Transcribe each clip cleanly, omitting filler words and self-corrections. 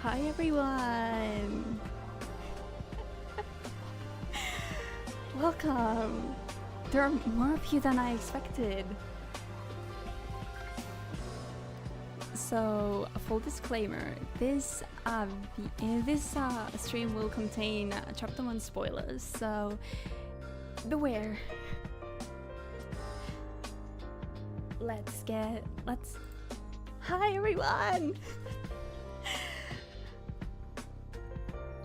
Hi everyone! Welcome! There are more of you than I expected. So, a full disclaimer, this stream will contain chapter 1 spoilers, so beware. Hi everyone!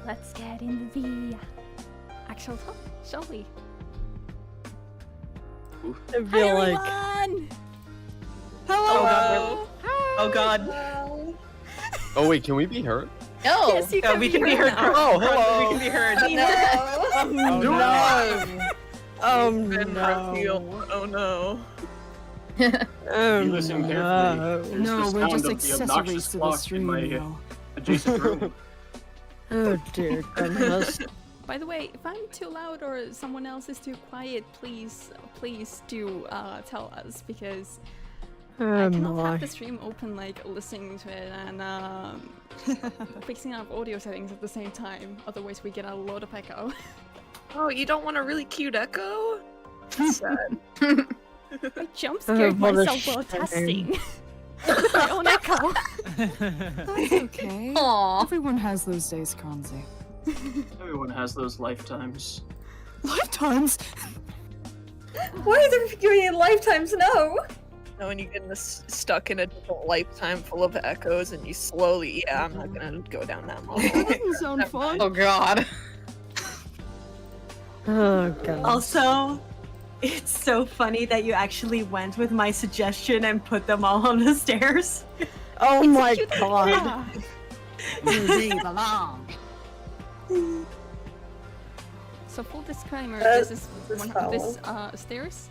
Let's get into the actual talk, shall we? I feel like... Everyone! Hello! Oh god. Oh wait, can we be heard? No! Yes, you can we be can be heard heard. now. Oh, hello! We can be heard. Oh Ben no! Hartfield. Oh no. Oh You listen carefully. no! There's No, the we're sound just of the accessories obnoxious to the clock in stream my now. adjacent room. Oh dear goodness! By the way, if I'm too loud or someone else is too quiet, please do tell us, because I Oh cannot my! have the stream open, like listening to it and fixing up audio settings at the same time. Otherwise, we get a lot of echo. Oh, you don't want a really cute echo? Sad. I jump scared what a myself while shame. testing. My own echo. That's okay. Aww. Everyone has those days, Kranzi. Everyone has those lifetimes. Lifetimes? Why are there giving it lifetimes? No! No, when you get stuck in a different lifetime full of echoes and you slowly, yeah, I'm not gonna go down that That long. doesn't sound fun. Oh god. Oh god! Also, it's so funny that you actually went with my suggestion and put them all on the stairs. Oh my Cute god! idea. They belong. So full disclaimer, This this foul. stairs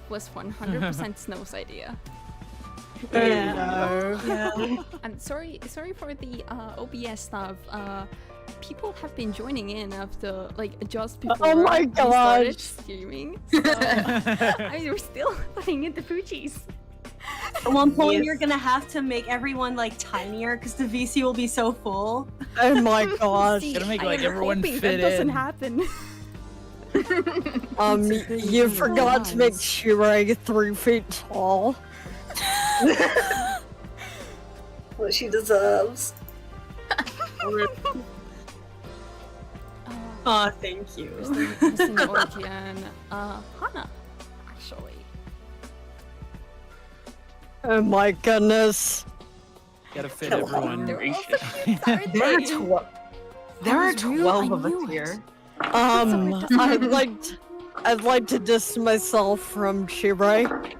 was 100% Snow's idea. Oh no! Yeah. And sorry for the OBS stuff. People have been joining in after, like, just before Oh my we started gosh. streaming. So, I mean, we're still putting in the Fuji's. At one point, Yes. you're gonna have to make everyone like tinier because the VC will be so full. Oh my gosh! See, Gotta make, I like, am everyone hoping fit that doesn't in. happen. You forgot to make Shirai 3 feet tall. What she deserves. Oh, thank you. Missing Orki and Hana, actually. Oh my goodness! Gotta fit Kill everyone. They're all Gracious. so cute, aren't they? There are was real, 12 I of us knew it. here. I'd like to distance myself from Shirai.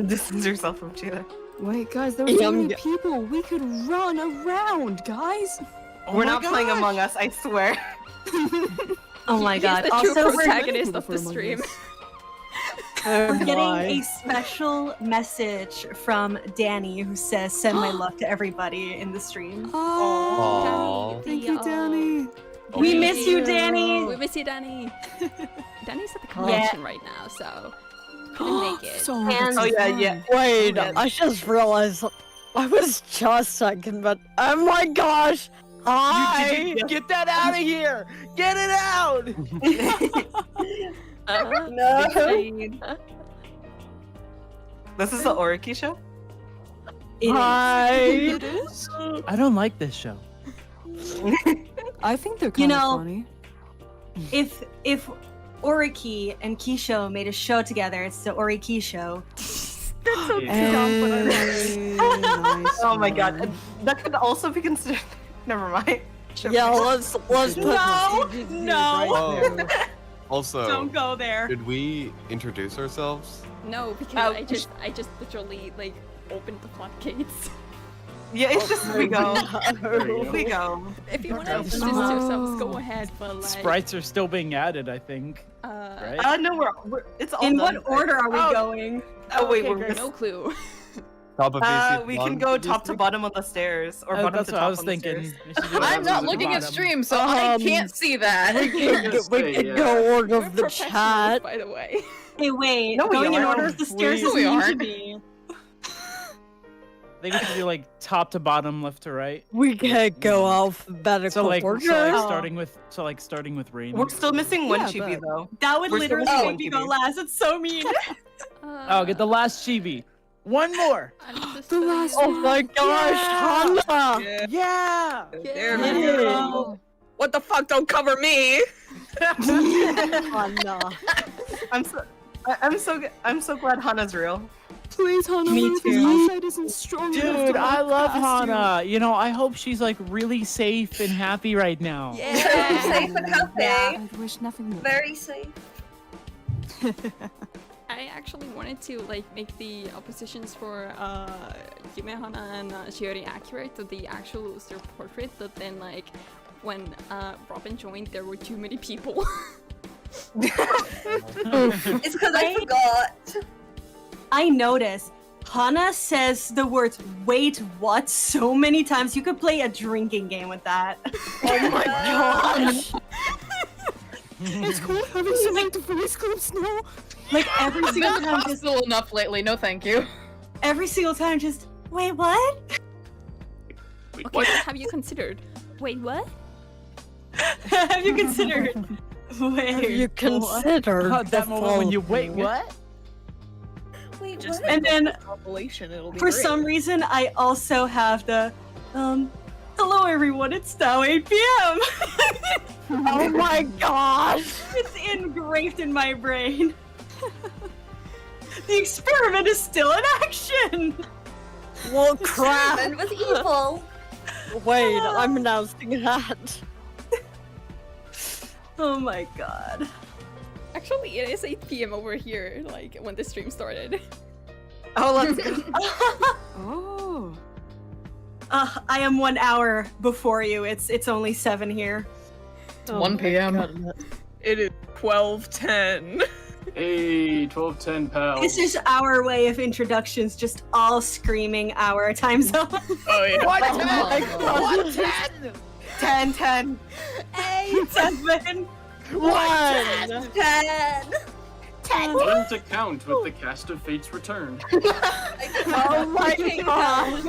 Distance yourself from Chile. Wait, guys, there were Yeah, so I'm many g- people. We could run around, guys. We're not playing Among Us, I swear. Oh my He's god. the Also, true we're protagonist of the Among stream. Us. Oh getting my. a special message from Danny who says, "Send my love to everybody in the stream." Oh, Aww. thank you, Danny. We Okay. miss you, Danny. We miss you, Danny. Danny's at the convention right now, so couldn't make it. So And- Oh, yeah. Wait, Yeah. I just realized I was just thinking, but oh my gosh! Hi! Get that out of here! Get it out! No. This is the Oriki show? It is. Hi! It is? I don't like this show. I think they're You kind of know- funny. If Oriki and Kisho made a show together, it's the Oriki show. That's so Yeah. dumb, but I love it. Nice Oh my god. one. That could also be considered. Never mind. Yeah, let's put No, the CGC no. right there. Also, Don't go there. did we introduce ourselves? No, because Oh, I just literally like opened the floodgates. Yeah, it's just we go. There you go. We go. If you want to Oh. introduce yourselves, go ahead. But like, Sprites are still being added, I think. Right? No, we're it's all In done. what order are we Oh, going? Oh wait, okay, we're no clue. Top of VC we can one? go top to bottom of the stairs, or bottom That's to what top I was on the thinking. stairs. We should do it I'm on not the looking bottom. stream, so I can't see that. We can Yeah. order We're of the professionals, chat. by the way. Hey, wait. No, we going in aren't. order of the stairs We is mean to aren't. me. think we should do like top to bottom, left to right. We can't go alphabetical So like, order. starting with Rainy. We're still missing one Yeah, chibi but- though. That would We're still literally missing make one me go chibi. last. It's so mean. Oh, get the last chibi. One more. The last Oh one. my gosh, Hana! Yeah. Yeah. There we Yeah. go. What the fuck? Don't cover me. Hana. I'm so glad Hana's real. Please, Hana, Me what if too. his eyesight isn't strong enough Dude, to I walk love past you? Hana. You know, I hope she's like really safe and happy right now. Yeah. Safe and healthy. I wish nothing more. Very safe. I actually wanted to like make the oppositions for Yume Hana and Shiori accurate to the actual Luster portrait, but then like when Robin joined, there were too many people. It's because I forgot. I noticed Hana says the words "wait, what" so many times. You could play a drinking game with that. Oh my gosh! It's cool having some like voice clips now. Like every single time, just Hostile enough lately. No, thank you. every single time, just wait, what? Wait, Okay, what? but have you considered? Wait, what? Have you considered? Wait, Have you what? considered God, that moment when you wait, what? Wait, Just what? And then Compilation. It'll be for great. some reason, I also have the hello everyone, it's now 8 p.m. Oh my gosh! It's engraved in my brain. The experiment is still in action. Well, crap! Experiment was evil. Wait, I'm announcing that. Oh my god. Actually, it is 8 p.m. over here, like when the stream started. Oh, let's go. Oh. I am 1 hour before you. It's only 7 here. Oh 1 my p.m. goodness. It is 12:10. Hey, 1210 pals. This is our way of introductions, just all screaming our time zone. Oh yeah. What? Oh my 10, 10, 8, 7. 1! 10. Learn to count with the cast of Fate's Return. Oh my god!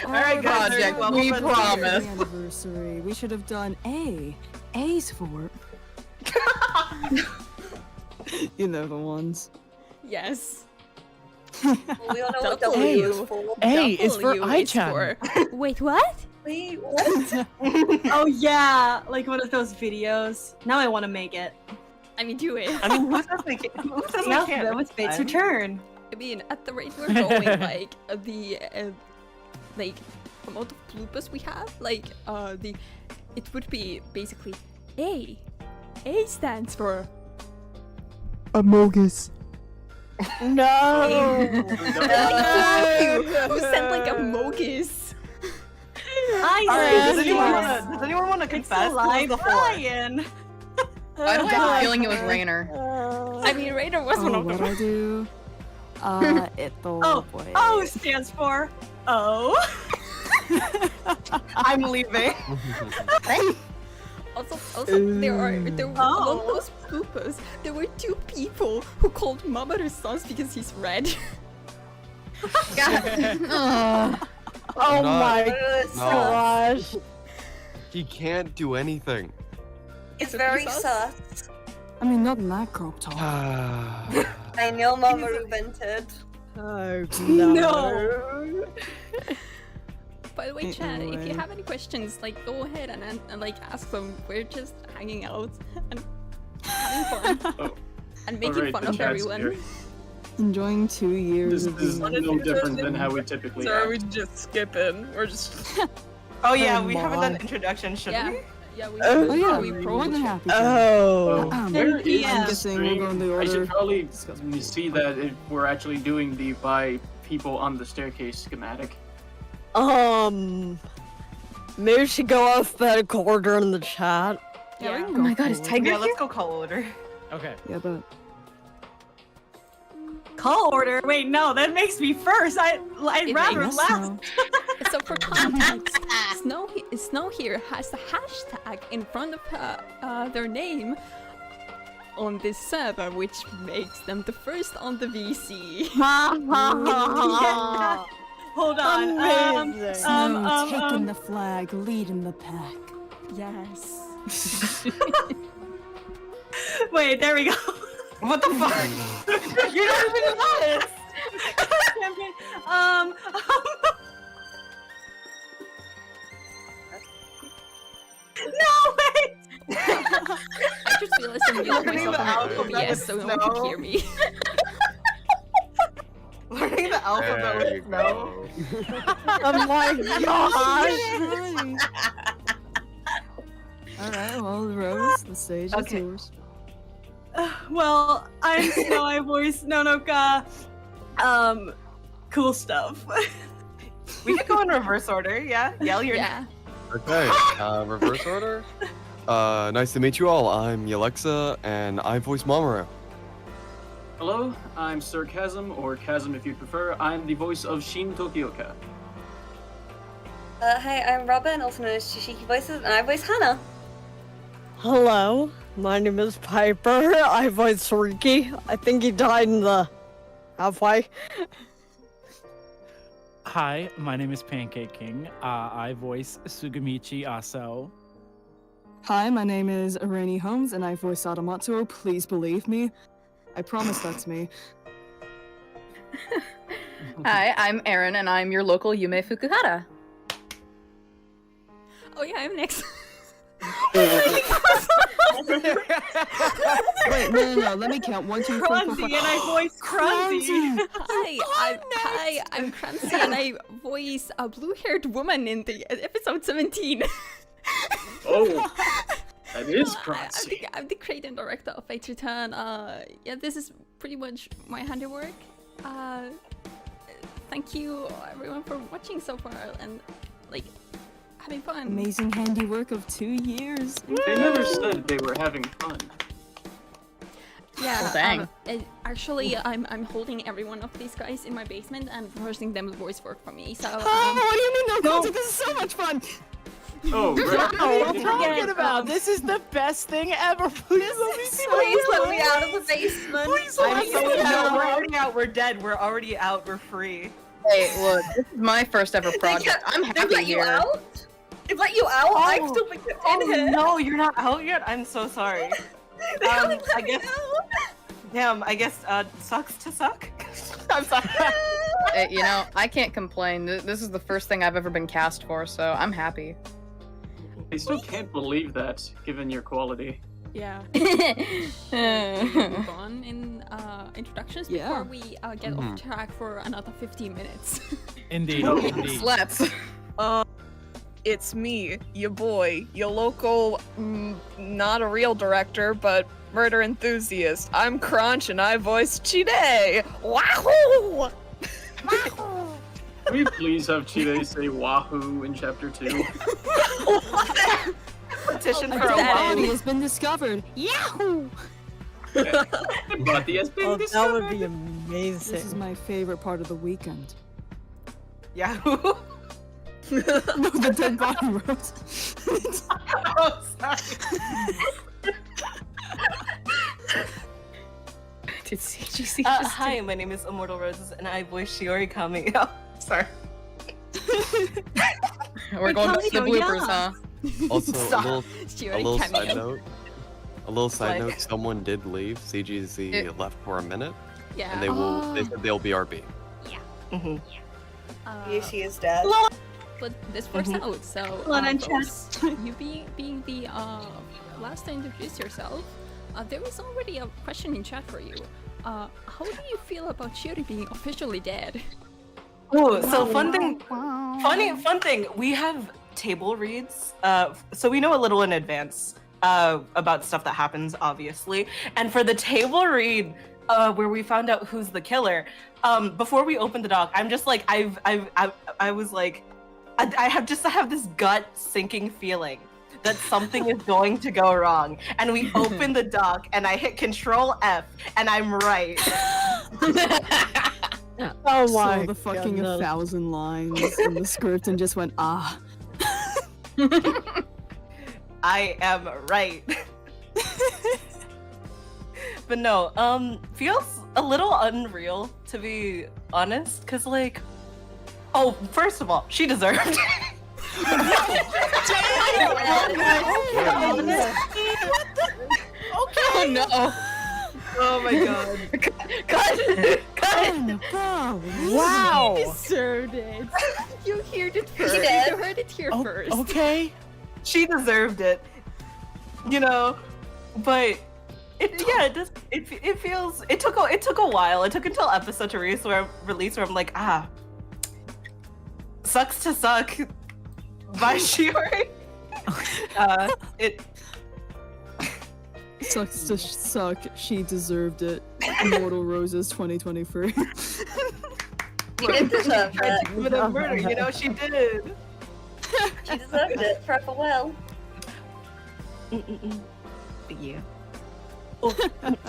Alright, guys, Jack, we promise. Anniversary. We should have done A. A's for. You know the ones. Yes. We don't know what W is for. A is for W I-chan. for- Wait, what? Wait, what? Oh yeah, like one of those videos. Now I want to make it. I mean, do it. I mean, who says we can't? Who says we Yeah, can't? that was Fate's Fine. Return. I mean, at the rate we're going, like the like amount of bloopers we have, like it would be basically A. A stands for Amogus. No! Who said like a mogus? I Alright, see. does anyone want to It's confess? alive, Who's the four? Ryan. I don't have a feeling it was Rainer. I mean, Raider was one Oh, of what them. I do? It the Oh, boy. O stands for O. I'm leaving. Also, there were among those bloopers, there were 2 people who called Mamoru Sans because he's red. Oh Not- my No. gosh! He can't do anything. It's very sus. I mean, not in that crop top. I know Mamoru vented. Oh No. By the way, chat, if you Anyway. have any questions, like go ahead and like ask them. We're just hanging out and having fun Oh. and making Alright, fun the of chat's everyone. here. Enjoying 2 years This of is being no different than how we typically So are we act. just skipping? We're just. Oh yeah, Oh we haven't done my. introduction, should Yeah, we? yeah, we. Oh yeah, we more than happy. to. Oh! Where is Yeah. the I'm guessing we'll go in stream? the I should order. probably see that if we're actually doing the by people on the staircase schematic. Maybe we should go alphabetical order in the chat. Yeah, we Yeah. can Oh go my god, is forward. Tiger Yeah, here? let's Let's go call order. Okay. Yeah, but Call order. Wait, no, that makes me first. I'd It rather makes last. no. So for context, Snow here has the hashtag in front of their name on this server, which makes them the first on the VC. Yeah. Hold on. Amazing. Taking the flag, leading the pack. Yes. Wait, there we go. What the fuck? You're not even honest. Champion. No, wait. I just realized I'm muting Learning myself the on alphabet OBS with so no one could snow. hear me. Learning the alphabet There you with snow. go. Oh my gosh! Alright, well, Rose, the stage Okay. is yours. Well, I'm Snow. I voice Nonoka. Cool stuff. We could go in reverse order, yeah? Yell your Yeah. Okay, reverse order. Nice to meet you all. I'm Yalexa, and I voice Mamoru. Hello, I'm Sir Chasm, or Chasm if you prefer. I'm the voice of Shin Tokioka. Hi, I'm Robin, also known as Shishiki Voices, and I voice Hana. Hello, my name is Piper. I voice Riki. I think he died in the halfway. Hi, my name is Pancake King. I voice Sugamichi Aso. Hi, my name is Irene Holmes, and I voice Adamatsuo. Please believe me. I promise that's me. Hi, I'm Erin, and I'm your local Yume Fukuhara. Oh yeah, I'm next. Wait, no, let me count. 1, 2, 3, 4, 5. Crunchy, and I voice Crunchy. I'm Crunchy, and I voice a blue-haired woman in the episode 17. Oh, that is I'm crazy. the creator and director of Fate Return. Yeah, this is pretty much my handiwork. Thank you everyone for watching so far and like having fun. Amazing handiwork of 2 years. They never said they were having fun. Yeah, Well, dang. actually, I'm holding every one of these guys in my basement and forcing them to voice work for me. So Oh, what do you mean no contact? This is so much fun. Oh, What right. are you forget, talking about? This is the best thing ever. Please let me see. Please let me out of the basement. I'm so no, we're already out. We're dead. We're already out. We're free. Hey, look, this is my first ever project. I'm They happy let you here. out? They let you out? I've still been kept in here. No, you're not out yet. I'm so sorry. I guess. Damn, I guess sucks to suck. I'm sorry. You know, I can't complain. This is the first thing I've ever been cast for, so I'm happy. I still can't believe that, given your quality. yeah. Move on in introductions Yeah. before we get off track for another 15 minutes. Indeed, Oh, indeed. Let's. It's me, your boy, your local, not a real director, but murder enthusiast. I'm Crunch, and I voice Chide. Wahoo! Can we please have Chide say Wahoo in chapter 2? Petition A for a dead wahoo. body has been discovered. Yahoo! Body has been Oh, that discovered. would be This is amazing. my favorite part of the weekend. Yahoo! No, the dead body rose. Oh, sorry. Did CGC just Hi, my name is Immortal Roses, and I voice Shiori Kami. Oh, sorry. We're going back to the bloopers, huh? Also, Stop. She a already little came side in. note. A little side Like- note. Someone did leave. CGZ left for a minute, Yeah. and they will. They said they'll BRB. Mhm. Yeah, she is dead. But this works out. So, Hold on, Rose, you being the last to introduce yourself, there was already a question in chat for you. How do you feel about Shiori being officially dead? Oh, so fun thing. We have table reads. So we know a little in advance about stuff that happens, obviously. And for the table read, where we found out who's the killer, before we opened the doc, I'm just like, I was like, I have this gut sinking feeling that something is going to go wrong. And we open the doc, and I hit Control F, and I'm right. Oh my Saw the fucking goodness. 1,000 lines in the script and just went, ah. I am right. But no, feels a little unreal, to be honest, because like Oh, first of all, she deserved it. Oh no! Oh my god. Cut! Wow. You deserved it. You heard it first. You did. heard it here first. Okay. She deserved it. You know, but it does. It feels. It took a while. It took until episode to release where I'm like, sucks to suck by Shiori. It Sucks to suck. She deserved it. Immortal Roses 2023. She did deserve it. with a murder, you know, she did. She deserved it forever well. Yeah.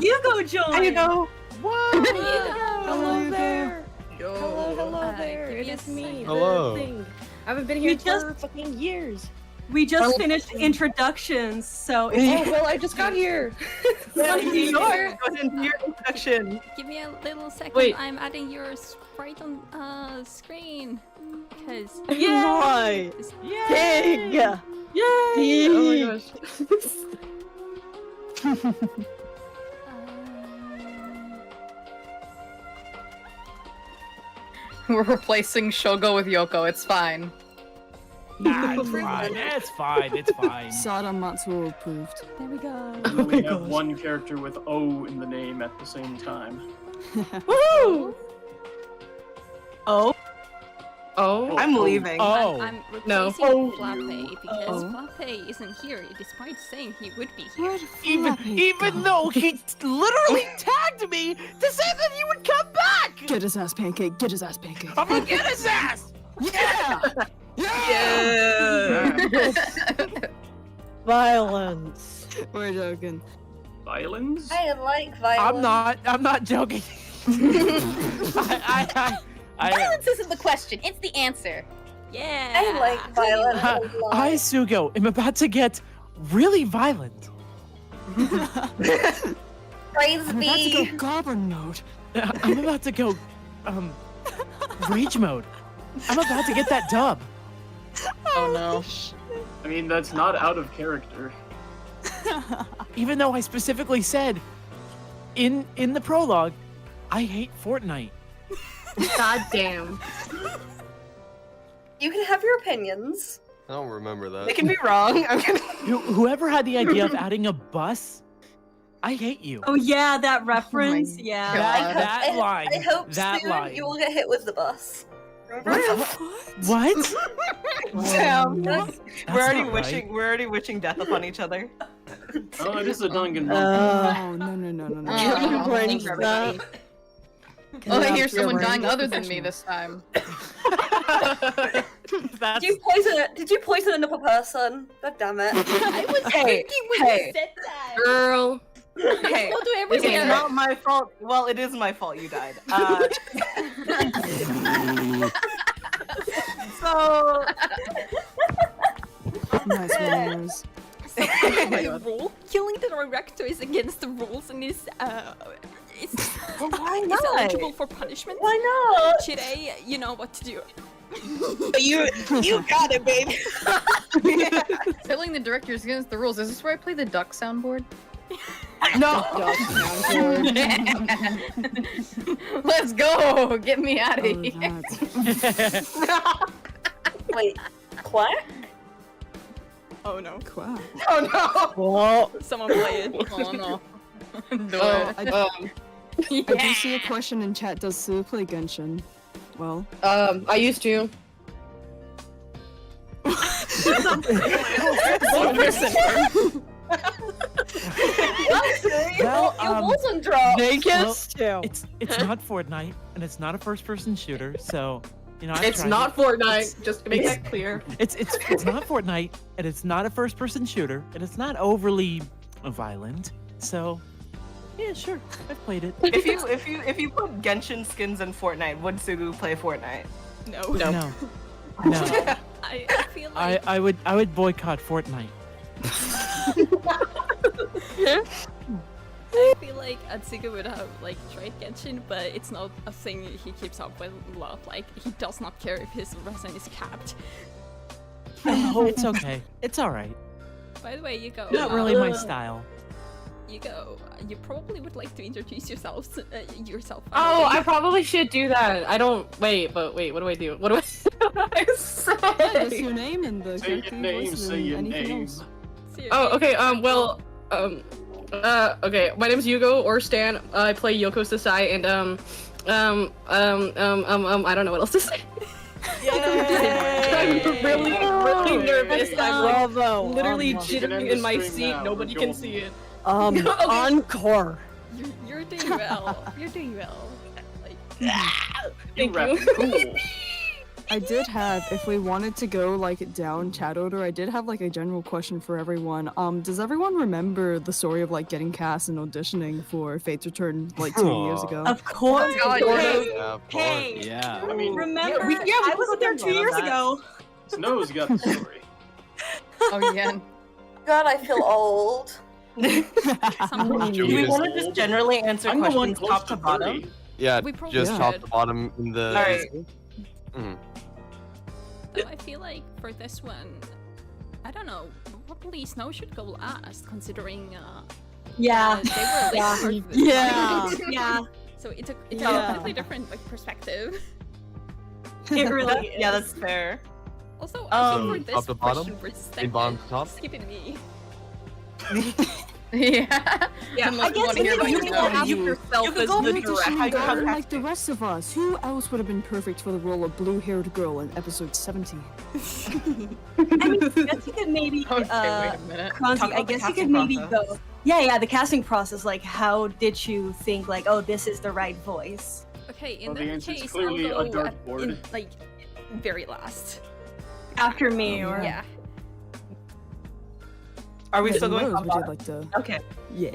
You go, Joy. There you go. Hello there. Hello Give there. me It a is me. second. Hello. The thing. I've been here We just- for fucking years. We just finished introductions, so Oh well, I just got here. Yeah, Go Shiori, go into your introduction. Give me a little second. Wait. I'm adding your sprite on screen. Because Right. Pig. Yay! Pig. Oh my gosh. We're replacing Shogo with Yoko. It's fine. Nah, it's fine. It's fine. It's fine. Sada Matsuo approved. there we go. We only have one character with O in the name at the same time. Woo! Oh, Oh. I'm leaving. Oh. I'm replacing No. Flappe because Flappe isn't here, despite saying he would be here. Even though he literally tagged me to say that he would come back. Get his ass, Pancake. Get his ass, Pancake. I'm gonna get his ass. Yeah. Violence. We're joking. Violence? I like violence. I'm not joking. I Violence isn't the question, it's the answer. Yeah. I like violence a lot. I, Sugo, am about to get really violent. Praise I'm about to be. go goblin mode. I'm about to go, rage mode. I'm about to get that dub. Oh no. I mean, that's not out of character. Even though I specifically said in the prologue, I hate Fortnite. God damn. You can have your opinions. I don't remember They that. can be wrong. I'm gonna. Whoever had the idea of adding a bus, I hate you. Oh yeah, that reference. God. Yeah. That line. I hope that soon line. you will get hit with the bus. Remember? What? Damn. Yes. We're already not wishing. right. We're already wishing death upon each other. Oh, it is a Danganronpa. Oh no. Can you Oh, bring thank that? Oh, I Can hear you someone bring dying that? other than me this time. That's, Did you poison another person? God damn it. I was Hey, thinking when hey. you said that. Girl. Hey, What do it's everything? not my fault. Well, it is my fault you died. So Nice manners. The rule killing the director is against the rules and is why is not? eligible for punishment. Why not? Today, you know what to do. You got it, baby. Killing the director is against the rules. Is this where I play the duck soundboard? No. Let's go! Get me out of Oh, here. that. Wait. Quack? Oh no! Quack. Oh no. Well, Someone play it. Oh no. Do Oh, it. I do see a question in chat. Does Sue play Genshin? Well, I used to. well, It wasn't dropped. Vegas too. it's not Fortnite, and it's not a first-person shooter, so you know. I've tried it. Fortnite, just to make that clear. It's not Fortnite, and it's not a first-person shooter, and it's not overly violent. So, yeah, sure, I've played it. If you put Genshin skins in Fortnite, would Sugu play Fortnite? No. No. I feel like I would boycott Fortnite. I feel like Atsuga would have like tried Genshin, but it's not a thing he keeps up with a lot. Like he does not care if his resin is capped. Oh, it's okay. It's all right. By the way, you go. Not really my style. You go. You probably would like to introduce yourself. Yourself. Oh, I probably should do that. I don't. Wait, what do I do? What do I say? What's your name and the Say your character name, voice say and your anything name. else? Oh, okay. Okay. My name's Yugo or Stan. I play Yoko Sasai, and I don't know what else to say. I'm really nervous. I'm like literally jittery in my seat. Nobody can see it. Encore. You're doing well. You're doing well. Like, Thank you. Cool. I did have, if we wanted to go like down chat order, I did have like a general question for everyone. Does everyone remember the story of like getting cast and auditioning for Fate's Return like 2 years ago? Of course. Hey. Yeah. I mean, Remember? I wasn't there 2 years ago. Snow's got the story. Oh yeah. God, I feel old. Do we want to just generally answer I'm the one questions close top to to bottom? 30. Yeah, We probably just top should. to bottom in the. Alright. Mhm. so I feel like for this one, I don't know. Probably Snow should go last, considering Yeah. they were like part of this Yeah. project. Yeah. So it's a Yeah. completely different like perspective. It really is. Yeah, that's fair. Also, I think Um, for this top to bottom? question, we're In second, bottom to top? skipping me. Yeah. Yeah, Unless I guess wanna hear you about could yourself. have yourself You could as go the make a director. shiny girl. Like the rest of us, who else would have been perfect for the role of blue-haired girl in episode 17? I mean, I guess you could maybe. Okay, wait a minute. Kranzi, Talk I about the guess you could casting maybe process. go. Yeah, the casting process. Like, how did you think? Like, oh, this is the right voice. Okay, in Well, the that answer's case, clearly I'll a go dartboard. like very last. After me, or Yeah. Are we Yeah, still who going knows? top Would you bottom? like to? Okay. Yeah.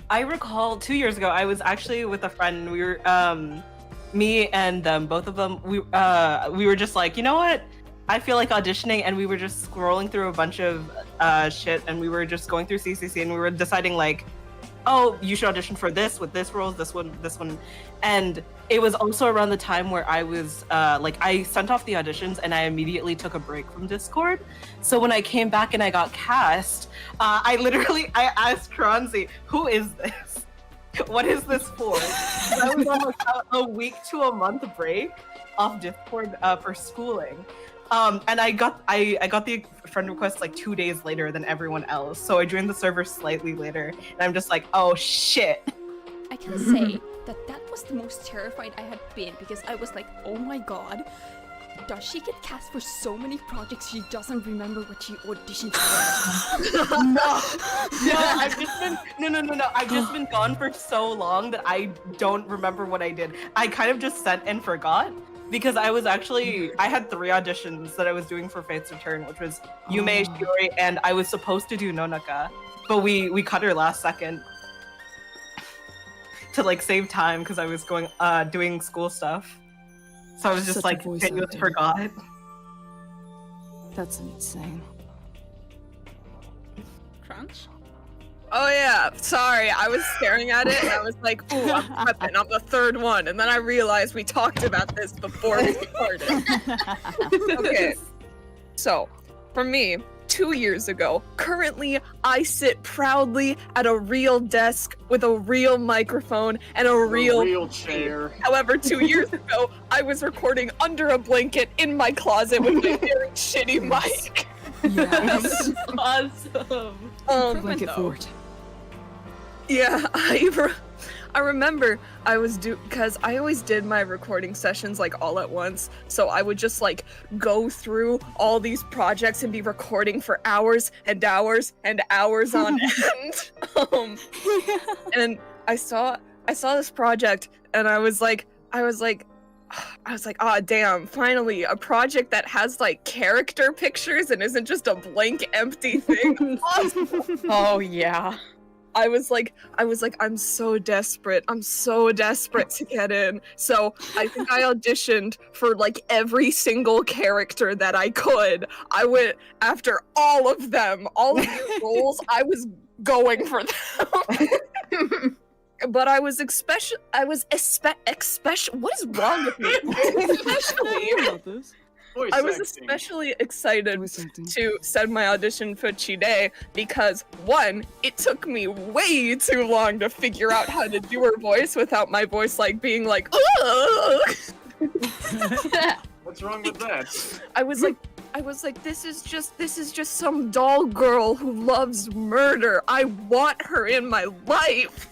I recall 2 years ago, I was actually with a friend. We were, me and them, both of them. We were just like, you know what? I feel like auditioning, and we were just scrolling through a bunch of shit, and we were just going through CCC, and we were deciding like, oh, you should audition for this with this roles, this one, and it was also around the time where I was like, I sent off the auditions, and I immediately took a break from Discord. So when I came back and I got cast, I asked Kranzi, who is this? What is this for? I was on a week to a month break off Discord for schooling. And I got the friend request like 2 days later than everyone else. So I joined the server slightly later, and I'm just like, oh shit. I can say that was the most terrified I had been, because I was like, oh my god, does she get cast for so many projects she doesn't remember what she auditioned for? I've just been no. I've just been gone for so long that I don't remember what I did. I kind of just sent and forgot. Because I had 3 auditions that I was doing for Fate's Return, which was Yume, Shiori, and I was supposed to do Nonaka, but we cut her last second to like save time because I was going doing school stuff. So I was just Such a like, voice I just actor. forgot. That's insane. Crunch? Oh yeah, sorry. I was staring at it and I was like, ooh, I'm prepping. I'm the third one. And then I realized we talked about this before we started. Okay. So, for me, 2 years ago, currently I sit proudly at a real desk with a real microphone and a real chair. However, 2 years ago, I was recording under a blanket in my closet with my very shitty mic. Yes. Awesome. Blanket fort. Yeah, I remember I was because I always did my recording sessions like all at once, so I would just like go through all these projects and be recording for hours and hours and hours on end. And I saw this project and I was like, ah, damn, finally a project that has like character pictures and isn't just a blank empty thing. Awesome. Oh yeah. I was like, I'm so desperate to get in. So I think I auditioned for like every single character that I could. I went after all of them, all of the roles. I was going for them. But I was especially what is wrong with me? I was especially excited to send my audition for Chide because one, it took me way too long to figure out how to do her voice without my voice like being like, ugh! What's wrong with that? I was like, this is just some doll girl who loves murder. I want her in my life.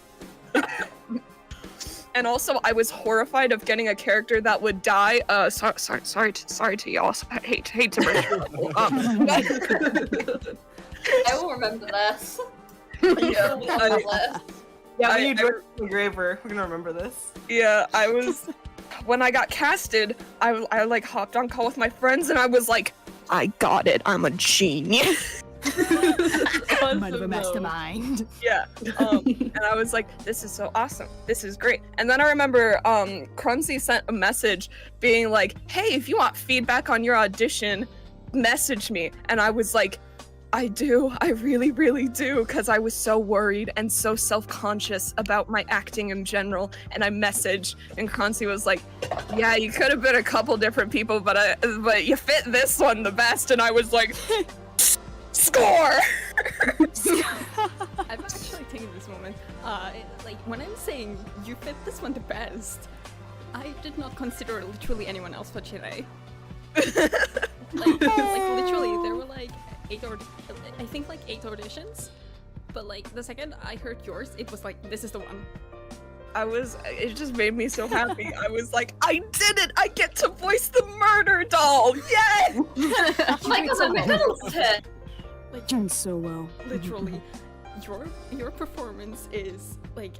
And also, I was horrified of getting a character that would die. Sorry to y'all. I hate to break your rule. I will remember this. Yeah, when you do it in the grave, we're gonna remember this. Yeah, when I got casted, I like hopped on call with my friends and I was like, I got it. I'm a genius. Mind of a mastermind. Yeah. And I was like, this is so awesome. This is great. And then I remember Crumsy sent a message being like, hey, if you want feedback on your audition, message me. And I was like, I do. I really, really do. Because I was so worried and so self-conscious about my acting in general. And I messaged, and Crumsy was like, yeah, you could have been a couple different people, but you fit this one the best. And I was like, score! I've actually taken this moment. Like when I'm saying you fit this one the best, I did not consider literally anyone else for Chile. like literally, there were like 8 auditions, but like the second I heard yours, it was like, this is the one. It just made me so happy. I was like, I did it! I get to voice the murder doll! Yay! Like, done so well. Literally, your performance is like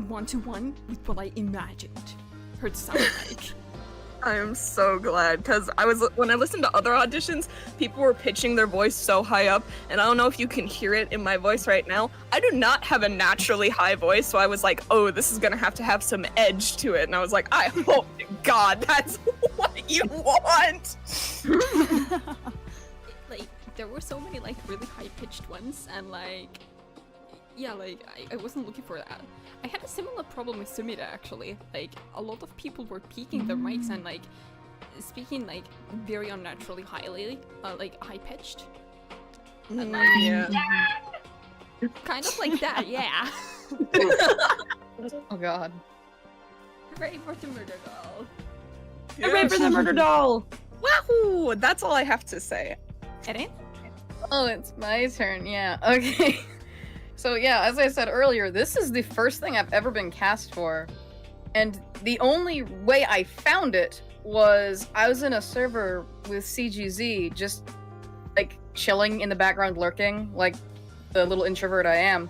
1-to-1 with what I imagined her to sound like. I am so glad, because when I listened to other auditions, people were pitching their voice so high up, and I don't know if you can hear it in my voice right now. I do not have a naturally high voice, so I was like, oh, this is gonna have to have some edge to it, and I was like, I hope to God that's what you want! Like, there were so many like really high-pitched ones, and like, yeah, like I wasn't looking for that. I had a similar problem with Sumida actually. Like, a lot of people were peaking their mics and like speaking like very unnaturally highly, like high-pitched. And like, yeah. Kind of like that, yeah. Oh god. Hooray for the murder doll. Hooray for the murder doll! Wahoo! That's all I have to say. Erin? Oh, it's my turn, yeah. Okay. So yeah, as I said earlier, this is the first thing I've ever been cast for. And the only way I found it was I was in a server with CGZ, just like chilling in the background lurking, like the little introvert I am.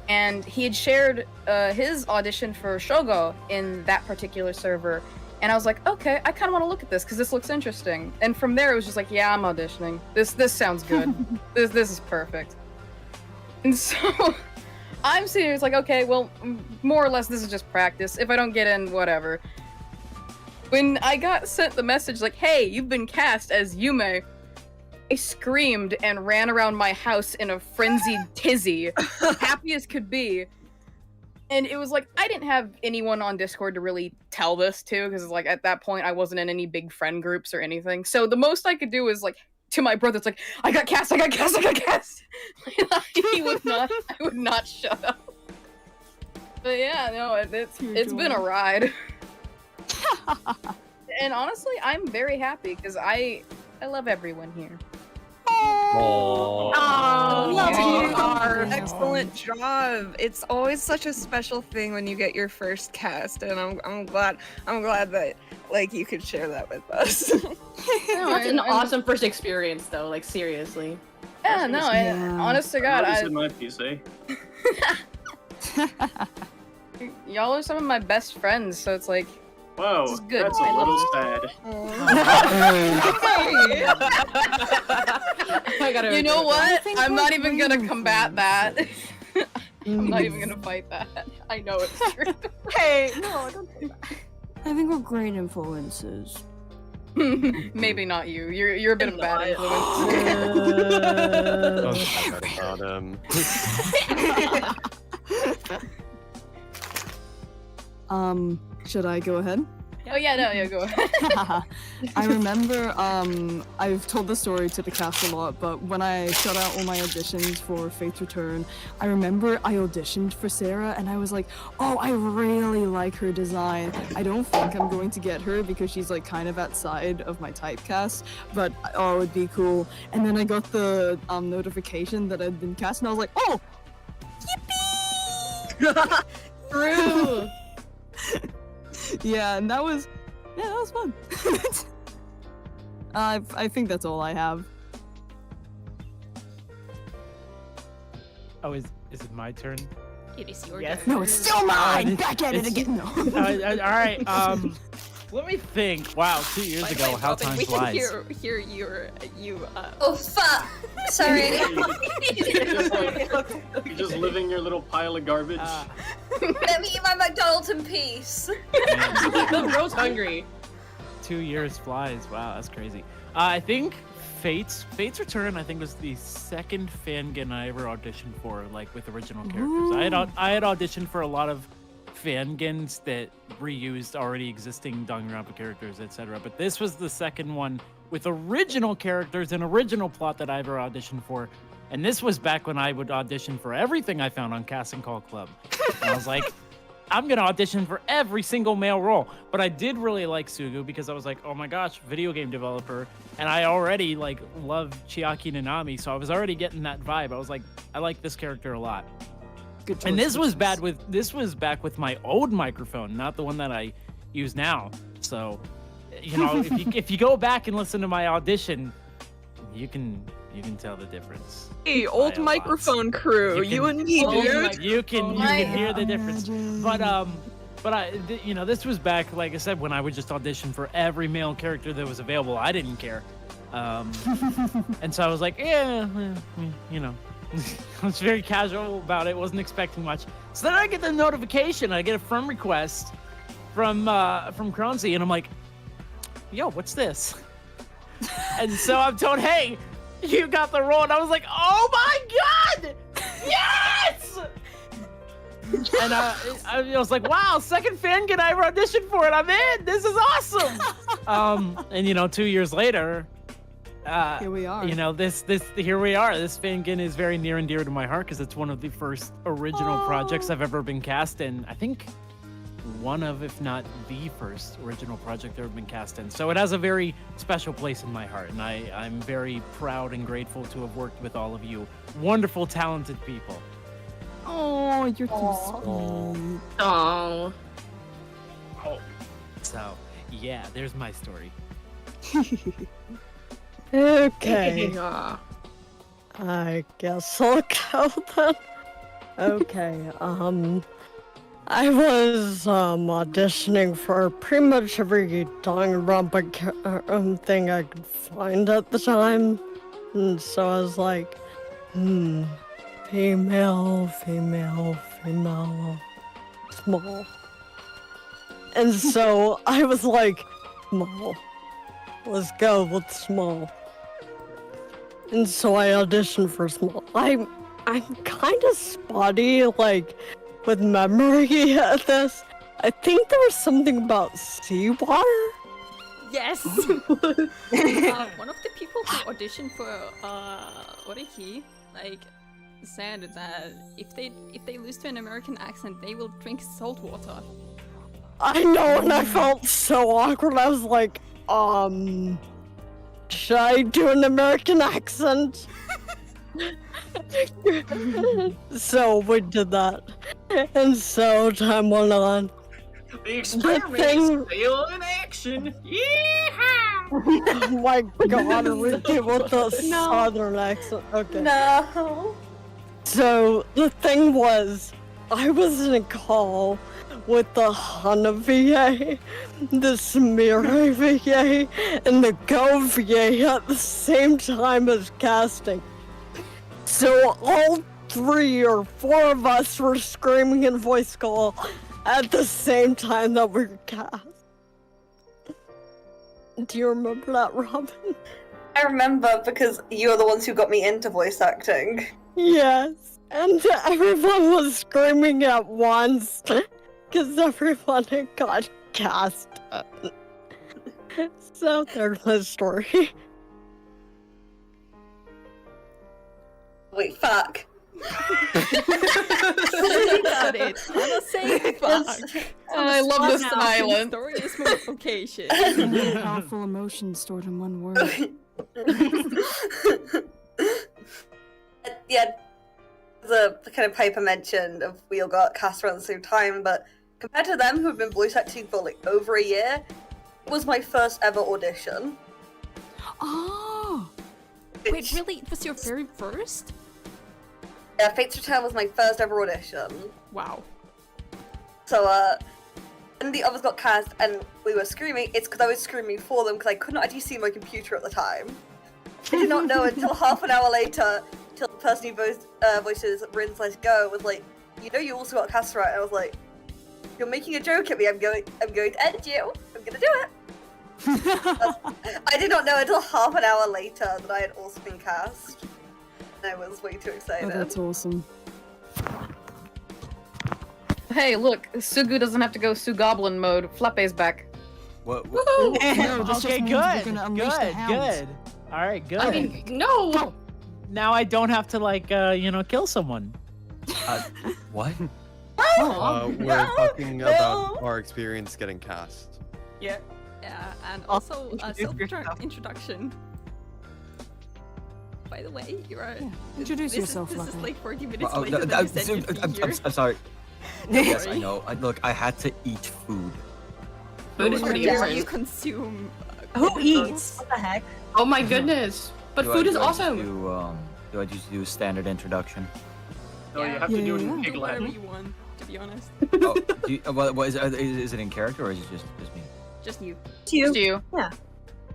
And he had shared his audition for Shogo in that particular server. And I was like, okay, I kind of want to look at this because this looks interesting. And from there, it was just like, yeah, I'm auditioning. This sounds good. this is perfect. And so I'm sitting here, it's like, okay, well, more or less this is just practice. If I don't get in, whatever. When I got sent the message like, hey, you've been cast as Yume, I screamed and ran around my house in a frenzied tizzy, happy as could be. And it was like, I didn't have anyone on Discord to really tell this to, because like at that point I wasn't in any big friend groups or anything. So the most I could do was like, to my brother, it's like, I got cast! I would not shut up. But yeah, no, it's been a ride. And honestly, I'm very happy, because I love everyone here. Oh, You are excellent job. It's always such a special thing when you get your first cast, and I'm glad that like you could share that with us. Such an awesome first experience, though. Like seriously. Yeah, no, honest to God, I my piece, eh? y'all are some of my best friends, so it's like, wow, this is good. That's a little sad. You know what? I'm not even gonna combat that. I'm not even gonna fight that. I know it's true. Hey, no, don't do that. I think we're great influences. Maybe not you. You're a bit of a bad Don't influence. say that about him. Should I go ahead? Oh yeah, no, yeah, go ahead. I remember, I've told the story to the cast a lot, but when I shut out all my auditions for Fate's Return, I remember I auditioned for Sarah and I was like, oh, I really like her design. I don't think I'm going to get her because she's like kind of outside of my typecast, but oh, it would be cool. And then I got the notification that I'd been cast and I was like, oh, yippee! True. Yeah, and that was fun. I think that's all I have. Oh, is it my turn? It is your Yes. turn. No, it's still mine. Back at it It's- again. No. All right. Let me think. Wow, 2 years ago, how Robin, time we flies. can hear you. Oh fuck! Sorry. You're just living your little pile of garbage. Let me eat my McDonald's in peace. The bro's hungry. 2 years flies. Wow, that's crazy. I think Fate's Return, I think, was the second fangin I ever auditioned for, like with original characters. I had auditioned for a lot of fangins that reused already existing Danganronpa characters, etc. But this was the second one with original characters and original plot that I ever auditioned for. And this was back when I would audition for everything I found on Casting Call Club. And I was like, I'm gonna audition for every single male role. But I did really like Sugu because I was like, oh my gosh, video game developer. And I already like love Chiaki Nanami, so I was already getting that vibe. I was like, I like this character a lot. Good And choice, this was good choice. back with my old microphone, not the one that I use now. So, you know, if you go back and listen to my audition, you can tell the difference. Hey, old By a lot. microphone crew, you and me, dude. You can hear the difference. But you know, this was back, like I said, when I would just audition for every male character that was available. I didn't care. And so I was like, yeah, you know. I was very casual about it, wasn't expecting much. So then I get the notification, I get a friend request from Kronzi, and I'm like, yo, what's this? And so I'm told, hey, you got the role, and I was like, oh my god! Yes! And I was like, wow, second fangin I ever auditioned for it, I'm in! This is awesome! And you know, 2 years later, Here we are. you know, here we are. This fangin is very near and dear to my heart because it's one of the first original projects I've ever been cast in. I think one of, if not the first original project I've ever been cast in. So it has a very special place in my heart, and I'm very proud and grateful to have worked with all of you wonderful, talented people. Oh, you're too sweet. Oh. So, yeah, there's my story. Okay. Aw. I guess I'll go then. Okay, I was auditioning for pretty much every Danganronpa thing I could find at the time. And so I was like, female, small. And so I was like, small. Let's go with small. And so I auditioned for small. I'm kind of spotty, like, with memory at this. I think there was something about seawater. Yes. One of the people who auditioned for Oriki, like, said that if they lose to an American accent, they will drink salt water. I know, and I felt so awkward. I was like, should I do an American accent? So we did that. And so time went on. The experiment is still in action. Yeehaw! Oh my god, Ricky with the southern accent. Okay. No. So the thing was, I was in a call with the Hana VA, the Samira VA, and the Go VA at the same time as casting. So all 3 or 4 of us were screaming in voice call at the same time that we were cast. Do you remember that, Robin? I remember because you're the ones who got me into voice acting. Yes. And everyone was screaming at once because everyone had got cast. So there's my story. Wait, fuck. Got it. Hannah saying fuck. I love the silence. Story is multiplication. Powerful emotions stored in one word. Yeah, the kind of Piper mentioned of we all got cast around the same time, but compared to them who have been voice acting for like over a year, it was my first ever audition. Oh! Wait, really? It was your very first? Yeah, Fate's Return was my first ever audition. Wow. So, when the others got cast and we were screaming, it's because I was screaming for them because I couldn't actually see my computer at the time. I did not know until half an hour later, till the person who voices Rin's Let's Go was like, you know you also got cast right? And I was like, you're making a joke at me, I'm going to edit you. I'm gonna do it. I did not know until half an hour later that I had also been cast. I was way too excited. Oh, that's awesome. Hey, look, Sugu doesn't have to go Sugoblin mode. Flape's back. What? No, this Okay, just means good. we're gonna unleash the hounds. Good. All right, good. I mean, no. Now I don't have to like kill someone. What? We're talking about our experience getting cast. Yeah, and also self-introduction. By the way, you're a... Introduce yourself, This is Flappy. like 40 minutes Oh, later than you said you'd be I'm here. sorry. Yes, I know. Look, I had to eat food. Food is pretty You important. consume... Who eats? What the heck? Oh my goodness. But Do food I- is do I just awesome. Do I just do a standard introduction? No, you have to do it in Do whatever Piglet. you want, to be honest. Oh, what is it in character or is it just me? Just you. Just you. Yeah.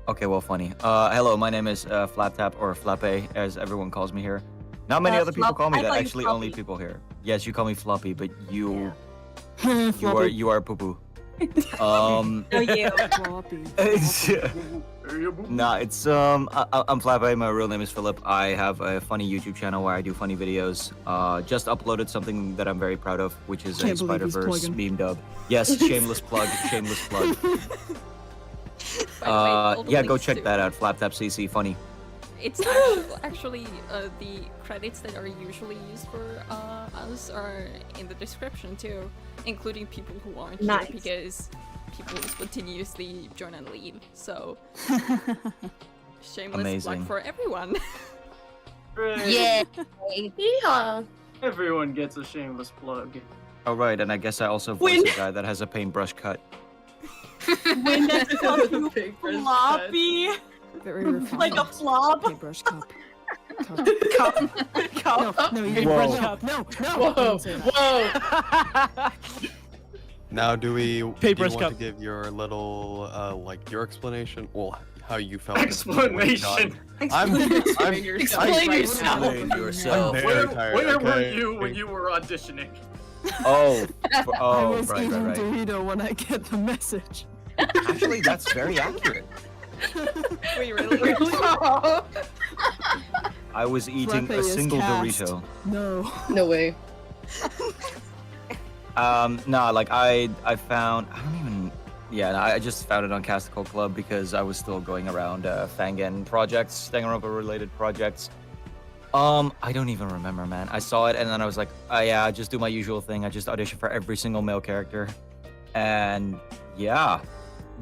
Okay, well, funny. Hello, my name is Flaptap or Flape, as everyone calls me here. Not many other people Flop- call me I that. call you Actually, only Floppy. people here. Yes, you call me Floppy, but you Floppy. you are poo poo. No, you. Floppy. Nah, it's I'm Flape. My real name is Philip. I have a funny YouTube channel where I do funny videos. Just uploaded something that I'm very proud of, which is a Can't believe he's Spider-Verse plugging. meme dub. Yes, shameless plug, shameless plug. By the way, all the Yeah, go links check to- that out. Flaptap CC, funny. It's actually the credits that are usually used for us are in the description too, including people who aren't Nice. here because people spontaneously join and leave. So shameless Amazing. plug for everyone. Yeah. Yeah. Everyone gets a shameless plug. Oh right, and I guess I also voice a guy that has a paintbrush cut. When that's Big first floppy, Very refined. like a flop. Paintbrush cup. Cup. No, you Whoa. paintbrush cup. No. Whoa. Don't say that. Whoa. Now, do you Paper want to cup. give your little, like, your explanation? Well, how you felt. it when it was Explanation. done. I'm Explain yourself. Explain I'm yourself. very tired. Where were okay? you when you were auditioning? Oh, I oh, was right, eating right, right. Dorito when I get the message. Actually, that's very accurate. Wait, really? I was eating Flappe a is single cast. Dorito. No. No way. Nah, like I found, I don't even, yeah, nah, I just found it on Casticle Club because I was still going around Fangen projects, Danganronpa related projects. I don't even remember, man. I saw it and then I was like, oh yeah, I just do my usual thing. I just audition for every single male character. And yeah,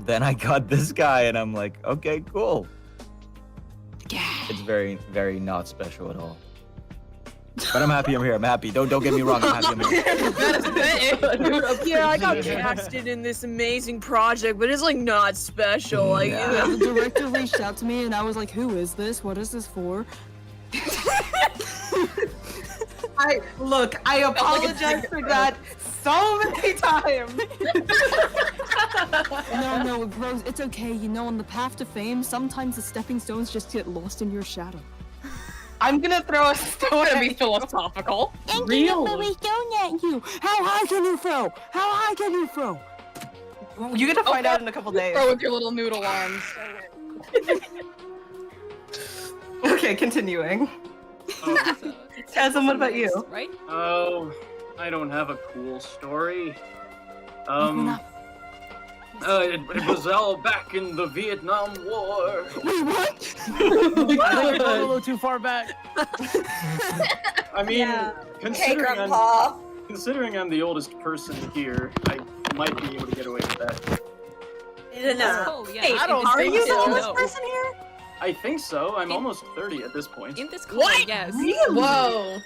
then I got this guy and I'm like, okay, cool. It's very, very not special at all. But I'm happy I'm here. I'm happy. Don't get me wrong. I'm happy I'm here. Yeah, I got casted in this amazing project, but it's like not special. Like, Yeah, the director reached out to me and I was like, who is this? What is this for? I apologize for that so many times. No, Rose, it's okay. You know, on the path to fame, sometimes the stepping stones just get lost in your shadow. I'm gonna throw a stone To at be you. philosophical. And Real. stone at you. How high can you throw? How high can you throw? You're gonna find out in a couple days. Bro, with your little noodle arms. Okay, continuing. Chasm, what about you? Right? Oh, I don't have a cool story. It was all back in the Vietnam War. Wait, what? I think you're going a little too far back. I mean, Hey, considering Grandpa. considering I'm the oldest person here, I might be able to get away with that. Oh, yeah. Hey, I don't are think you the so. oldest No. person here? I think so. I'm almost 30 at this point. In this corner, yes. Really? Whoa.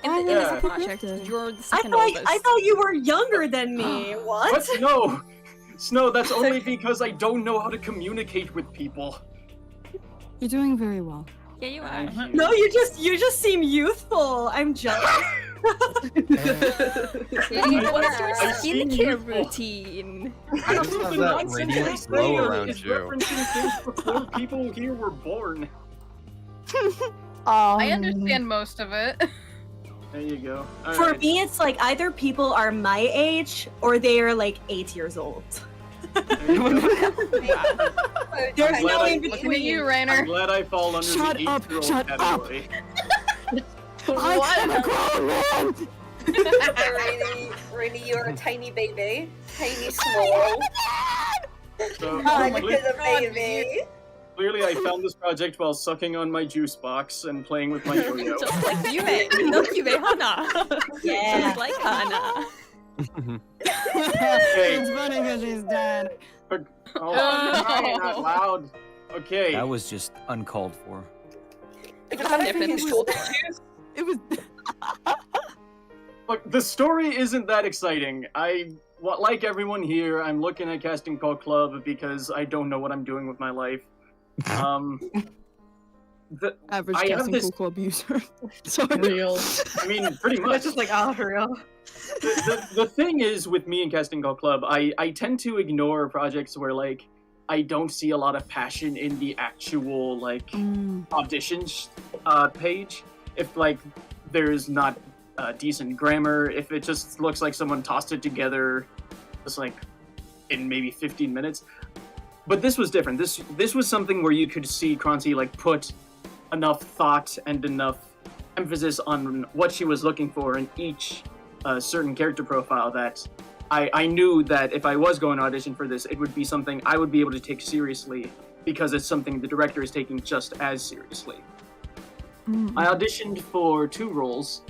In Yeah. this project, you're the I second thought oldest. I thought you were younger than me. What? What? No! Snow, that's only because I don't know how to communicate with people. You're doing very well. Yeah, you are. Thank you. No, you just seem youthful. I'm jealous. What is your I seem skincare youthful. routine? I just have that radiant glow around It's you. referencing things before people here were born. I understand most of it. There you go. All For right. me, it's like either people are my age or they are like 8 years old. There you go. There's I'm no glad in I- Looking at you, between. I'm Rainer. glad I fall under Shut the up, 8-year-old shut up. category. I am a grown man! Rainy, you're a tiny baby. Tiny small. So, Like a clearly, little baby. clearly I found this project while sucking on my juice box and playing with my yo-yo. Just like Yume. No, Yume Hana. Yeah. Just like Hana. It's funny because she's dead. Oh, crying out loud. Okay. That was just uncalled for. If it's anything Definitely. short, It was. Look, the story isn't that exciting. Like everyone here, I'm looking at Casting Call Club because I don't know what I'm doing with my life. Average I have casting this- cool club user. Sorry. Real. I mean, pretty much. That's just like, oh, for real. The thing is with me and Casting Call Club, I tend to ignore projects where like I don't see a lot of passion in the actual like auditions page. If like there's not decent grammar, if it just looks like someone tossed it together, just like in maybe 15 minutes. But this was different. This was something where you could see Kranzi like put enough thought and enough emphasis on what she was looking for in each certain character profile that I knew that if I was going to audition for this, it would be something I would be able to take seriously because it's something the director is taking just as seriously. I auditioned for 2 roles.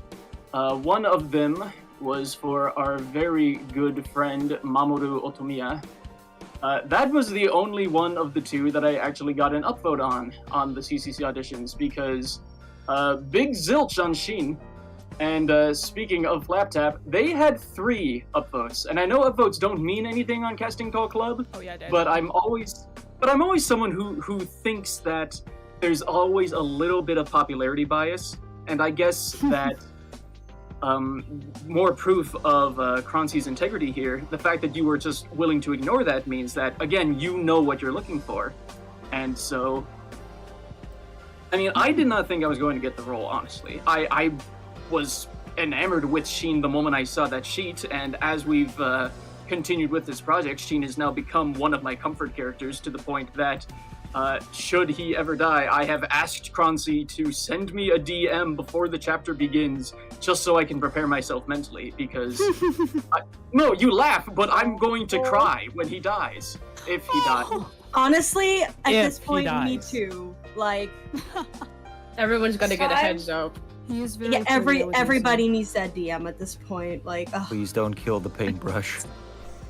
One of them was for our very good friend Mamoru Otomiya. That was the only one of the 2 that I actually got an upvote on the CCC auditions because big zilch on Shin. And speaking of Laptap, they had 3 upvotes. And I know upvotes don't mean anything on Casting Call Club, Oh yeah, but I'm always someone who thinks that there's always a little bit of popularity bias. And I guess that more proof of Kranzi's integrity here, the fact that you were just willing to ignore that means that, again, you know what you're looking for. And so, I mean, I did not think I was going to get the role, honestly. I was enamored with Sheen the moment I saw that sheet, and as we've continued with this project, Sheen has now become one of my comfort characters to the point that should he ever die, I have asked Kranzi to send me a DM before the chapter begins, just so I can prepare myself mentally, because... no, you laugh, but I'm going to cry when he dies, if he dies. Honestly, at If this he point, me dies. too. Like, Everyone's got to get a heads up. He is very yeah, familiar with everybody needs that DM at this point. Like, ugh. Please don't kill the paintbrush.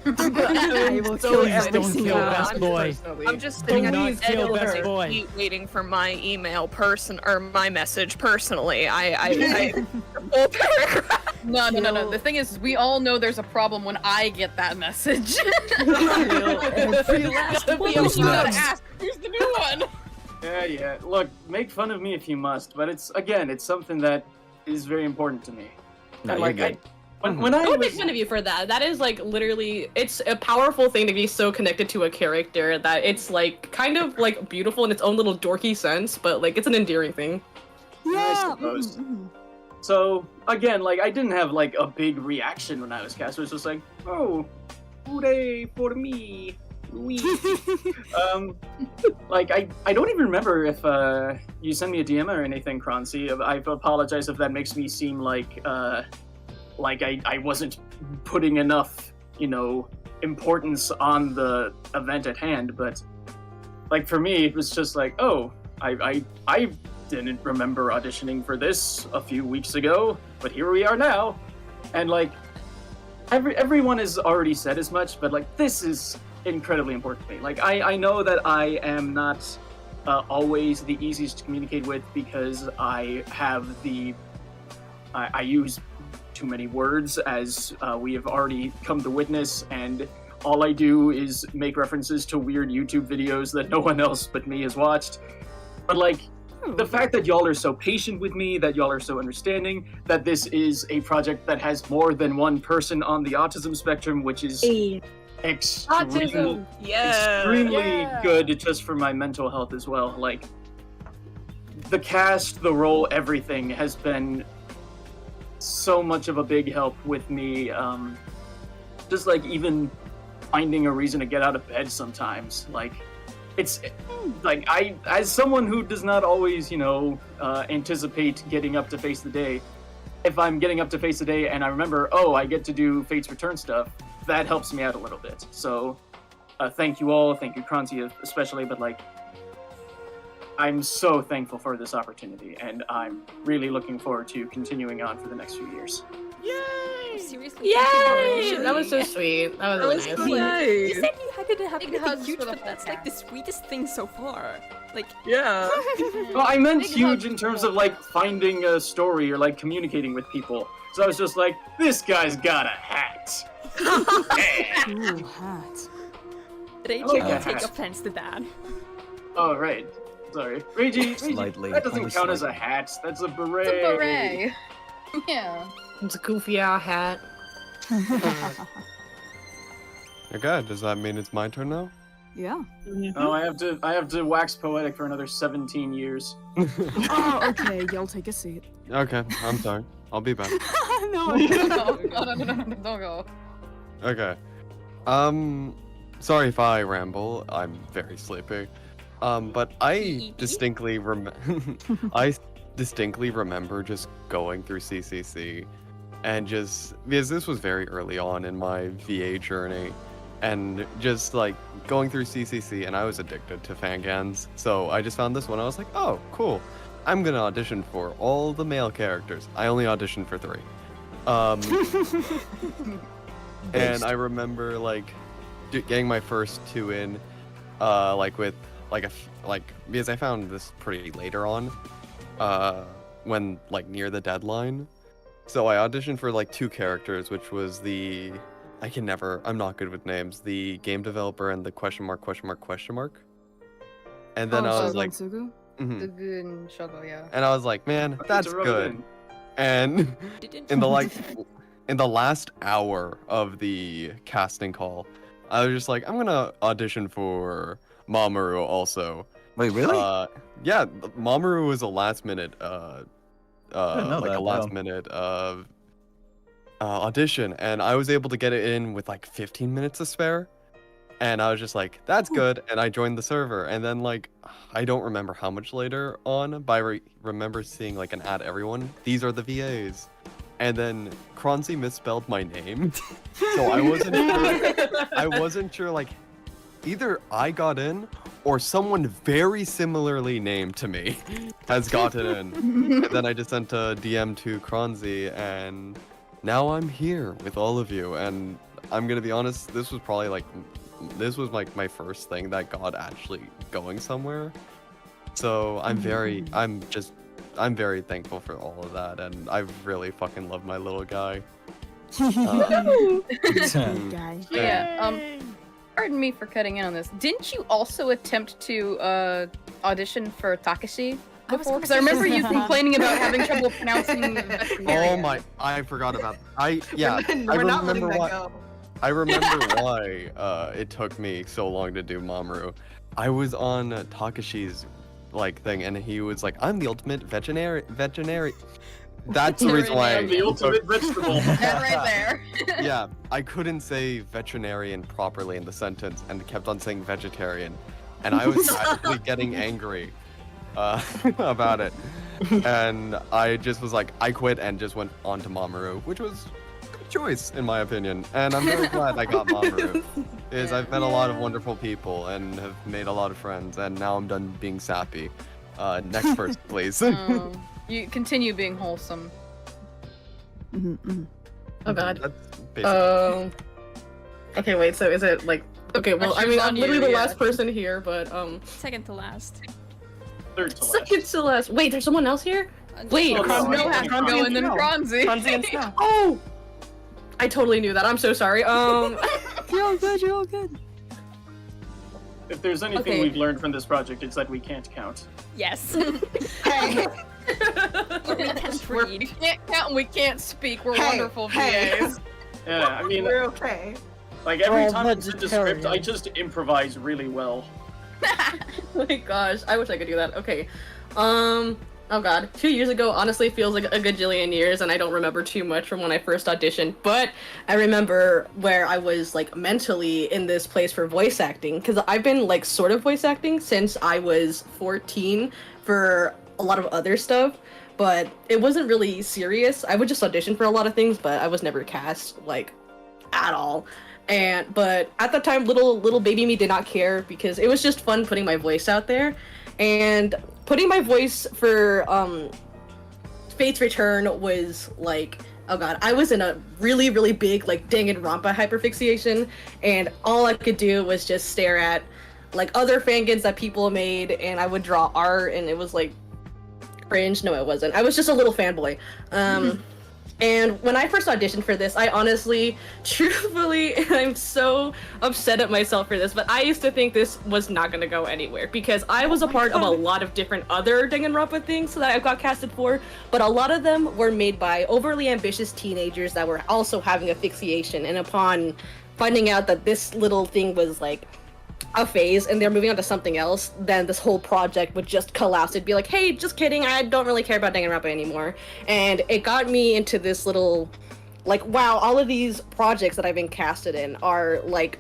I will So kill Please every don't single kill one. best boy. I'm just sitting at Please the edge kill of best the boy. seat waiting for my email or my message personally. I full paragraph. No. The thing is, we all know there's a problem when I get that message. Every last one. You gotta ask, who's the new one? Yeah. Look, make fun of me if you must, but it's something that is very important to me. No, And, you're like, good. When I Don't make was, fun of you for that. That is like literally, it's a powerful thing to be so connected to a character that it's like kind of like beautiful in its own little dorky sense, but like it's an endearing thing. I suppose. So again, like I didn't have like a big reaction when I was cast. It was just like, oh, hooray for me. Wee. Like I don't even remember if you sent me a DM or anything, Croncy. I apologize if that makes me seem like I wasn't putting enough, importance on the event at hand. But like for me, it was just like, oh, I didn't remember auditioning for this a few weeks ago, but here we are now, and like everyone has already said as much, but like this is incredibly important to me. Like I know that I am not always the easiest to communicate with because I have I use too many words, as we have already come to witness, and all I do is make references to weird YouTube videos that no one else but me has watched. But like the fact that y'all are so patient with me, that y'all are so understanding, that this is a project that has more than one person on the autism spectrum, which is extremely good just for my mental health as well. Like the cast, the role, everything has been so much of a big help with me. Just like even finding a reason to get out of bed sometimes. Like it's like as someone who does not always, anticipate getting up to face the day, if I'm getting up to face the day and I remember, oh, I get to do Fate's Return stuff, that helps me out a little bit. So thank you all, thank you Croncy especially, but like I'm so thankful for this opportunity, and I'm really looking forward to continuing on for the next few years. Yay! Seriously, Yay! That was so sweet. That was really nice. You said you hadn't have anything huge, for the but that's whole like the sweetest thing so far. Like, Yeah. Well, I meant huge in terms of like finding a story or like communicating with people. So I was just like, this guy's got a hat. Ooh, hat. Rage like will a take hat. offense to that. Oh, right. Sorry. Reggie, Slightly, that doesn't only count as a slightly. hat. That's a beret. It's a beret. Yeah. It's a goofy owl hat. Okay, does that mean it's my turn now? Yeah. Oh, I have to wax poetic for another 17 years. Oh, okay. Y'all take a seat. Okay, I'm sorry. I'll be back. No. No, don't go. Okay. Sorry if I ramble. I'm very sleepy. But I distinctly remember just going through CCC and because this was very early on in my VA journey, and just like going through CCC, and I was addicted to fangans. So I just found this one. I was like, oh, cool. I'm gonna audition for all the male characters. I only auditioned for 3. And I remember like getting my first 2 in, with because I found this pretty later on, when like near the deadline. So I auditioned for like 2 characters, which was I'm not good with names, the game developer and the question mark. And then I was like, Sugu? mhm. Sugu and Shogo, yeah. And I was like, man, that's good. And in the last hour of the casting call, I was just like, I'm gonna audition for Mamoru also. Wait, really? Yeah, Mamoru was a last minute audition, and I was able to get it in with like 15 minutes to spare. And I was just like, that's good, and I joined the server. And then like, I don't remember how much later on, but I remember seeing like an ad, everyone, these are the VAs. And then Croncy misspelled my name. So I wasn't sure like either I got in or someone very similarly named to me has gotten in. And then I just sent a DM to Cronzy, and now I'm here with all of you. And I'm gonna be honest, this was like my first thing that got actually going somewhere. So I'm very thankful for all of that, and I really fucking love my little guy. Guy. Yeah. Pardon me for cutting in on this. Didn't you also attempt to audition for Takashi before? Because I remember you complaining about having trouble pronouncing the veterinarian. Oh my! I forgot about. We're not letting that go. I remember why it took me so long to do Mamoru. I was on Takashi's like thing, and he was like, "I'm the ultimate veterinary." That's the reason why. The ultimate vegetable. That right there. Yeah, I couldn't say veterinarian properly in the sentence and kept on saying vegetarian, and I was actually getting angry about it, and I just was like, I quit and just went on to Mamoru, which was a good choice in my opinion, and I'm very glad I got Mamoru. Is I've met a lot of wonderful people and have made a lot of friends, and now I'm done being sappy. Next person, please. You continue being wholesome. Oh god. That's basically. Okay, wait. So is it like? Okay, well, I mean, I'm literally the last person here, but Second to last. Third to last. second to last. Wait, there's someone else here. Wait, Oh, no, Snow has to go and then Bronzy. Bronzy and Snow. Oh, I totally knew that. I'm so sorry. You're all good. You're all good. If there's anything Okay. we've learned from this project, it's that we can't count. Yes. Hey, Or we can't We read. can't count and we can't speak. We're Hey, wonderful hey. VAs. Yeah, I mean, we're okay. like every We're time I send a script, I vegetarian. just improvise really well. Oh my gosh, I wish I could do that. Okay. Oh god. 2 years ago honestly feels like a gajillion years, and I don't remember too much from when I first auditioned, but I remember where I was like mentally in this place for voice acting, because I've been like sort of voice acting since I was 14 for a lot of other stuff, but it wasn't really serious. I would just audition for a lot of things, but I was never cast like at all. But at the time, little baby me did not care, because it was just fun putting my voice out there, and putting my voice for Fate's Return was like, oh god, I was in a really big like Danganronpa hyperfixation, and all I could do was just stare at like other fangirls that people made, and I would draw art, and it was like cringe. No, it wasn't. I was just a little fanboy. And when I first auditioned for this, I honestly, truthfully, I'm so upset at myself for this, but I used to think this was not going to go anywhere, because I was a part of a lot of different other Danganronpa things that I got casted for, but a lot of them were made by overly ambitious teenagers that were also having asphyxiation, and upon finding out that this little thing was like a phase and they're moving on to something else, then this whole project would just collapse. It'd be like, hey, just kidding, I don't really care about Danganronpa anymore. And it got me into this little, like, wow, all of these projects that I've been casted in are like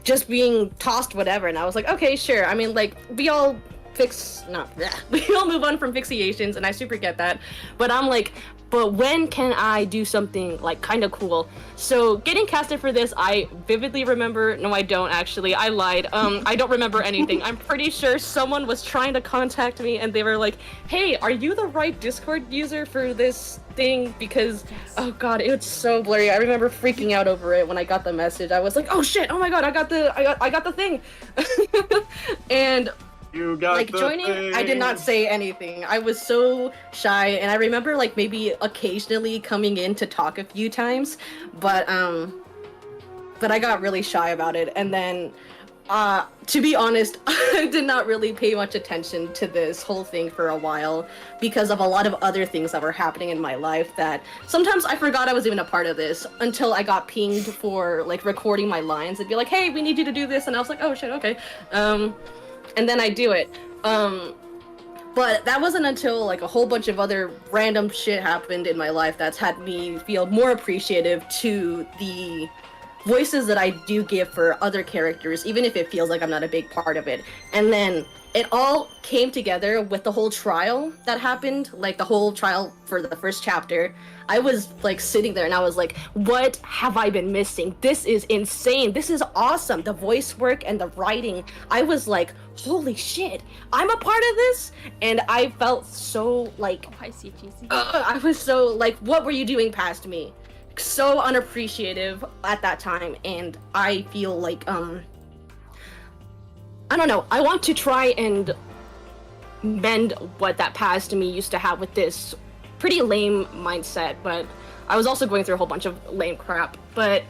just being tossed whatever. And I was like, okay, sure. I mean, like, we all move on from fixations, and I super get that. But I'm like, but when can I do something like kind of cool? So getting casted for this, I vividly remember, no I don't actually, I lied. I don't remember anything. I'm pretty sure someone was trying to contact me and they were like, hey, are you the right Discord user for this thing? Because, oh god, it was so blurry. I remember freaking out over it when I got the message. I was like, oh shit, oh my god, I got the thing. And You got like the joining, thing. I did not say anything. I was so shy, and I remember like maybe occasionally coming in to talk a few times, but I got really shy about it. And then to be honest, I did not really pay much attention to this whole thing for a while, because of a lot of other things that were happening in my life that sometimes I forgot I was even a part of this until I got pinged for like recording my lines. It'd be like, hey, we need you to do this, and I was like, oh shit, okay. And then I do it. But that wasn't until like a whole bunch of other random shit happened in my life that's had me feel more appreciative to the voices that I do give for other characters, even if it feels like I'm not a big part of it. And then it all came together with the whole trial that happened, like the whole trial for the first chapter. I was like sitting there and I was like, what have I been missing? This is insane. This is awesome. The voice work and the writing. I was like, holy shit, I'm a part of this? And I felt so like, I see, GC. I was so like, what were you doing past me? So unappreciative at that time. And I feel like, I don't know, I want to try and mend what that past me used to have with this pretty lame mindset, but I was also going through a whole bunch of lame crap. But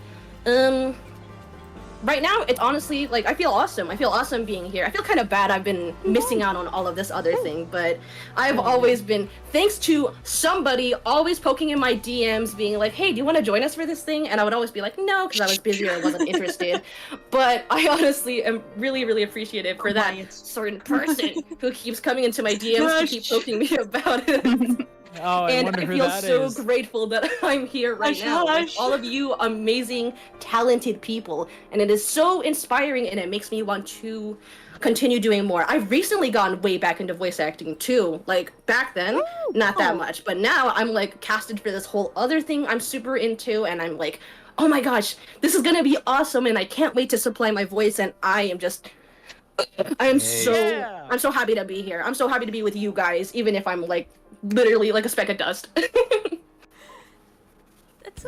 right now it's honestly like I feel awesome. I feel awesome being here. I feel kind of bad I've been missing out on all of this other thing, but I've always been, thanks to somebody always poking in my DMs being like, hey, do you want to join us for this thing? And I would always be like, no, because I was busy or I wasn't interested. But I honestly am really appreciative for that certain person who keeps coming into my DMs to keep poking me about it. Oh, I and wonder I who feel that so is. grateful that I'm here right now with all of you amazing, talented people. And it is so inspiring, and it makes me want to continue doing more. I've recently gone way back into voice acting too. Like back then, not that much, but now I'm like casted for this whole other thing I'm super into, and I'm like, oh my gosh, this is gonna be awesome, and I can't wait to supply my voice. And I'm so happy to be here. I'm so happy to be with you guys, even if I'm like literally like a speck of dust.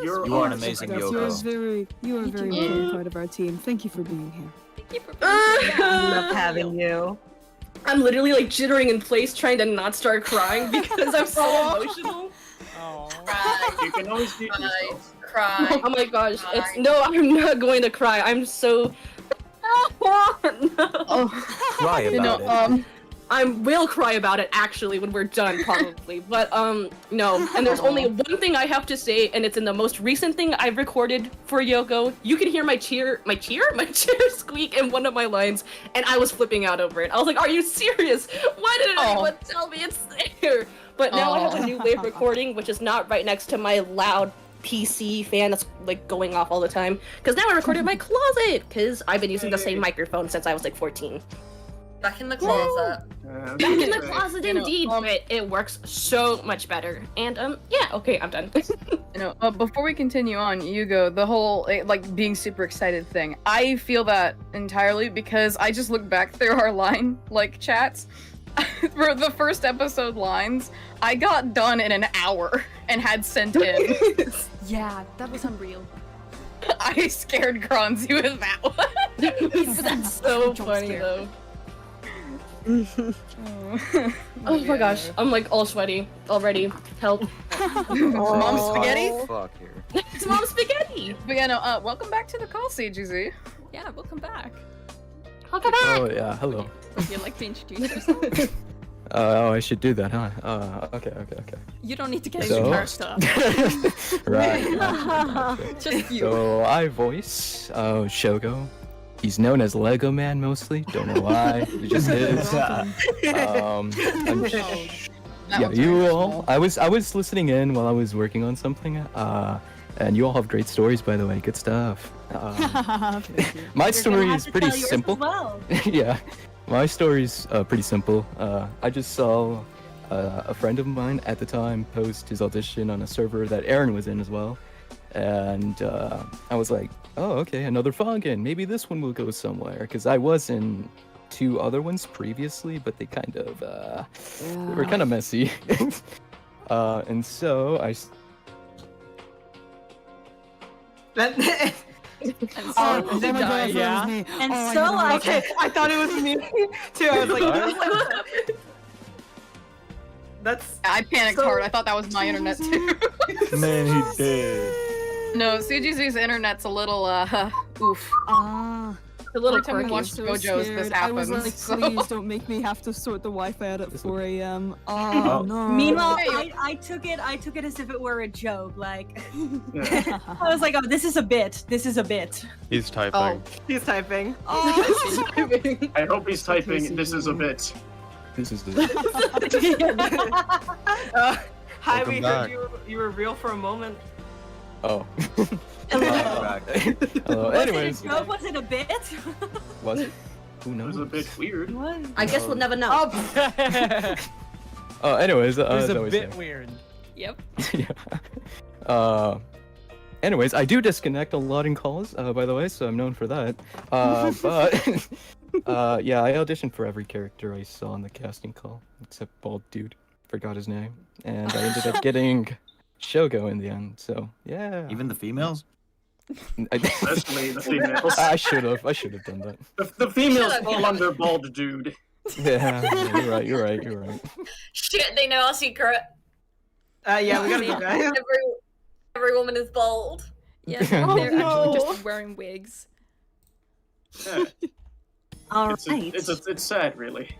You are an amazing Yoko. You are a very important part of our team. Thank you for being here. I love having you. I'm literally like jittering in place, trying to not start crying because I'm so emotional. You can always do yourself. Cry. Oh my gosh! No, I'm not going to cry. I'm so. Cry about it. I will cry about it actually when we're done, probably. But no. And there's only one thing I have to say, and it's in the most recent thing I've recorded for Yoko. You can hear my chair squeak in one of my lines, and I was flipping out over it. I was like, "Are you serious? Why didn't anyone tell me it's there?" But now I have a new way of recording, which is not right next to my loud PC fan that's like going off all the time. Because now I record in my closet, because I've been using the same microphone since I was like 14. Back in the closet. Back in the closet, indeed, but it works so much better. And yeah, okay, I'm done. Before we continue on, Yugo, the whole like being super excited thing, I feel that entirely because I just look back through our line like chats for the first episode lines. I got done in an hour and had sent in. Yeah, that was unreal. I scared Kronzy with that one. That's so funny though. Oh my gosh, I'm like all sweaty already. Help. Mom spaghetti? Fuck here. It's Mom spaghetti! But yeah, no, welcome back to the call, CGZ. Yeah, welcome back. Welcome back! Oh yeah, hello. Would you like to introduce yourself? Oh, I should do that, huh? Okay. You don't need to get So- into character. Right. Just you. So I voice Shogo. He's known as Lego Man mostly. Don't know why. He just is. Yeah, you all. I was listening in while I was working on something. And you all have great stories, by the way. Good stuff. My story is pretty simple. Yeah, my story's pretty simple. I just saw a friend of mine at the time post his audition on a server that Aaron was in as well. And I was like, oh, okay, another Foggen. Maybe this one will go somewhere. Because I was in 2 other ones previously, but they kind of, they were kind of messy. And so I... And so Okay, I thought it was me too. I was like, what happened? That's. I panicked hard. I thought that was my internet too. Man, he did. No, CGZ's internet's a little, oof. A little Every time we quirky. watch JoJo's, this I was happens. like, so- please don't make me have to sort the Wi-Fi out at 4 a.m. Oh no. Meanwhile, I took it as if it were a joke. Like, I was like, oh, this is a bit. This is a bit. He's typing. Oh, he's typing. I hope he's typing. This is a bit. This is the... Hi, Welcome we back. heard you were real for a moment. Oh. Hello. Hello. Anyways. Was it a joke? Was it a bit? Was it? Who It knows? was a bit weird. I guess we'll never know. Oh, anyways. It was a that bit weird. Yep. Yeah. Anyways, I do disconnect a lot in calls, by the way, so I'm known for that. But yeah, I auditioned for every character I saw in the casting call, except Bald Dude. Forgot his name, and I ended up getting Shogo in the end. So yeah. Even the females? Especially the females. I should have done that. The females fall under Bald Dude. Yeah, you're right. Shit, they know our secret. Yeah, we gotta do that. Every woman is bald. Yeah, they're actually just wearing wigs. Yeah. All It's right. it's sad, really.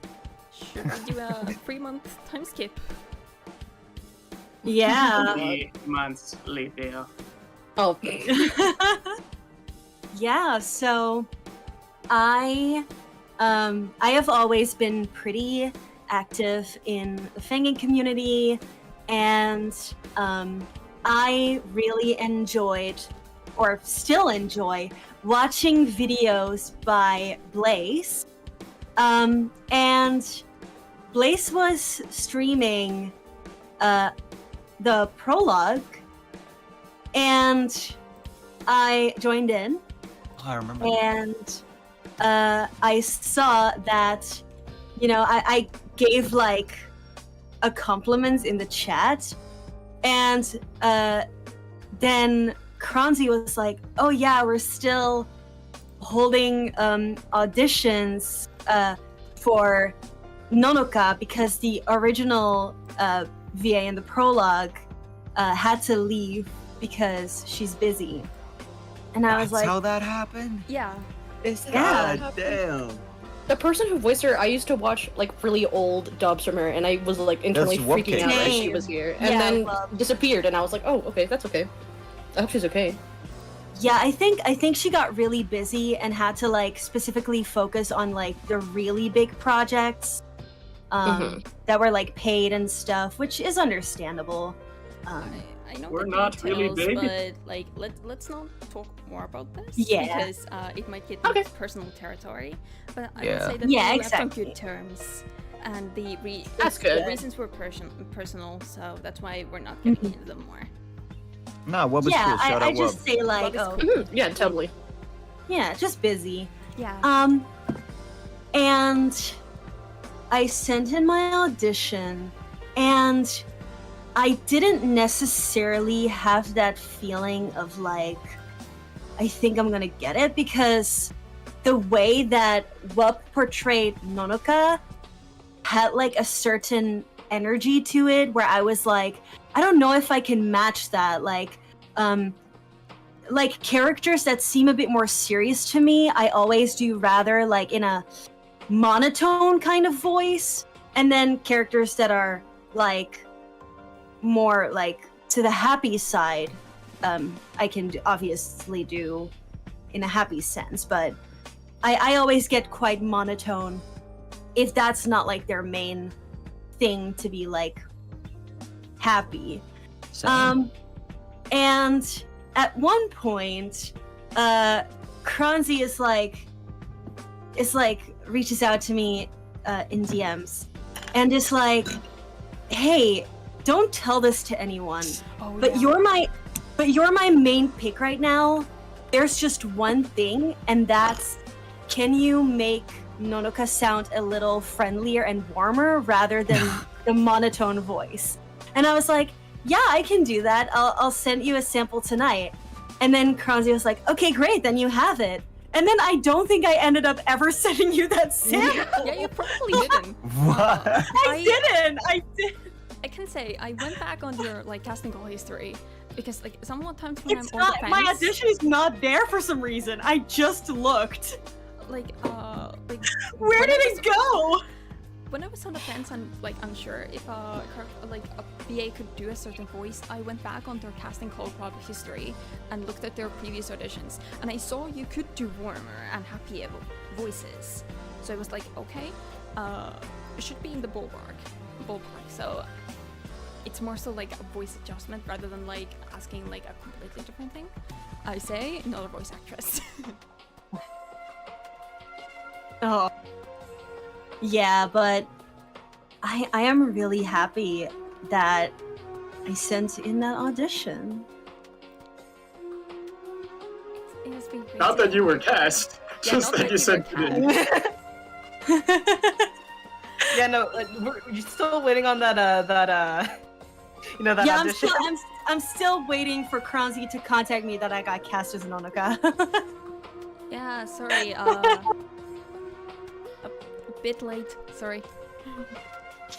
Should we do a 3-month time skip? Yeah. 3 months later. Oh. Yeah, so I have always been pretty active in the fanging community and I really enjoyed, or still enjoy, watching videos by Blaze. And Blaze was streaming the prologue, and I joined in. I remember. And I saw that, you know, I gave like a compliment in the chat, and then Kronzi was like, "Oh yeah, we're still holding auditions for Nonoka because the original VA in the prologue had to leave because she's busy." And I was That's like, how that happened? Yeah. Is that Yeah. how that Damn. The person who voiced her, I used to watch like really old dubs from her, and I was like internally That's freaking out that Same. she was here, and Yeah, then well- disappeared, and I was like, oh, okay, that's okay. I hope she's okay. Yeah, I think she got really busy and had to like specifically focus on like the really big projects that were like paid and stuff, which is understandable. I know We're the not really details, big. but like let's not talk more about this. Yeah. Because it might get into personal territory. But I would Yeah. say that Yeah, we left on exactly. good terms, and That's good. The reasons were personal, so that's why we're not getting into them more. Nah, Wub is Yeah, cool. Shout I out just Wub. say like, Wub is oh, Yeah, totally. yeah, just busy. Yeah. And I sent in my audition, and I didn't necessarily have that feeling of like, I think I'm gonna get it, because the way that Wub portrayed Nonoka had like a certain energy to it where I was like, I don't know if I can match that. Like characters that seem a bit more serious to me, I always do rather like in a monotone kind of voice, and then characters that are like more like to the happy side, I can obviously do in a happy sense, but I always get quite monotone if that's not like their main thing to be like happy. Same. And at one point, Kronzi is like reaches out to me in DMs and is like, "Hey, don't tell this to anyone, but you're my main pick right now. There's just one thing, and that's, can you make Nonoka sound a little friendlier and warmer rather than the monotone voice?" And I was like, "Yeah, I can do that. I'll send you a sample tonight." And then Kronzi was like, "Okay, great, then you have it." And then I don't think I ended up ever sending you that sample. Yeah, you probably didn't. What? I did. I can say I went back on your like casting call history because like sometimes when It's I'm on not, the my fence, audition is not there for some reason. I just looked. like Where when did I it was- go? When I was on the fence and like unsure if a VA could do a certain voice, I went back on their casting call project history and looked at their previous auditions, and I saw you could do warmer and happier voices. So I was like, okay, it should be in the ballpark. So it's more so like a voice adjustment rather than like asking like a completely different thing. I say another voice actress. Oh. Yeah, but I am really happy that I sent in that audition. It has been great Not to- that you were cast, Yeah, just not that you sent were it in. Yeah, no, you're still waiting on that you know, that Yeah, audition. I'm still waiting for Kronzi to contact me that I got cast as Nonoka. Yeah, sorry. A bit late. Sorry.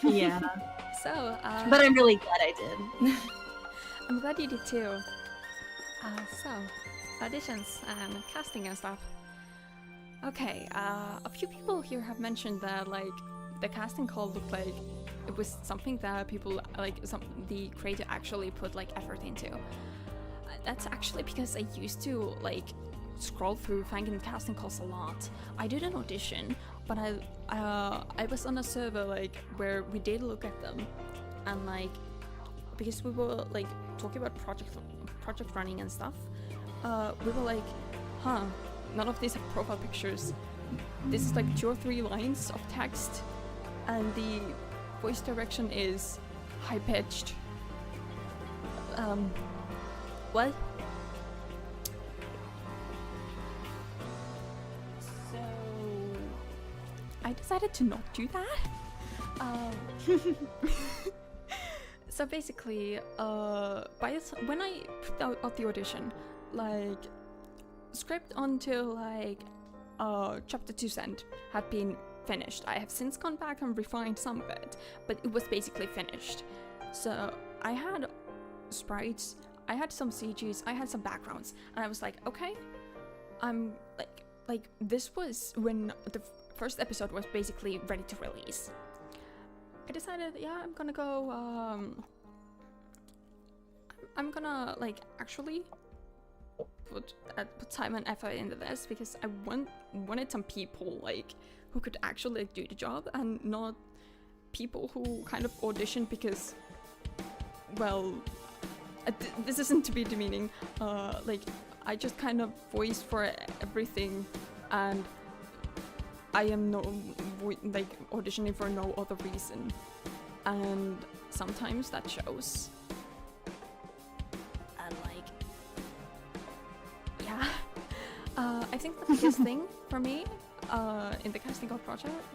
Yeah. So, But I'm really glad I did. I'm glad you did too. So, auditions and casting and stuff. Okay, a few people here have mentioned that like the casting call looked like it was something that people like the creator actually put like effort into. That's actually because I used to like scroll through fangin casting calls a lot. I did an audition, but I was on a server like where we did look at them, and like because we were like talking about project running and stuff, we were like, huh, none of these have profile pictures. This is like 2 or 3 lines of text, and the voice direction is high-pitched. What? So I decided to not do that. So basically, when I put out the audition, like script until like chapter 2 cent had been finished. I have since gone back and refined some of it, but it was basically finished. So I had sprites, I had some CGs, I had some backgrounds, and I was like, okay, I'm like this was when the first episode was basically ready to release. I decided, yeah, I'm gonna go, I'm gonna like actually put time and effort into this, because I wanted some people like who could actually do the job, and not people who kind of auditioned because, well, this isn't to be demeaning, like I just kind of voice for everything, and I am like auditioning for no other reason, and sometimes that shows. And like, yeah, I think the biggest thing for me in the casting call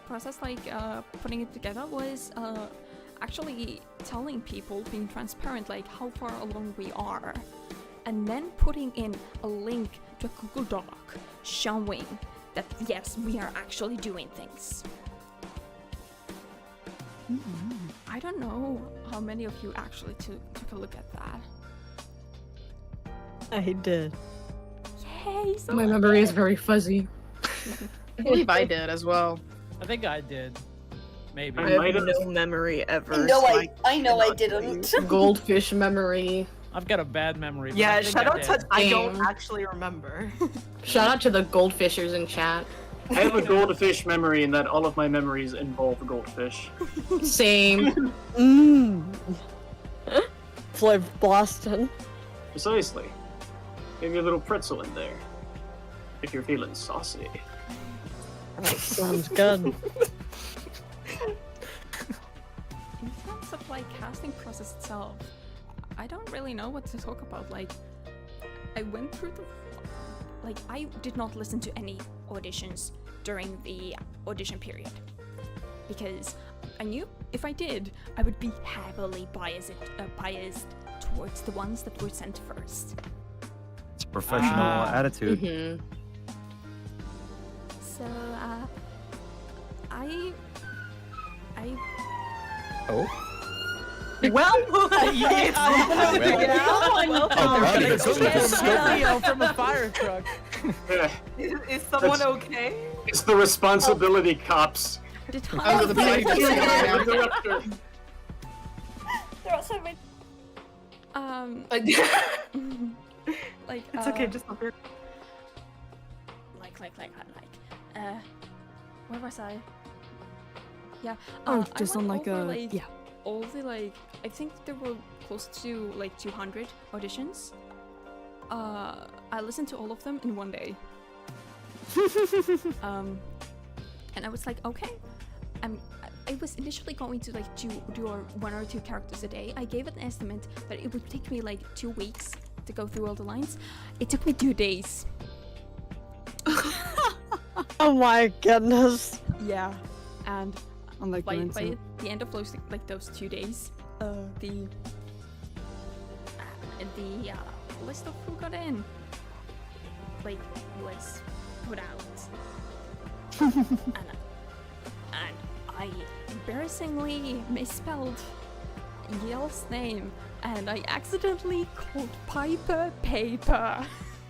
process, like putting it together, was actually telling people, being transparent, like how far along we are, and then putting in a link to a Google Doc showing that yes, we are actually doing things. I don't know how many of you actually took a look at that. I did. Yay! So My memory is very fuzzy. I believe I did as well. I think I did. Maybe. I have no memory ever. No, so I know I didn't. Goldfish memory. I've got a bad memory. But Yeah, I think shout out did. to I don't actually remember. Shout out to the goldfishers in chat. I have a goldfish memory in that all of my memories involve goldfish. Same. Flavor Boston. Precisely. Maybe a little pretzel in there. If you're feeling saucy. Sounds good. In terms of like casting process itself, I don't really know what to talk about. Like, I went through I did not listen to any auditions during the audition period, because I knew if I did, I would be heavily biased towards the ones that were sent first. It's a professional attitude. Mm-hmm. So, I. Oh. Well, From a fire truck. Is someone okay? It's the responsibility cops. Under the plate. Director. They're outside my. Like. It's okay, just up here. Where was I? Yeah. Just I on went like over, a yeah. all the I think there were close to like 200 auditions. I listened to all of them in one day. And I was like, okay, I was initially going to like do 1 or 2 characters a day. I gave an estimate that it would take me like 2 weeks to go through all the lines. It took me 2 days. Oh my goodness. Yeah, and I'm like by the end of those 2 days, the list of who got in was put out, and I embarrassingly misspelled Yale's name, and I accidentally called Piper Paper.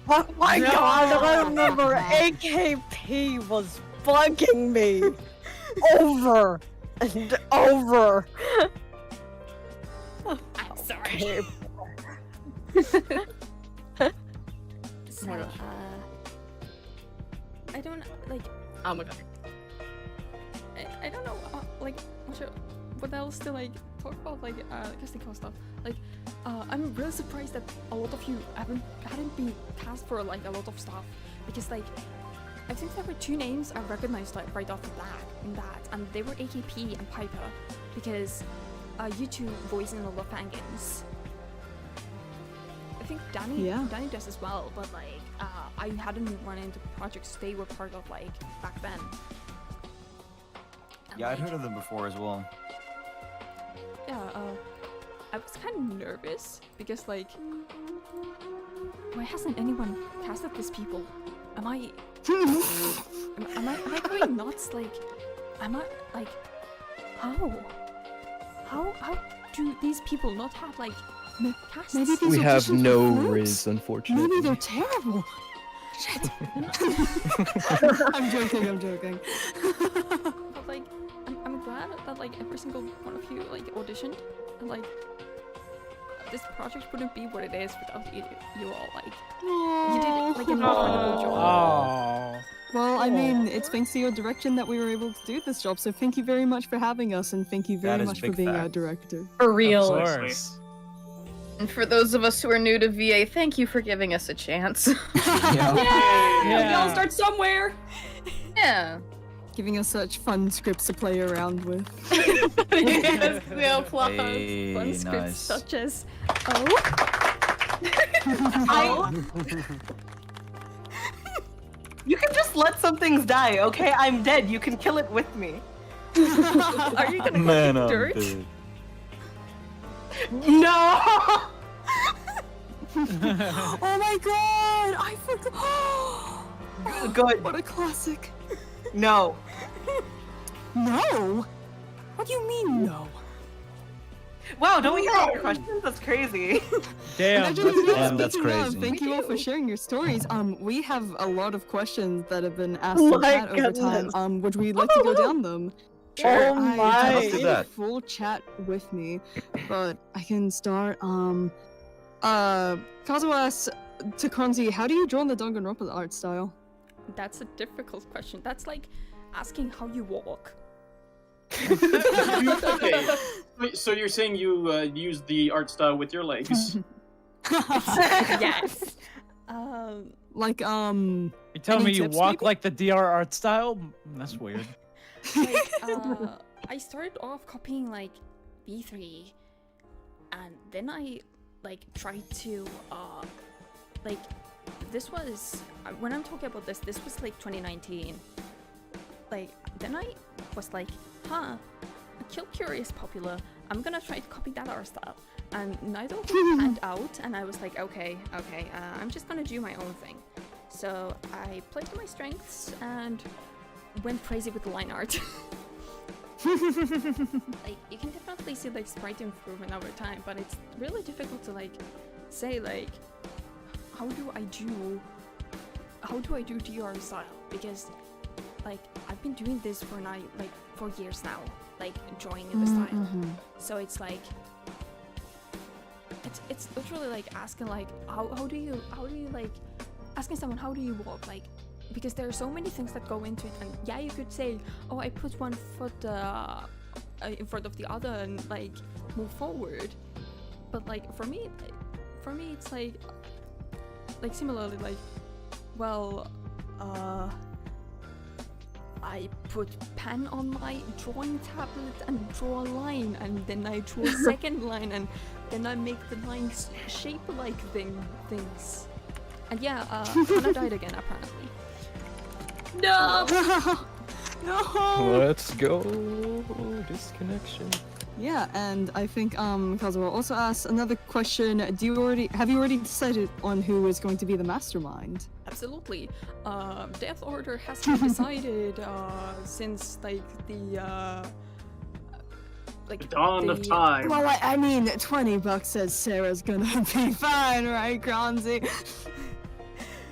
Oh my god, I remember AKP was bugging me over and over. I'm sorry. So, I don't like. Oh my god. I don't know what else to like talk about casting call stuff. Like, I'm really surprised that a lot of you hadn't been cast for like a lot of stuff, because like I think there were 2 names I recognized like right off the bat in that, and they were AKP and Piper, because you two voice in a lot of fan games. I think Danny does as well, but like I hadn't run into projects they were part of like back then. And, Yeah, I'd heard of them before as well. Yeah, I was kind of nervous because like, why hasn't anyone casted these people? Am I going nuts? Like, am I like, how do these people not have like casts? Maybe these We have auditions no were flukes. Riz, unfortunately. Maybe they're terrible. Shit. I'm joking. But like, I'm glad that like every single one of you like auditioned, and like this project wouldn't be what it is without you all. Like, you did like an incredible job. Oh. Well, I mean, it's thanks to your direction that we were able to do this job, so thank you very much for having us, and thank you very That is much for big being our fact. director. For real. Of course. And for those of us who are new to VA, thank you for giving us a chance. We all start somewhere. Yeah. Giving us such fun scripts to play around with. Yes, the applause. Hey, Fun scripts nice. such as You can just let some things die, okay? I'm dead. You can kill it with me. Are you gonna Man, go I'm dirt? dead. No! Oh my god! I forgot! Good. What a classic. No. No? What do you mean, no? Wow, don't we have any questions? That's crazy. Damn. Damn, that's Speaking of, crazy. thank you all for sharing your stories. We have a lot of questions that have been asked Oh in my chat over time. goodness. Would we like to go down them? Oh I my. don't Let's do see that. the full chat with me, but I can start. Kazuo asks to Kronzi, how do you draw the Danganronpa art style? That's a difficult question. That's like asking how you walk. Okay. So you're saying you use the art style with your legs? Yes. Like You tell Any me you tips, walk maybe? like the DR art style? That's weird. Like, I started off copying like B3, and then I like tried to like this was when I'm talking about this was like 2019. Like then I was like, Kill Curie is popular. I'm gonna try to copy that art style, and neither of them panned out. And I was like, okay, I'm just gonna do my own thing. So I played to my strengths and went crazy with the line art. Like you can definitely see like sprite improvement over time, but it's really difficult to like say like how do I do DR style, because like I've been doing this for now like 4 years now, like drawing in the style. So it's like it's literally like asking like how do you like asking someone how do you walk, like because there are so many things that go into it. And yeah, you could say, oh, I put one foot in front of the other and like move forward, but like for me it's like similarly like, well, I put pen on my drawing tablet and draw a line, and then I draw a second line, and then I make the lines shape like things. And yeah, Hannah died again apparently. No. No. Let's go. Disconnection. Yeah, and I think Kazuo also asked another question. Have you already decided on who is going to be the mastermind? Absolutely. Death Order has been decided since like the dawn of time. Well, I mean, $20 says Sarah's gonna be fine, right, Gronzi?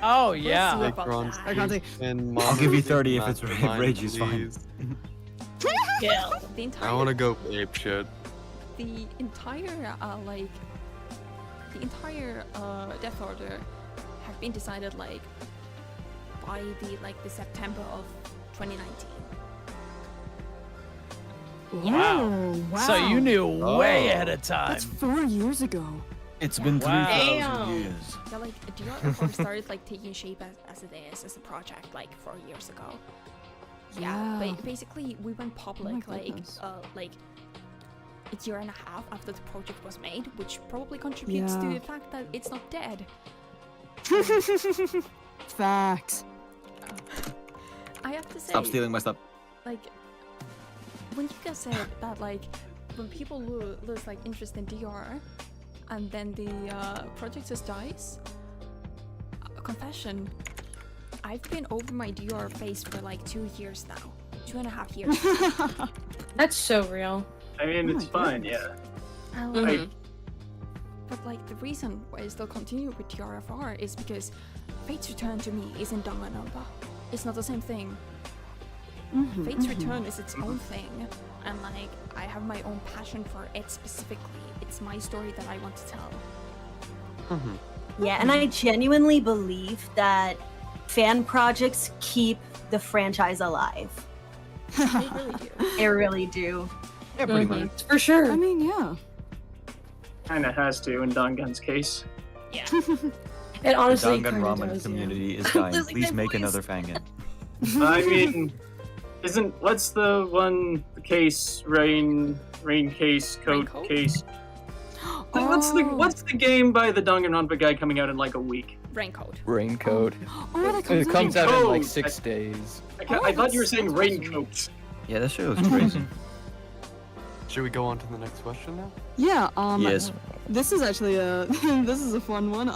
Oh yeah. We'll see about that. I'll give you 30 if it's Rage is fine. Yeah. The entire I want to go ape shit. the entire Death Order have been decided like by the September of 2019. Wow. So you knew way Oh. ahead of time. That's 4 years ago. It's been Wow. 3,000 Damn. years. Yeah, like DR started like taking shape as it is as a project like 4 years ago. Yeah, basically we went public like goodness. like a year and a half after the project was made, which probably contributes to Yeah. the fact that it's not dead. Facts. I have to say, Stop stealing my stuff. like when you guys said that like when people lose like interest in DR and then the project just dies, confession, I've been over my DR phase for like 2 years now, 2.5 years. That's so real. I mean, Oh it's my fine, goodness. yeah. Mhm. But like the reason why I still continue with DRFR is because Fate's Return to me isn't Danganronpa. It's not the same thing. Fate's Return is its own thing, and like I have my own passion for it specifically. It's my story that I want to tell. Yeah, and I genuinely believe that fan projects keep the franchise alive. They really do. They really do. Yeah, pretty much. For sure. I mean, yeah. Kinda has to in Dangan's case. Yeah. It honestly The kinda Danganronpa does, community is dying. Losing Please my make voice. another Fangen. I mean, what's the one case, rain case, code Raincoat? case? Oh. What's the game by the Danganronpa guy coming out in like a week? Raincoat. Raincoat. Oh, that It comes out in like Raincoat. 6 days. I thought you were that's saying awesome. raincoat. Yeah, that shit was crazy. Should we go on to the next question now? Yeah, Yes. this is actually a this is a fun one.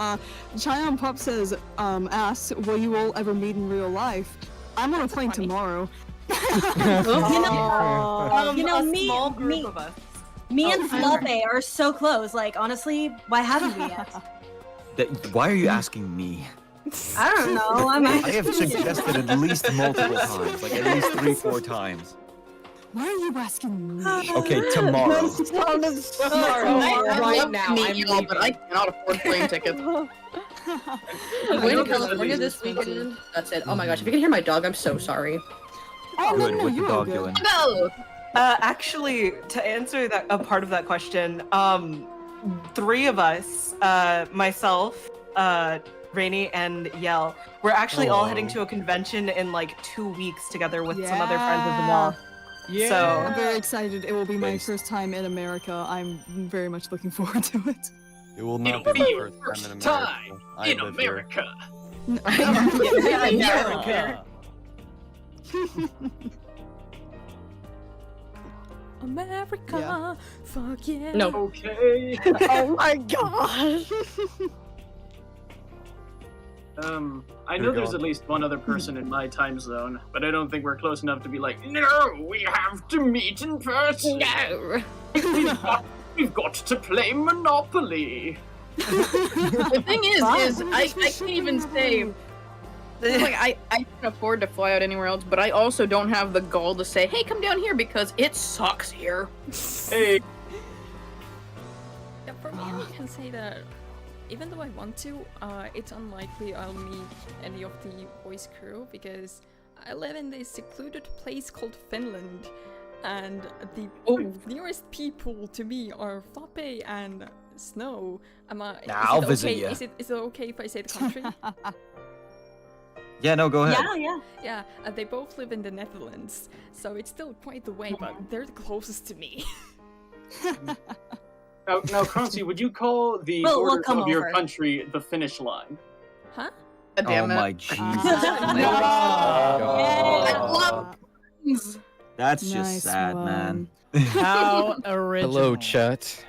Cheyenne Pop says, asks, will you all ever meet in real life? I'm on a plane funny. tomorrow. You know, a me- small group me- of us. Me and Oh, Fluffy are so close. Like, honestly, why haven't we yet? Why are you asking me? I don't know. I'm I have suggested at least multiple times, like at least 3-4 times. Why are you asking me? Okay, tomorrow. Right now, Me, I'm y'all, but I cannot afford plane tickets. I'm going to California this weekend. That's it. Oh my gosh, if you can hear my dog, I'm so sorry. Oh, Good, no, what's the you are dog good. doing? No! Actually, to answer that a part of that question, 3 of us, myself, Rainy, and Yell, we're actually all heading to a convention in like 2 weeks together with some other friends of the mall. Yeah. I'm very excited. It will be my Based. first time in America. I'm very much looking forward to it. It will not It'll be be my your first first time in time America. in I live America. here. America, fuck yeah. No. Okay. Oh my gosh. I know You're there's gone. at least one other person in my time zone, but I don't think we're close enough to be like, no, we have to meet in person. No! We've got to play Monopoly. The thing is I can't even say. Like, I can afford to fly out anywhere else, but I also don't have the gall to say, hey, come down here because it sucks here. Hey, Yeah, for me, I can say that even though I want to, it's unlikely I'll meet any of the voice crew because I live in this secluded place called Finland, and the nearest people to me are Flappe and Snow. I'll visit ya. Is it okay if I say the country? Yeah, no, go ahead. Yeah. Yeah, they both live in the Netherlands, so it's still quite the way, but they're the closest to me. now, Kronzi, would you call the We'll border come of your over. country the finish line? Huh? God Oh damn it. my Jesus. I love things. That's just Nice sad, one. man. How original. Hello, chat.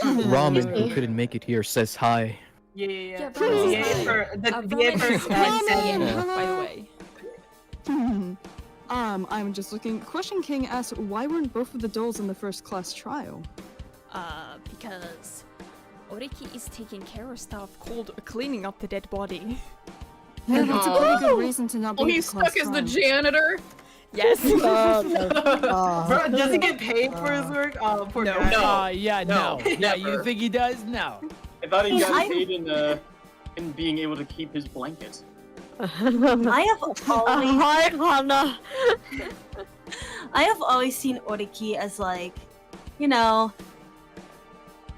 Ramen, who couldn't make it here, says hi. Yeah, The Ramen VA is for the Ramen VA is for Ramen, by the way. I'm just looking. Question King asks, why weren't both of the dolls in the first class trial? Because Oriki is taking care of stuff called cleaning up the dead body. Yeah, that's a pretty good reason to not be Oh, at he's the class stuck as the trial. janitor? Yes. Bro, does he get paid for his work? Oh, poor guy. Yeah, No, Yeah, you never. think he does? No. I thought he got I- paid in being able to keep his blanket. I have always Hi, Hana. I have always seen Oriki as like, you know,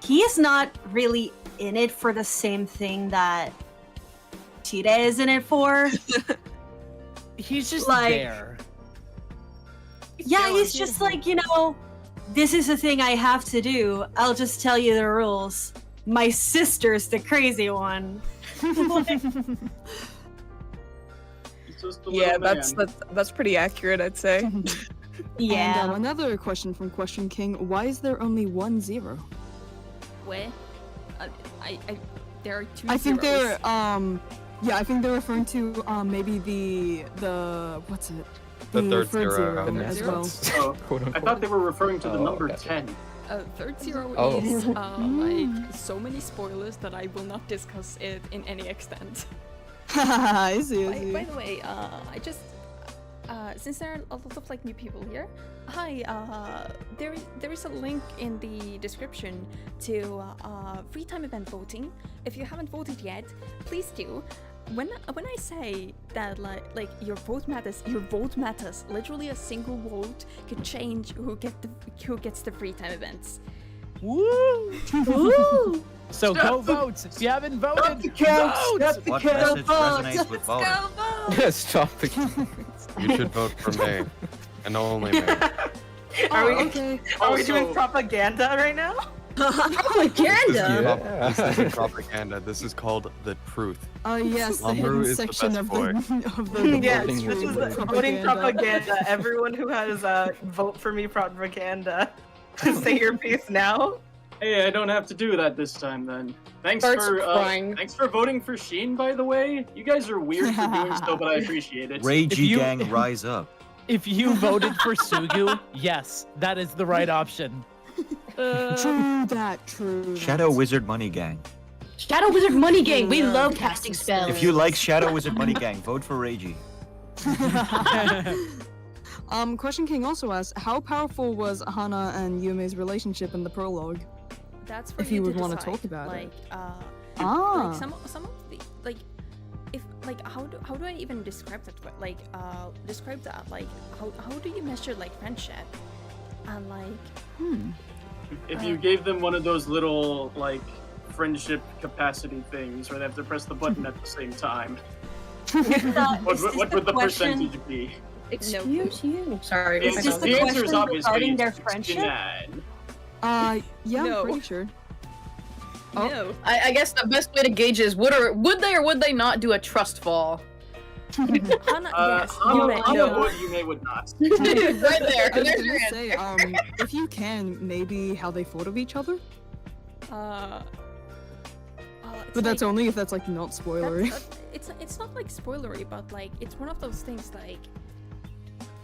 he is not really in it for the same thing that Chide is in it for. He's just Like- there. Yeah, he's just like, you know, this is the thing I have to do. I'll just tell you the rules. My sister's the crazy one. Yeah, that's pretty accurate, I'd say. Yeah. And, another question from Question King: why is there only 1 0? Where? There are two I think zeros. they're yeah, I think they're referring to maybe the what's it? The third zero. zero The as next well. I thought they were referring to the number 10. Third zero Oh. is like so many spoilers that I will not discuss it in any extent. I see. By the way, I just since there are a lot of like new people here, hi. There is a link in the description to free time event voting. If you haven't voted yet, please do. When I say that like your vote matters, your vote matters. Literally a single vote could change who gets the free time events. Woo! Woo! So go vote. If you haven't voted, vote. What message resonates with voters? Stop the count. You should vote for me, and only me. Are we okay. are we Also- doing propaganda right now? Propaganda. This isn't propaganda. This is called the truth. Yes, the Slumber hidden is the section best of boy. the Yes, voting this is room. the voting propaganda. Everyone who has vote for me propaganda, say your piece now. Hey, I don't have to do that this time then. Thanks Starts for crying. thanks for voting for Sheen, by the way. You guys are weird for doing so, but I appreciate it. Ragey you- gang, rise up. If you voted for Sugu, yes, that is the right option. True that. True. Shadow Wizard Money Gang. Shadow Wizard Money Gang. We Yeah. love casting spells. If you like Shadow Wizard Money Gang, vote for Ragey. Question King also asks, how powerful was Hana and Yume's relationship in the prologue? That's for If you would want wanna to talk about it. Like some of the like if like how do I even describe that? Like describe that. Like how do you measure like friendship? And like If you gave them one of those little like friendship capacity things where they have to press the button at the same time, what would the percentage be? Excuse you. Sorry. Is this the answer is question obviously regarding their friendship? 69. Yeah, No. I'm pretty sure. no. I guess the best way to gauge is would they or would they not do a trust fall? Hana, yes. Hana no. would, Yume would not. Dude, right there. I was There's your gonna say, answer. if you can, maybe how they thought of each other? It's But that's like- only if that's like not spoilery. it's not like spoilery, but like it's one of those things like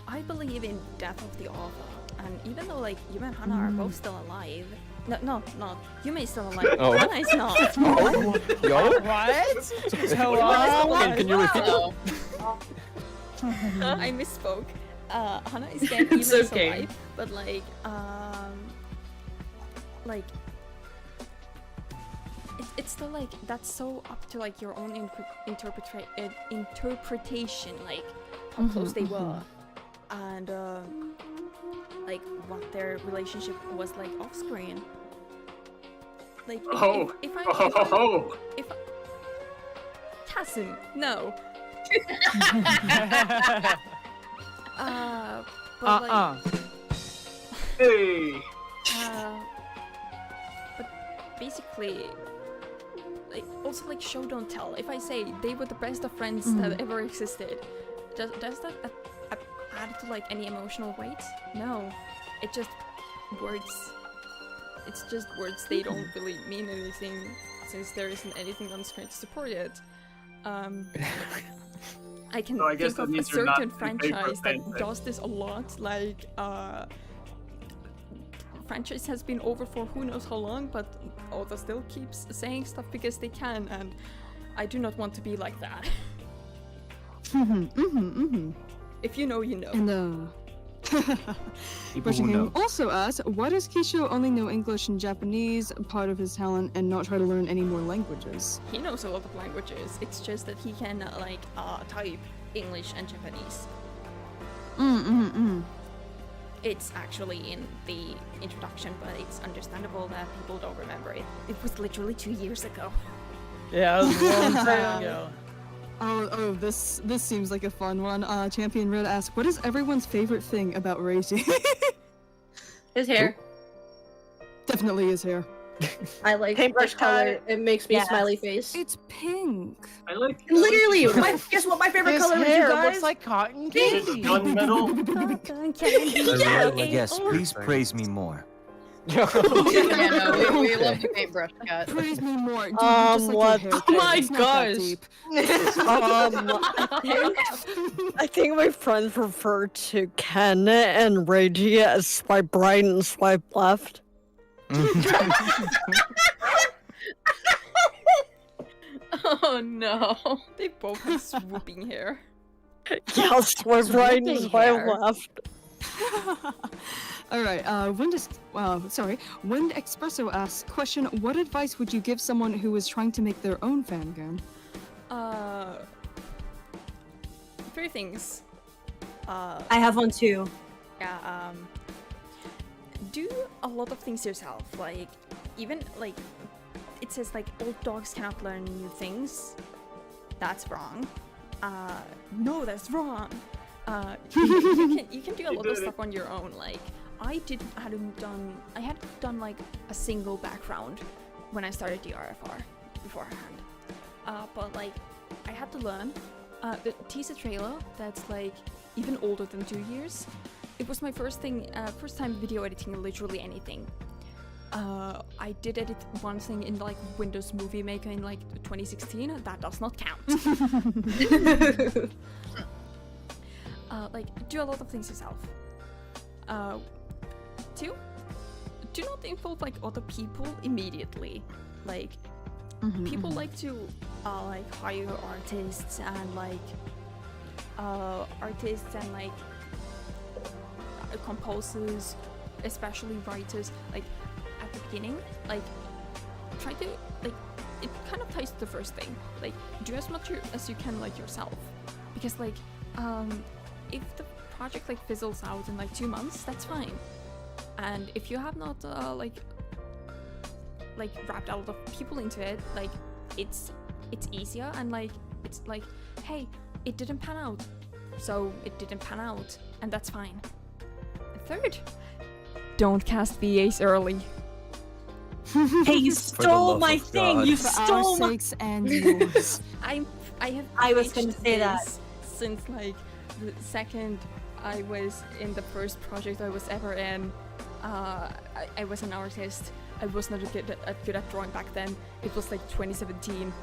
I believe in death of the author, and even though like Yume and Hana are both still alive, no, not Yume is still alive. Oh. Hana is not. Yo? What? Hello? Can you repeat that? I misspoke. Hana is dead, Yume It's is okay. alive, but like it's still like that's so up to like your own interpretation, like how close they were, and like what their relationship was like off screen. Like if Tassim, no. But like, Hey. but basically, like also like show don't tell. If I say they were the best of friends that ever existed, does that add to like any emotional weight? No, it just words. It's just words. They don't really mean anything since there isn't anything on screen to support it. I can So I guess think that of a means you're not certain in favor of franchise that fanfic. does this a lot. Like, franchise has been over for who knows how long, but Oda still keeps saying stuff because they can, and I do not want to be like that. If you know, you know. And People who Russian know. King also asks, why does Kisho only know English and Japanese, part of his talent, and not try to learn any more languages? He knows a lot of languages. It's just that he can type English and Japanese. It's actually in the introduction, but it's understandable that people don't remember it. It was literally 2 years ago. Yeah, it was a long time ago. Oh, this seems like a fun one. Champion Red asks, what is everyone's favorite thing about Reiji? His hair. Definitely his hair. I like Paintbrush the color. cut. It makes me Yes. smiley face. It's pink. I like. Literally, guess what my favorite His color is, you hair guys? looks like cotton Is candy. it gunmetal? Yes, please praise me more. Yeah, no, we love the paintbrush cut. Praise me more. Dude, you just like what? your hair, Oh my it's not that gosh. deep. I think my friends refer to Ken and Reiji as swipe right and swipe left. Oh no. They both have swooping hair. Yeah, swipe right and Swooping swipe hair. left. All right. Wind Espresso asks, question: what advice would you give someone who is trying to make their own fangame? 3 things. I have one too. Yeah, do a lot of things yourself. Like, even like, it says like old dogs cannot learn new things. That's wrong. No, that's wrong. You can do a lot of stuff on your own. Like, I hadn't done like a single background when I started the RFR beforehand. But like, I had to learn. The teaser trailer that's like even older than 2 years. It was my first time video editing literally anything. I did edit one thing in like Windows Movie Maker in like 2016. That does not count. Like, do a lot of things yourself. 2, do not involve like other people immediately. Like, people like to like hire artists and composers, especially writers. Like, at the beginning, like, try to like, it kind of ties to the first thing. Like, do as much as you can like yourself, because like if the project like fizzles out in like 2 months, that's fine. And if you have not like wrapped a lot of people into it, like, it's easier, and like, it's like, hey, it didn't pan out, so it didn't pan out, and that's fine. 3rd, don't cast VAs early. Hey, you stole my thing. You stole my. sakes and yours. I was gonna preached say that. this since like the second I was in the first project I was ever in. I was an artist. I was not good at drawing back then. It was like 2017.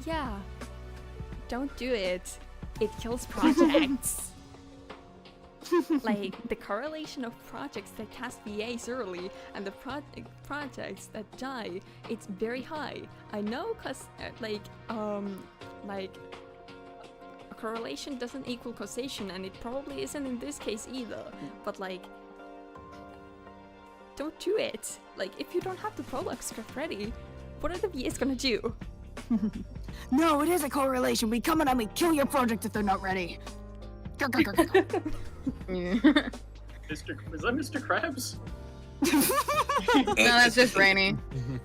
Yeah, don't do it. It kills projects. Like, the correlation of projects that cast VAs early and the projects that die, it's very high. I know, cause like a correlation doesn't equal causation, and it probably isn't in this case either. But like, don't do it. Like, if you don't have the prologue script ready, what are the VAs gonna do? No, it is a correlation. We come in and we kill your project if they're not ready. Is that Mr. Krabs? No, that's just Rainy.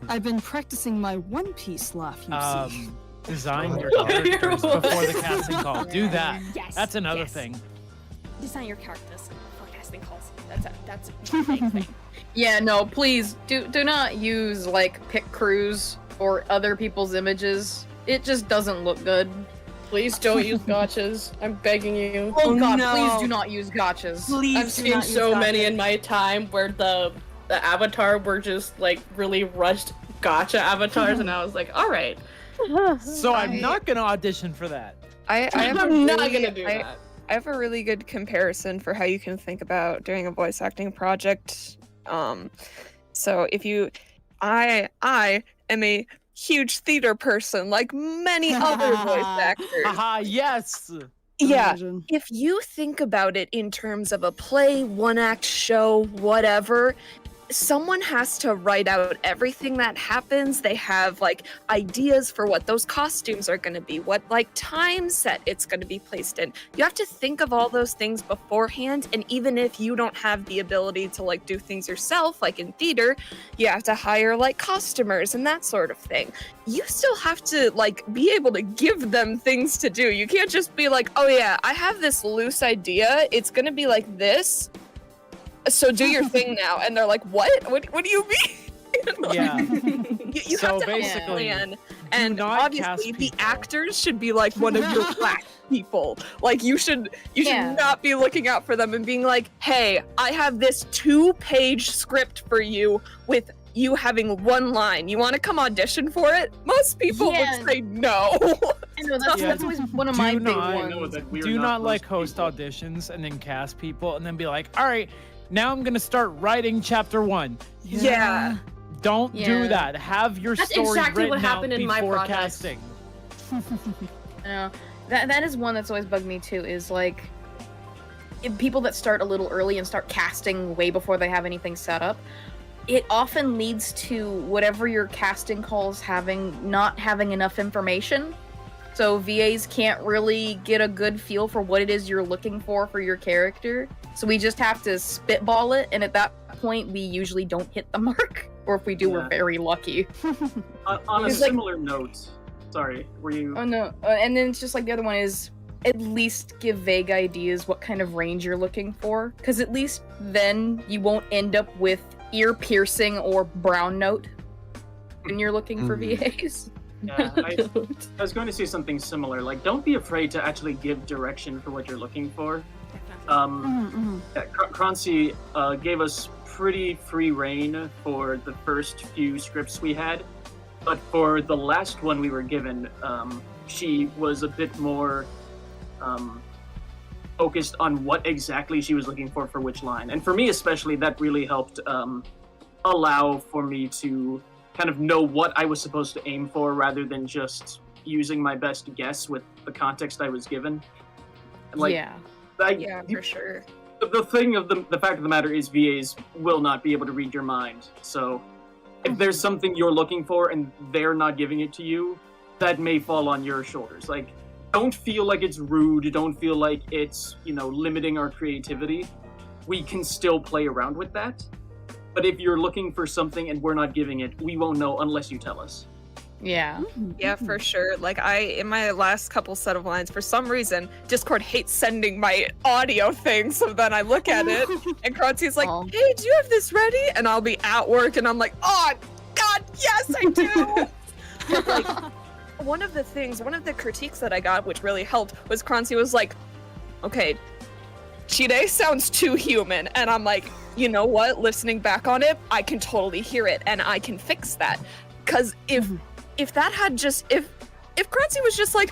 I've been practicing my One Piece laugh, you see. Design your characters before the casting call. Do that. Yes. That's another yes. thing. Design your characters for casting calls. That's a big thing. Yeah, no, please do not use like pick crews or other people's images. It just doesn't look good. Please don't use gotchas. I'm begging you. Oh god, no. please do not use gotchas. Please I've do seen not use so many gotcha. in my time where the avatar were just like really rushed gotcha avatars, and I was like, all right. So I'm not gonna audition for that. I'm not gonna do that. I have a really good comparison for how you can think about doing a voice acting project. So if you, I am a huge theater person like many other voice actors. Haha, yes. Yeah, Imagine. if you think about it in terms of a play, one-act show, whatever, someone has to write out everything that happens. They have like ideas for what those costumes are going to be, what like time set it's going to be placed in. You have to think of all those things beforehand, and even if you don't have the ability to like do things yourself, like in theater, you have to hire like costumers and that sort of thing. You still have to like be able to give them things to do. You can't just be like, oh yeah, I have this loose idea, it's going to be like this, so do your thing now. And they're like, what do you mean? Like, Yeah. you So have to have a basically, plan, and not cast obviously the people. actors should be like one of your black people. Like you should not be looking out for them and being like, hey, I have this 2-page script for you with you having one line. You want to come audition for it? Most people would say no. I know, that's always one of my big ones. Do not like host auditions and then cast people and then be like, all right, now I'm gonna start writing chapter 1. Yeah. Don't do that. Have your That's story exactly what written out happened in my before project. casting. That is one that's always bugged me too, is like people that start a little early and start casting way before they have anything set up. It often leads to whatever your casting calls not having enough information. So VAs can't really get a good feel for what it is you're looking for your character. So we just have to spitball it, and at that point we usually don't hit the mark. Or if we do, we're very lucky. On a It's like- similar note, sorry, were you? Oh no, and then it's just like the other one is at least give vague ideas what kind of range you're looking for, because at least then you won't end up with ear piercing or brown note when you're looking for VAs. Yeah, I was going to say something similar. Like, don't be afraid to actually give direction for what you're looking for. Croncy gave us pretty free reign for the first few scripts we had, but for the last one we were given, she was a bit more focused on what exactly she was looking for which line. And for me especially, that really helped allow for me to kind of know what I was supposed to aim for rather than just using my best guess with the context I was given. Like, for sure. The thing of the fact of the matter is VAs will not be able to read your mind. So if there's something you're looking for and they're not giving it to you, that may fall on your shoulders. Like, don't feel like it's rude. Don't feel like it's, limiting our creativity. We can still play around with that. But if you're looking for something and we're not giving it, we won't know unless you tell us. Yeah. Yeah, for sure. Like in my last couple set of lines, for some reason, Discord hates sending my audio thing. So then I look at it and Kronzi's like, hey, do you have this ready? And I'll be at work and I'm like, oh, God, yes, I do. But, like, one of the critiques that I got, which really helped, was Kronzi was like, okay, Chide sounds too human. And I'm like, you know what? Listening back on it, I can totally hear it and I can fix that. Because if that had just, if Kronzi was just like,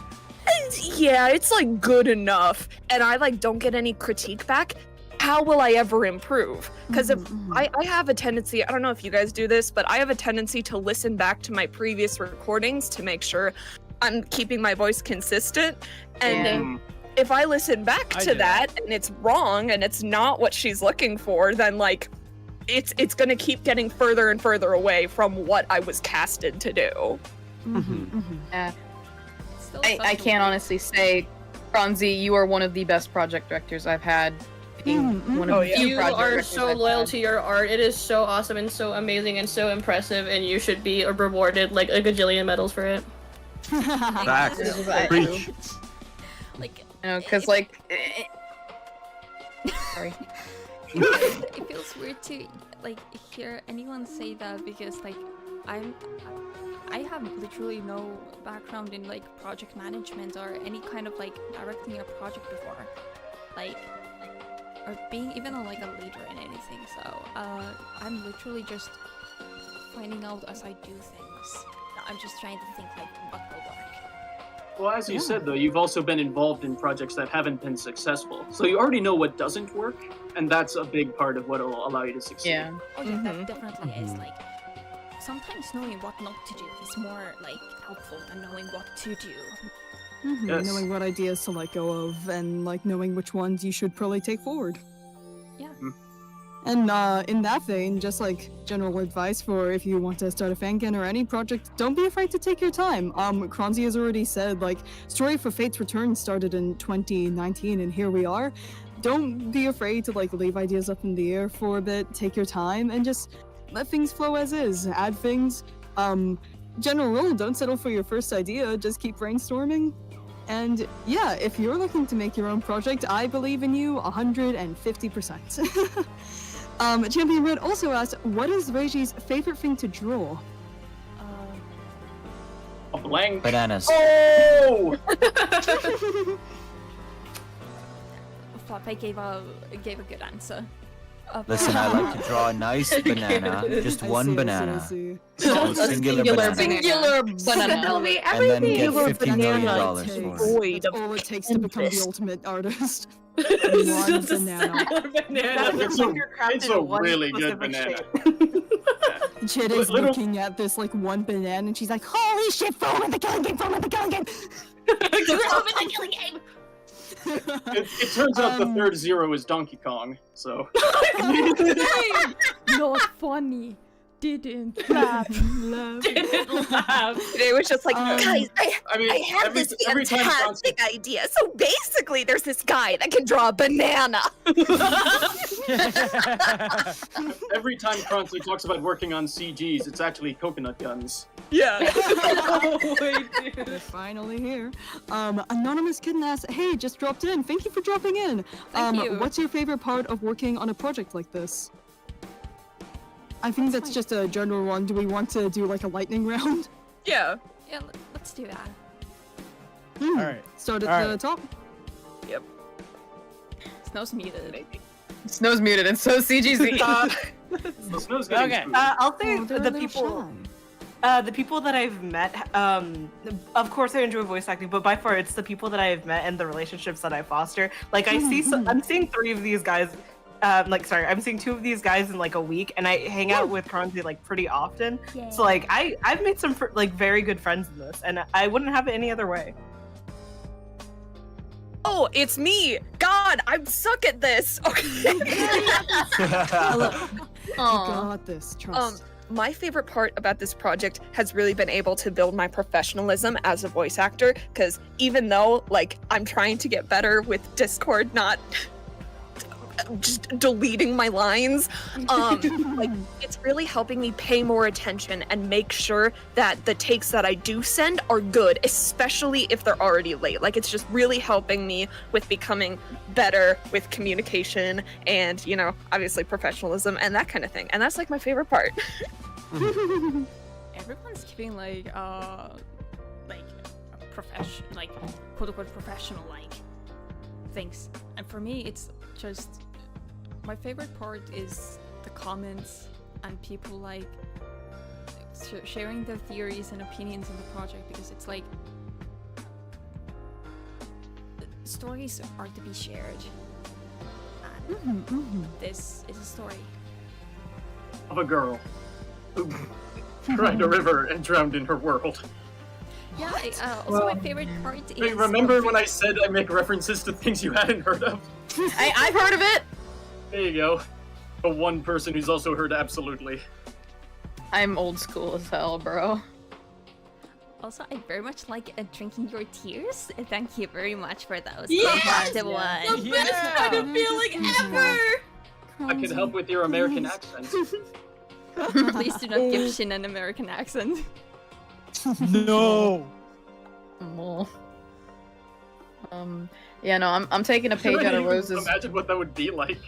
yeah, it's like good enough, and I like don't get any critique back, how will I ever improve? Because if I have a tendency, I don't know if you guys do this, but I have a tendency to listen back to my previous recordings to make sure I'm keeping my voice consistent. And if I listen back to that and it's wrong and it's not what she's looking for, then like it's gonna keep getting further and further away from what I was casted to do. Yeah. I can't honestly say, Franzi, you are one of the best project directors I've had. Being one of the few You project are directors so I've loyal had. to your art. It is so awesome and so amazing and so impressive, and you should be rewarded like a gajillion medals for it. Facts. Preach. Like, because like, sorry. It feels weird to like hear anyone say that because like I have literally no background in like project management or any kind of like directing a project before, like or being even like a leader in anything. So I'm literally just finding out as I do things. I'm just trying to think like what will work. Well, as you said, though, you've also been involved in projects that haven't been successful. So you already know what doesn't work, and that's a big part of what will allow you to succeed. Yeah. Oh yeah, that definitely is like sometimes knowing what not to do is more like helpful than knowing what to do. Yes. Knowing what ideas to let go of and like knowing which ones you should probably take forward. Yeah. And in that vein, just like general advice for if you want to start a fangin or any project, don't be afraid to take your time. Kronzi has already said, like, Story for Fate's Return started in 2019 and here we are. Don't be afraid to like leave ideas up in the air for a bit, take your time and just let things flow as is, add things. General rule, don't settle for your first idea, just keep brainstorming. And yeah, if you're looking to make your own project, I believe in you 150%. Champion Red also asked, what is Reiji's favorite thing to draw? A blank. Bananas. Oh! Flappe gave a good answer. Listen, I like to draw a nice banana, just one banana. A singular banana. Tell me And then get everything. $50 million for it. That's all it takes to become the ultimate artist. One Just a banana. singular banana. It's a really good banana. Chid is looking at this like one banana and she's like, holy shit, foam in the killing game, foam in the killing game! It turns out the third zero is Donkey Kong, so. Not funny. Didn't laugh. Didn't laugh. It was just like, guys, I have every- this every time fantastic idea. So basically, there's this guy that can draw a banana. Every time Kronzi talks about working on CGs, it's actually coconut guns. Yeah. They're finally here. Anonymous Kitten asks, hey, just dropped in. Thank you for dropping in. Thank you. What's your favorite part of working on a project like this? I think that's just a general one. Do we want to do like a lightning round? Yeah. Yeah, let's do that. Alright. Start at the top. Yep. Snow's muted. Snow's muted, and so CGZ. Snow's getting Okay. food. I'll say Oh, they're the a little people. shy. The people that I've met, of course I enjoy voice acting, but by far it's the people that I've met and the relationships that I foster. Like I'm seeing 3 of these guys, I'm seeing 2 of these guys in like a week, and I hang out with Kronzi like pretty often. Yeah. So like I've made some like very good friends in this, and I wouldn't have it any other way. Oh, it's me. God, I'm suck at this. Okay. You got this, trust. My favorite part about this project has really been able to build my professionalism as a voice actor, because even though like I'm trying to get better with Discord, not just deleting my lines, like it's really helping me pay more attention and make sure that the takes that I do send are good, especially if they're already late. Like it's just really helping me with becoming better with communication and, you know, obviously professionalism and that kind of thing. And that's like my favorite part. Everyone's keeping like a profession, like quote unquote professional like things, and for me it's just my favorite part is the comments and people like sharing their theories and opinions on the project, because it's like stories are to be shared, and this is a story Of a girl who cried a river and drowned in her world. Yeah, also my favorite part is... Hey, remember when I said I make references to things you hadn't heard of? I've heard of it! There you go. The one person who's also heard absolutely. I'm old school as hell, bro. Also, I very much like drinking your tears. Thank you very much for those. Yes! The one. The best kind of feeling ever! I can help with your American accent. Please do not give Shin an American accent. No. Yeah, no, I'm taking a page out of Rose's. Imagine what that would be like.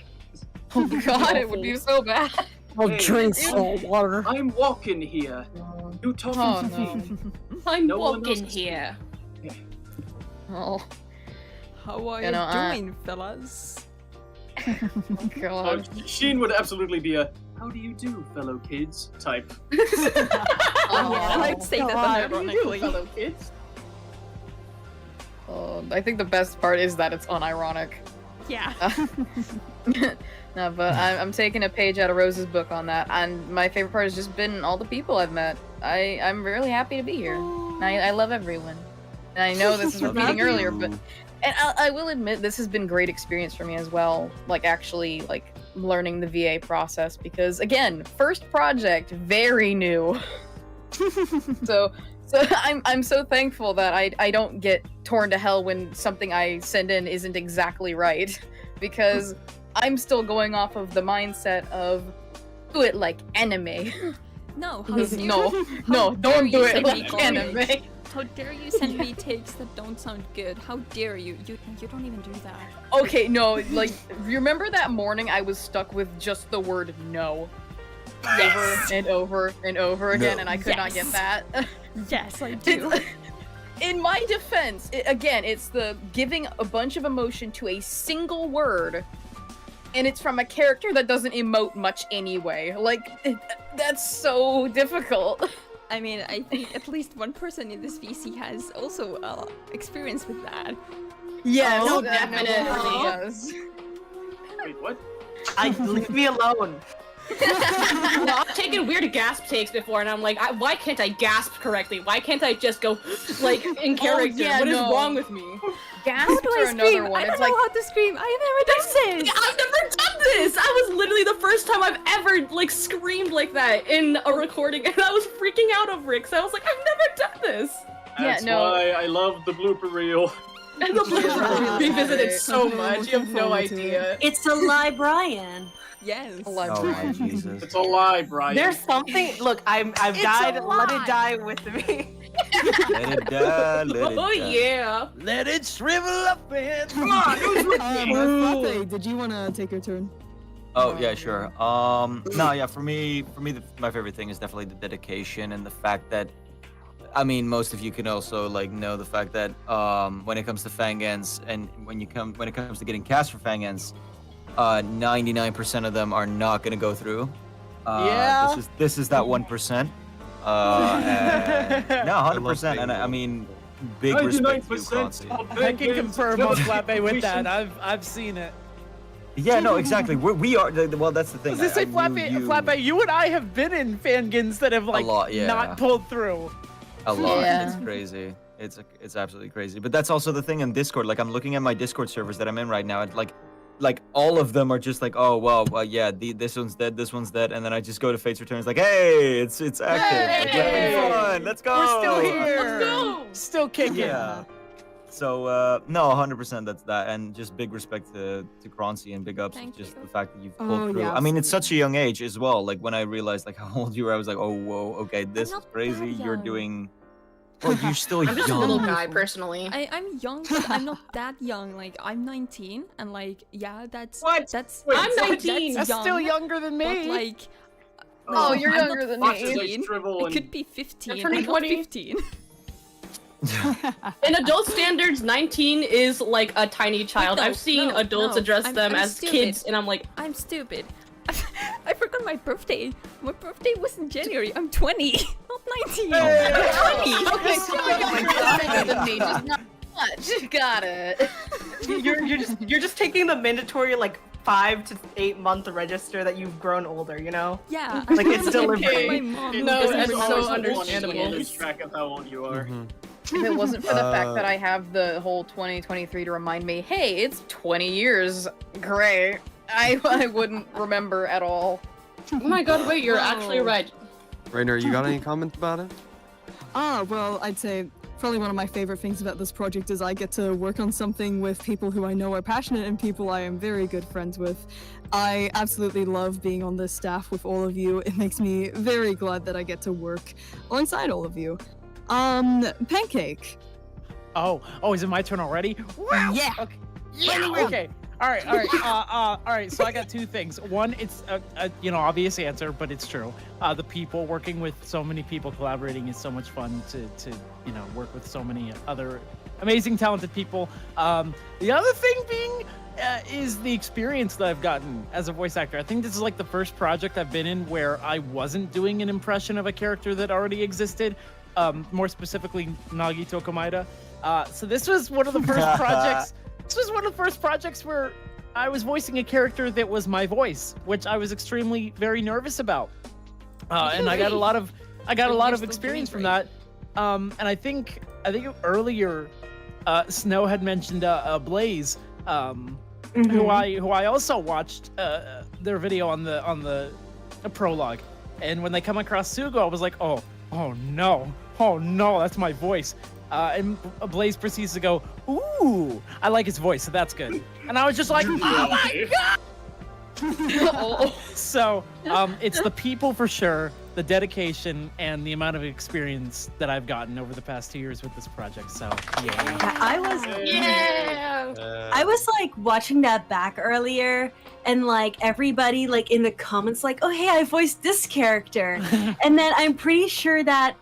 Oh god, it would be so bad. I'll Hey, drink dude, salt water. I'm walking here. You talking to me? I'm No one walking else is- here. Oh How are You you know, doing, fellas? god. Sheen would absolutely be a "How do you do, fellow kids?" type. I'd say that unironically. Fellow kids. I think the best part is that it's unironic. Yeah. No, but I'm taking a page out of Rose's book on that, and my favorite part has just been all the people I've met. I'm really happy to be here. I love everyone. And I know this is repeating earlier, but I will admit this has been a great experience for me as well. Like actually like learning the VA process because again, first project, very new. So I'm so thankful that I don't get torn to hell when something I send in isn't exactly right because I'm still going off of the mindset of do it like anime. No, no, don't do it like anime. How dare you send me takes that don't sound good? How dare you? You don't even do that. Okay, no, like, remember that morning I was stuck with just the word no? Over and over and over again, and I could not get that. Yes, I do. In my defense, it's the giving a bunch of emotion to a single word, and it's from a character that doesn't emote much anyway. Like, that's so difficult. I mean, I think at least one person in this VC has also experience with that. Yes, Oh, definitely. definitely. Wait, what? Leave me alone. Well, I've taken weird gasp takes before, and I'm like, why can't I gasp correctly? Why can't I just go, like, in character? What is wrong with me? Gasps are another one. I don't It's know like, how to scream. I've never done this. I've never done this! That was literally the first time I've ever, like, screamed like that in a recording, and I was freaking out over it, because I was like, I've never done this! That's why I love the blooper reel. And the blooper revisited so much, you have no idea. It's a lie, Brian. Yes. Oh my Jesus. It's a lie, Brian. There's something. Look, I've died. Let it die with me. Let it die. Let it Oh die. yeah. Let it shrivel up and come on. Flappe, did you want to take your turn? Oh yeah, sure. No, yeah. For me, my favorite thing is definitely the dedication and the fact that, I mean, most of you can also like know the fact that when it comes to Fangans and when it comes to getting cast for Fangans, 99% of them are not gonna go through. Yeah. This is that 1%. And, no, 100%. And I mean, big respect to you, Clancy. I can confirm on Flappe with that. I've seen it. Yeah, no, exactly. We are. Well, that's the thing. I was gonna say, Flappe, you and I have been in fangins that have like lot, yeah. not pulled through. A lot. Yeah. It's crazy. It's absolutely crazy. But that's also the thing in Discord. Like, I'm looking at my Discord servers that I'm in right now, and like all of them are just like, oh well, yeah, this one's dead, this one's dead, and then I just go to Fate's Return. It's like, hey, it's active. Hey! Like, we're having fun. Let's go. We're still here. Let's go. Still kicking. Yeah. So no, 100% that's that, and just big respect to Croncy and big ups Thank just you. the fact that you've pulled Oh, through. yeah, I mean, it's such a young age as well. Like when I realized like how old you were, I was like, oh whoa, okay, this is not crazy. that You're young. doing. Well, you're still I'm just a little young. guy, personally. I'm young, but I'm not that young. Like I'm 19, and like yeah, that's What? That's Wait, I'm 19. That's young, still younger than but me. like. Oh, you're I'm younger not than Fox me. is like 15. shrivel It and could be 15. You're turning I'm not 20. 15. In adult standards, 19 is like a tiny child. No, I've seen no, adults no. address them I'm as stupid. kids, and I'm like, I'm stupid. I forgot my birthday. My birthday was in January. I'm 20, not 19. Okay, so younger than me, just not much. Got it. You're just taking the mandatory like 5 to 8 month register that you've grown older. You know. Yeah. Like, it's still okay. a- My mom No, doesn't that's remember so always how old she understandable. lose is. track of how old you are. If it wasn't for the fact that I have the whole 2023 to remind me, hey, it's 20 years. Great. I wouldn't remember at all. oh my god, wait, you're actually right. Rainer, you got any comments about it? Well, I'd say probably one of my favorite things about this project is I get to work on something with people who I know are passionate and people I am very good friends with. I absolutely love being on this staff with all of you. It makes me very glad that I get to work alongside all of you. Pancake. Oh, is it my turn already? Wow. Yeah. Okay. Yeah. Okay. All right. So I got two things. One, it's a obvious answer, but it's true. The people, working with so many people, collaborating is so much fun to work with so many other amazing, talented people. The other thing being is the experience that I've gotten as a voice actor. I think this is like the first project I've been in where I wasn't doing an impression of a character that already existed. More specifically, Nagito Komaeda. So this was one of the first projects. This was one of the first projects where I was voicing a character that was my voice, which I was extremely very nervous about. And I got a lot of experience from that. And I think earlier, Snow had mentioned Blaze, who I also watched their video on the prologue. And when they come across Sugo, I was like, oh no, that's my voice. And Blaze proceeds to go, ooh, I like his voice, so that's good. And I was just like, oh my god! So, it's the people for sure, the dedication, and the amount of experience that I've gotten over the past 2 years with this project. So, yeah. I was like watching that back earlier, and like everybody like in the comments like, oh hey, I voiced this character, and then I'm pretty sure that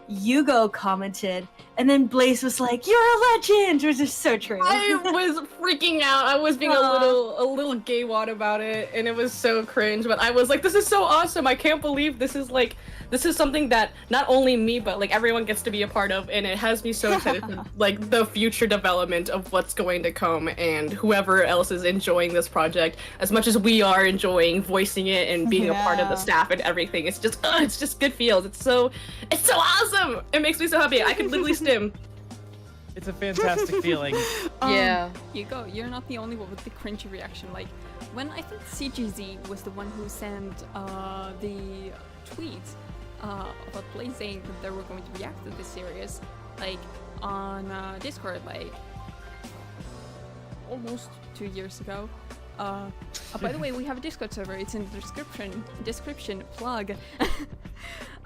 Yugo commented, and then Blaze was like, "You're a legend," which is so true. I was freaking out. I was being a little gay wad about it, and it was so cringe. But I was like, "This is so awesome! I can't believe this is something that not only me but like everyone gets to be a part of, and it has me so excited for like the future development of what's going to come, and whoever else is enjoying this project as much as we are enjoying voicing it and being a part of the staff and everything. It's just good feels. It's so awesome. It makes me so happy. I could literally stim. It's a fantastic feeling. Yeah. Hugo, you're not the only one with the cringy reaction. Like, when I think CGZ was the one who sent the tweet about Blaze saying that they were going to react to this series, like, on Discord, like, almost 2 years ago. By the way, we have a Discord server. It's in the description plug.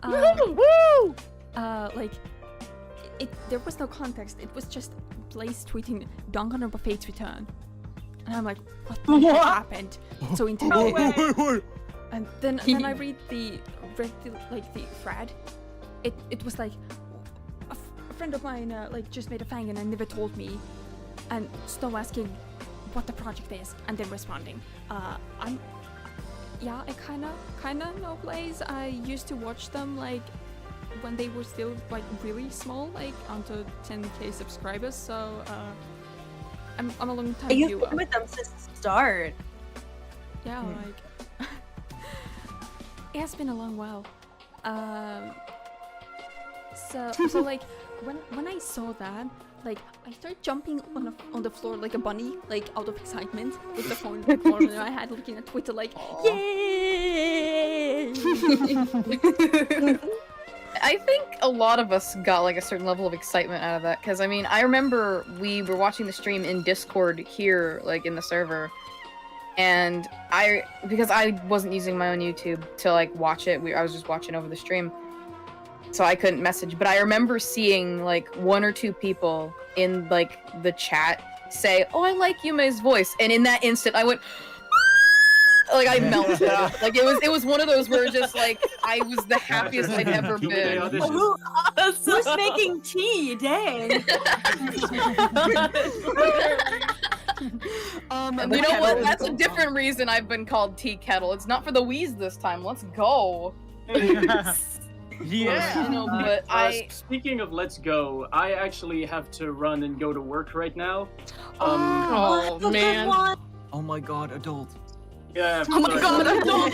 Woo! Like, there was no context. It was just Blaze tweeting Danganronpa Fate's Return, and I'm like, what the heck happened? So intimidated. And then I read the thread. It was like a friend of mine like just made a fang and never told me, and Snow asking what the project is, and then responding. I kinda know Blaze. I used to watch them like when they were still like really small, like onto 10k subscribers. So I'm a long time You've viewer. been with them since the start. Yeah, like it has been a long while. So like when I saw that, like I started jumping on the floor like a bunny, like out of excitement with the phone in my hand, looking at Twitter like, yay! I think a lot of us got like a certain level of excitement out of that, because I mean, I remember we were watching the stream in Discord here, like in the server, and because I wasn't using my own YouTube to like watch it, I was just watching over the stream, so I couldn't message, but I remember seeing like 1 or 2 people in like the chat say, "Oh, I like Yume's voice," and in that instant I went, like I melted. Like it was one of those where just like I was the happiest I'd ever been. Who's making tea? Dang. You know what? That's a different reason I've been called Tea Kettle. It's not for the wheeze this time. Let's go. Yeah. You know, but Speaking of let's go, I actually have to run and go to work right now. Oh man. Oh my god, adult. Yeah. Oh my god, I don't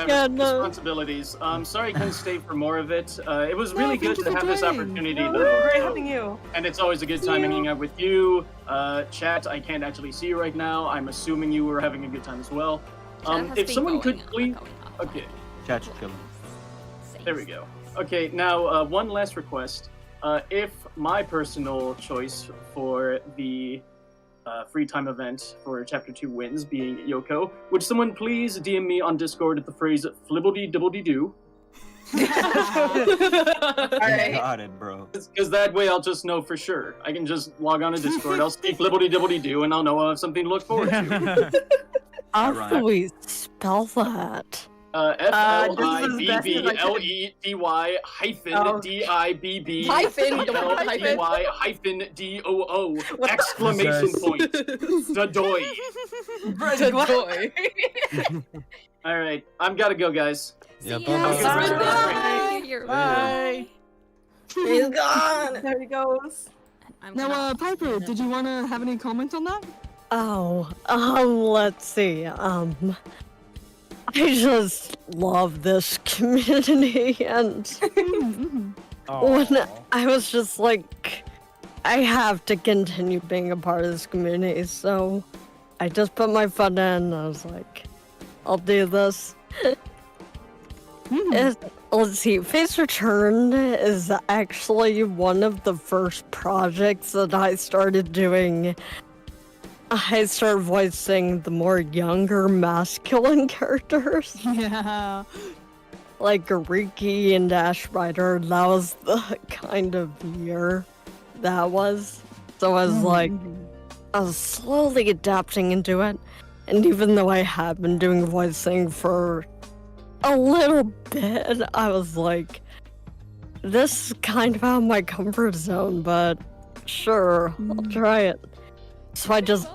Yeah, responsibilities. Sorry I couldn't stay for more of it. It was really good to have this opportunity, though. Great having you. And it's always a good time hanging out with you. Chat, I can't actually see you right now. I'm assuming you were having a good time as well. If someone could please... Okay. Chat's chilling. There we go. Okay, now one last request. If my personal choice for the free time event for Chapter 2 wins being Yoko, would someone please DM me on Discord at the phrase flibbledy-dibbledy-doo? Alright. Got it, bro. Because that way I'll just know for sure. I can just log on to Discord, I'll see flibbledy-dibbledy-doo, and I'll know I'll have something to look forward to. How do we spell that? FLIBBLEDY hyphen DIBB hyphen DOO exclamation point. Dadoy. Dadoy. Alright, I've gotta go, guys. Yeah, Bye. Bye. He's gone. There he goes. Now, Piper, did you want to have any comment on that? Oh, let's see. I just love this community, and when I was just like, I have to continue being a part of this community, so I just put my foot in, and I was like, I'll do this. Let's see, Face Return is actually one of the first projects that I started doing. I started voicing the more younger masculine characters. Yeah. Like Riki and Ash Rider, that was the kind of year that was. So I was like, I was slowly adapting into it. And even though I have been doing voicing for a little bit, I was like, this is kind of out of my comfort zone, but sure, I'll try it. So I just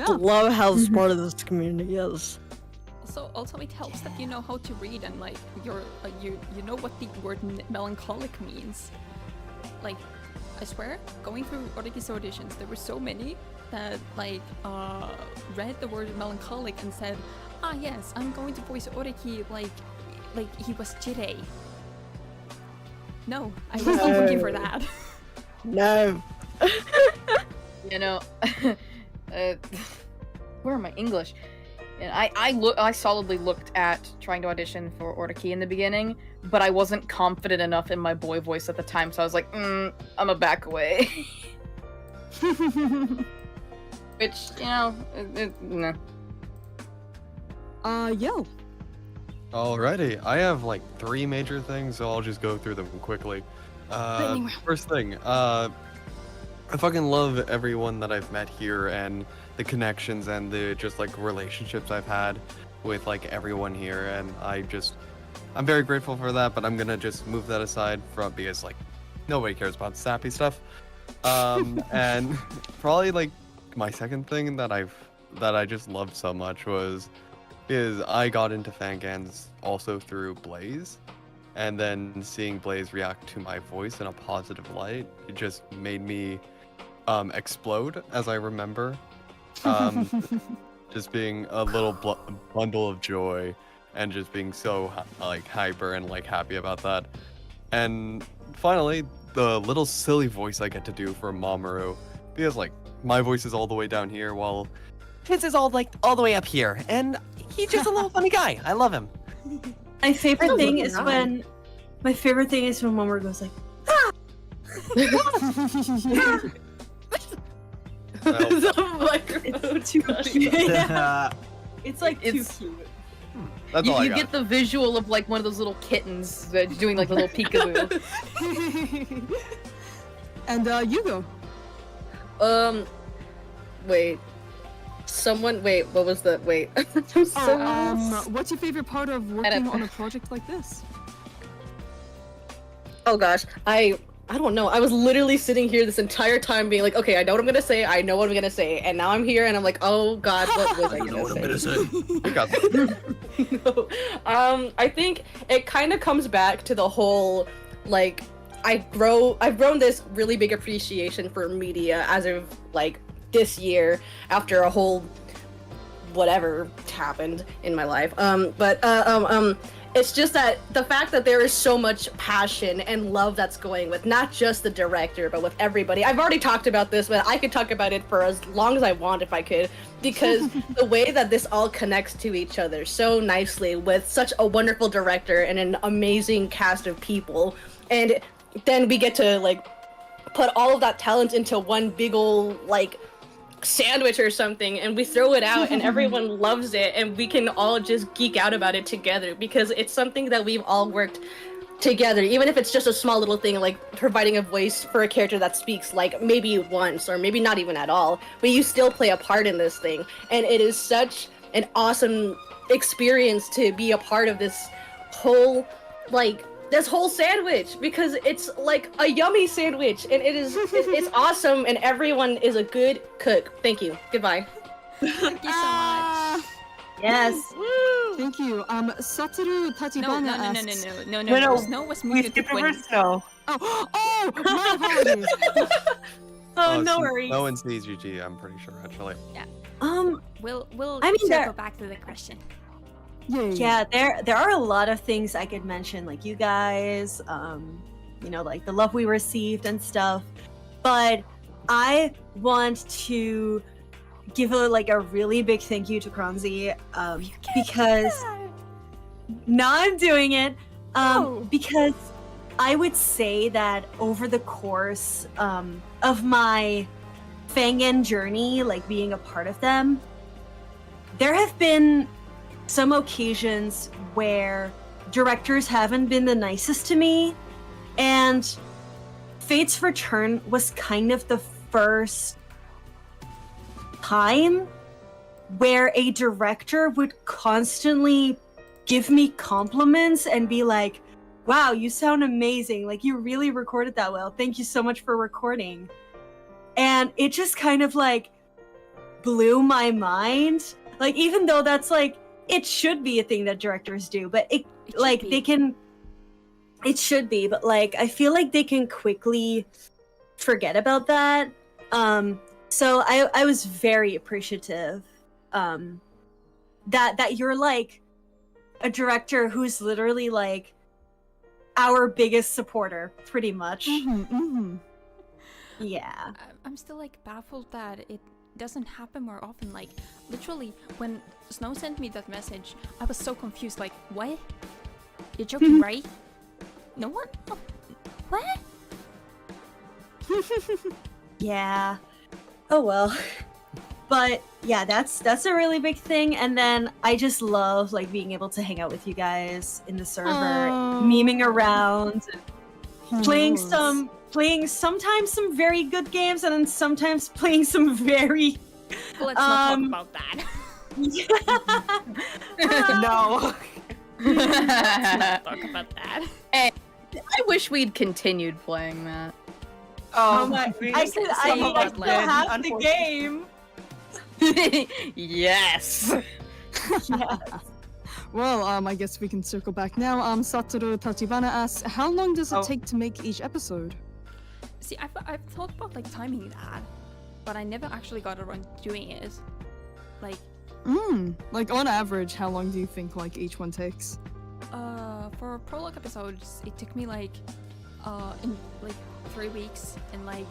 love how smart this community is. Also, it helps that you know how to read and like you know what the word melancholic means. Like, I swear, going through Oriki's auditions, there were so many that like read the word melancholic and said, "Ah, yes, I'm going to voice Oriki like he was Jirei." No, I was not looking for that. No. You know, where am I? English. And I solidly looked at trying to audition for Oriki in the beginning, but I wasn't confident enough in my boy voice at the time, so I was like, I'm a back away. Which, you know, nah. Yo. Alrighty, I have like 3 major things, so I'll just go through them quickly. First thing, I fucking love everyone that I've met here and the connections and the just like relationships I've had with like everyone here, and I'm very grateful for that, but I'm gonna just move that aside from because like nobody cares about sappy stuff. And probably like my second thing that I just loved so much is I got into Fangans also through Blaze, and then seeing Blaze react to my voice in a positive light, it just made me explode, as I remember. Just being a little bundle of joy and just being so like hyper and like happy about that. And finally, the little silly voice I get to do for Mamoru, because like my voice is all the way down here while his is all the way up here, and he's just a little funny guy. I love him. My favorite thing is when Mamoru goes like, The microphone too cute. It's like too cute. That's all I You got. get the visual of like one of those little kittens doing like a little peekaboo. And you go. Wait. What was the wait? I'm so what's your favorite part of working on a project like this? Oh gosh, I don't know. I was literally sitting here this entire time being like, okay, I know what I'm gonna say, and now I'm here and I'm like, oh god, what was I gonna say? You got that. No. I think it kind of comes back to the whole like I've grown this really big appreciation for media as of like this year after a whole whatever happened in my life. It's just that the fact that there is so much passion and love that's going with not just the director, but with everybody. I've already talked about this, but I could talk about it for as long as I want if I could, because the way that this all connects to each other so nicely with such a wonderful director and an amazing cast of people. And then we get to like put all of that talent into one big ol' like sandwich or something, and we throw it out and everyone loves it, and we can all just geek out about it together because it's something that we've all worked together, even if it's just a small little thing like providing a voice for a character that speaks like maybe once or maybe not even at all, but you still play a part in this thing. And it is such an awesome experience to be a part of this whole sandwich, because it's like a yummy sandwich, and it's awesome, and everyone is a good cook. Thank you. Goodbye. Thank you so much. Yes. Woo! Thank you. Satoru Tachibana asks... No. Snow was muted skip when... over Snow. Oh, my apologies. no worries. No one sees UG, I'm pretty sure, actually. Yeah. We'll I mean, circle back to the question. Yeah, there are a lot of things I could mention, like you guys, like the love we received and stuff. But I want to give a really big thank you to Kronzi, because now I'm doing it. Because I would say that over the course of my Fangen journey, like being a part of them, there have been some occasions where directors haven't been the nicest to me, and Fate's Return was kind of the first time where a director would constantly give me compliments and be like, wow, you sound amazing, like you really recorded that well, thank you so much for recording. And it just kind of like blew my mind, like even though that's like it should be a thing that directors do, but it should be, but like I feel like they can quickly forget about that. So I was very appreciative that you're like a director who's literally like our biggest supporter, pretty much. Yeah. I'm still like baffled that it doesn't happen more often. Like literally when Snow sent me that message, I was so confused, like what? You're joking, right? No one? Oh, what? Yeah. Oh well. But yeah, that's a really big thing. And then I just love like being able to hang out with you guys in the server, memeing around, and playing sometimes some very good games, and then sometimes playing some very Let's not talk about that. No. Let's not talk about that. Hey, I wish we'd continued playing that. Oh my! I still have the game. Yes. Well, I guess we can circle back now. Satoru Tachibana asks, how long does it take to make each episode? See, I've thought about like timing that, but I never actually got around to doing it. Like, like on average, how long do you think like each one takes? For prologue episodes, it took me like, in like 3 weeks, and like,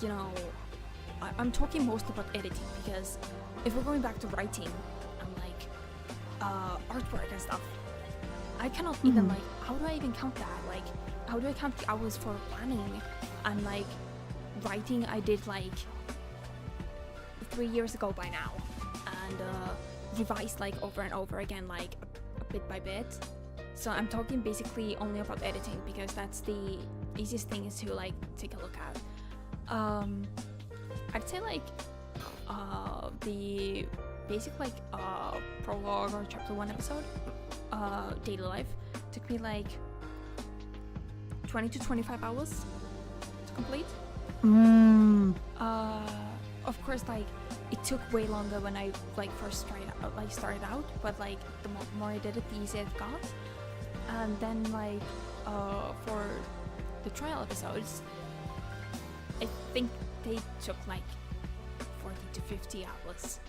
you know, I'm talking most about editing, because if we're going back to writing and like artwork and stuff, I cannot even like, how do I even count that? Like, how do I count the hours for planning? And like writing, I did like 3 years ago by now, and revised like over and over again, like a bit by bit. So I'm talking basically only about editing, because that's the easiest thing to like take a look at. I'd say like the basic like prologue or chapter 1 episode, daily life, took me like 20 to 25 hours to complete. Of course, like it took way longer when I like first started out, but like the more I did it, the easier it got. And then like for the trial episodes, I think they took like 40 to 50 hours.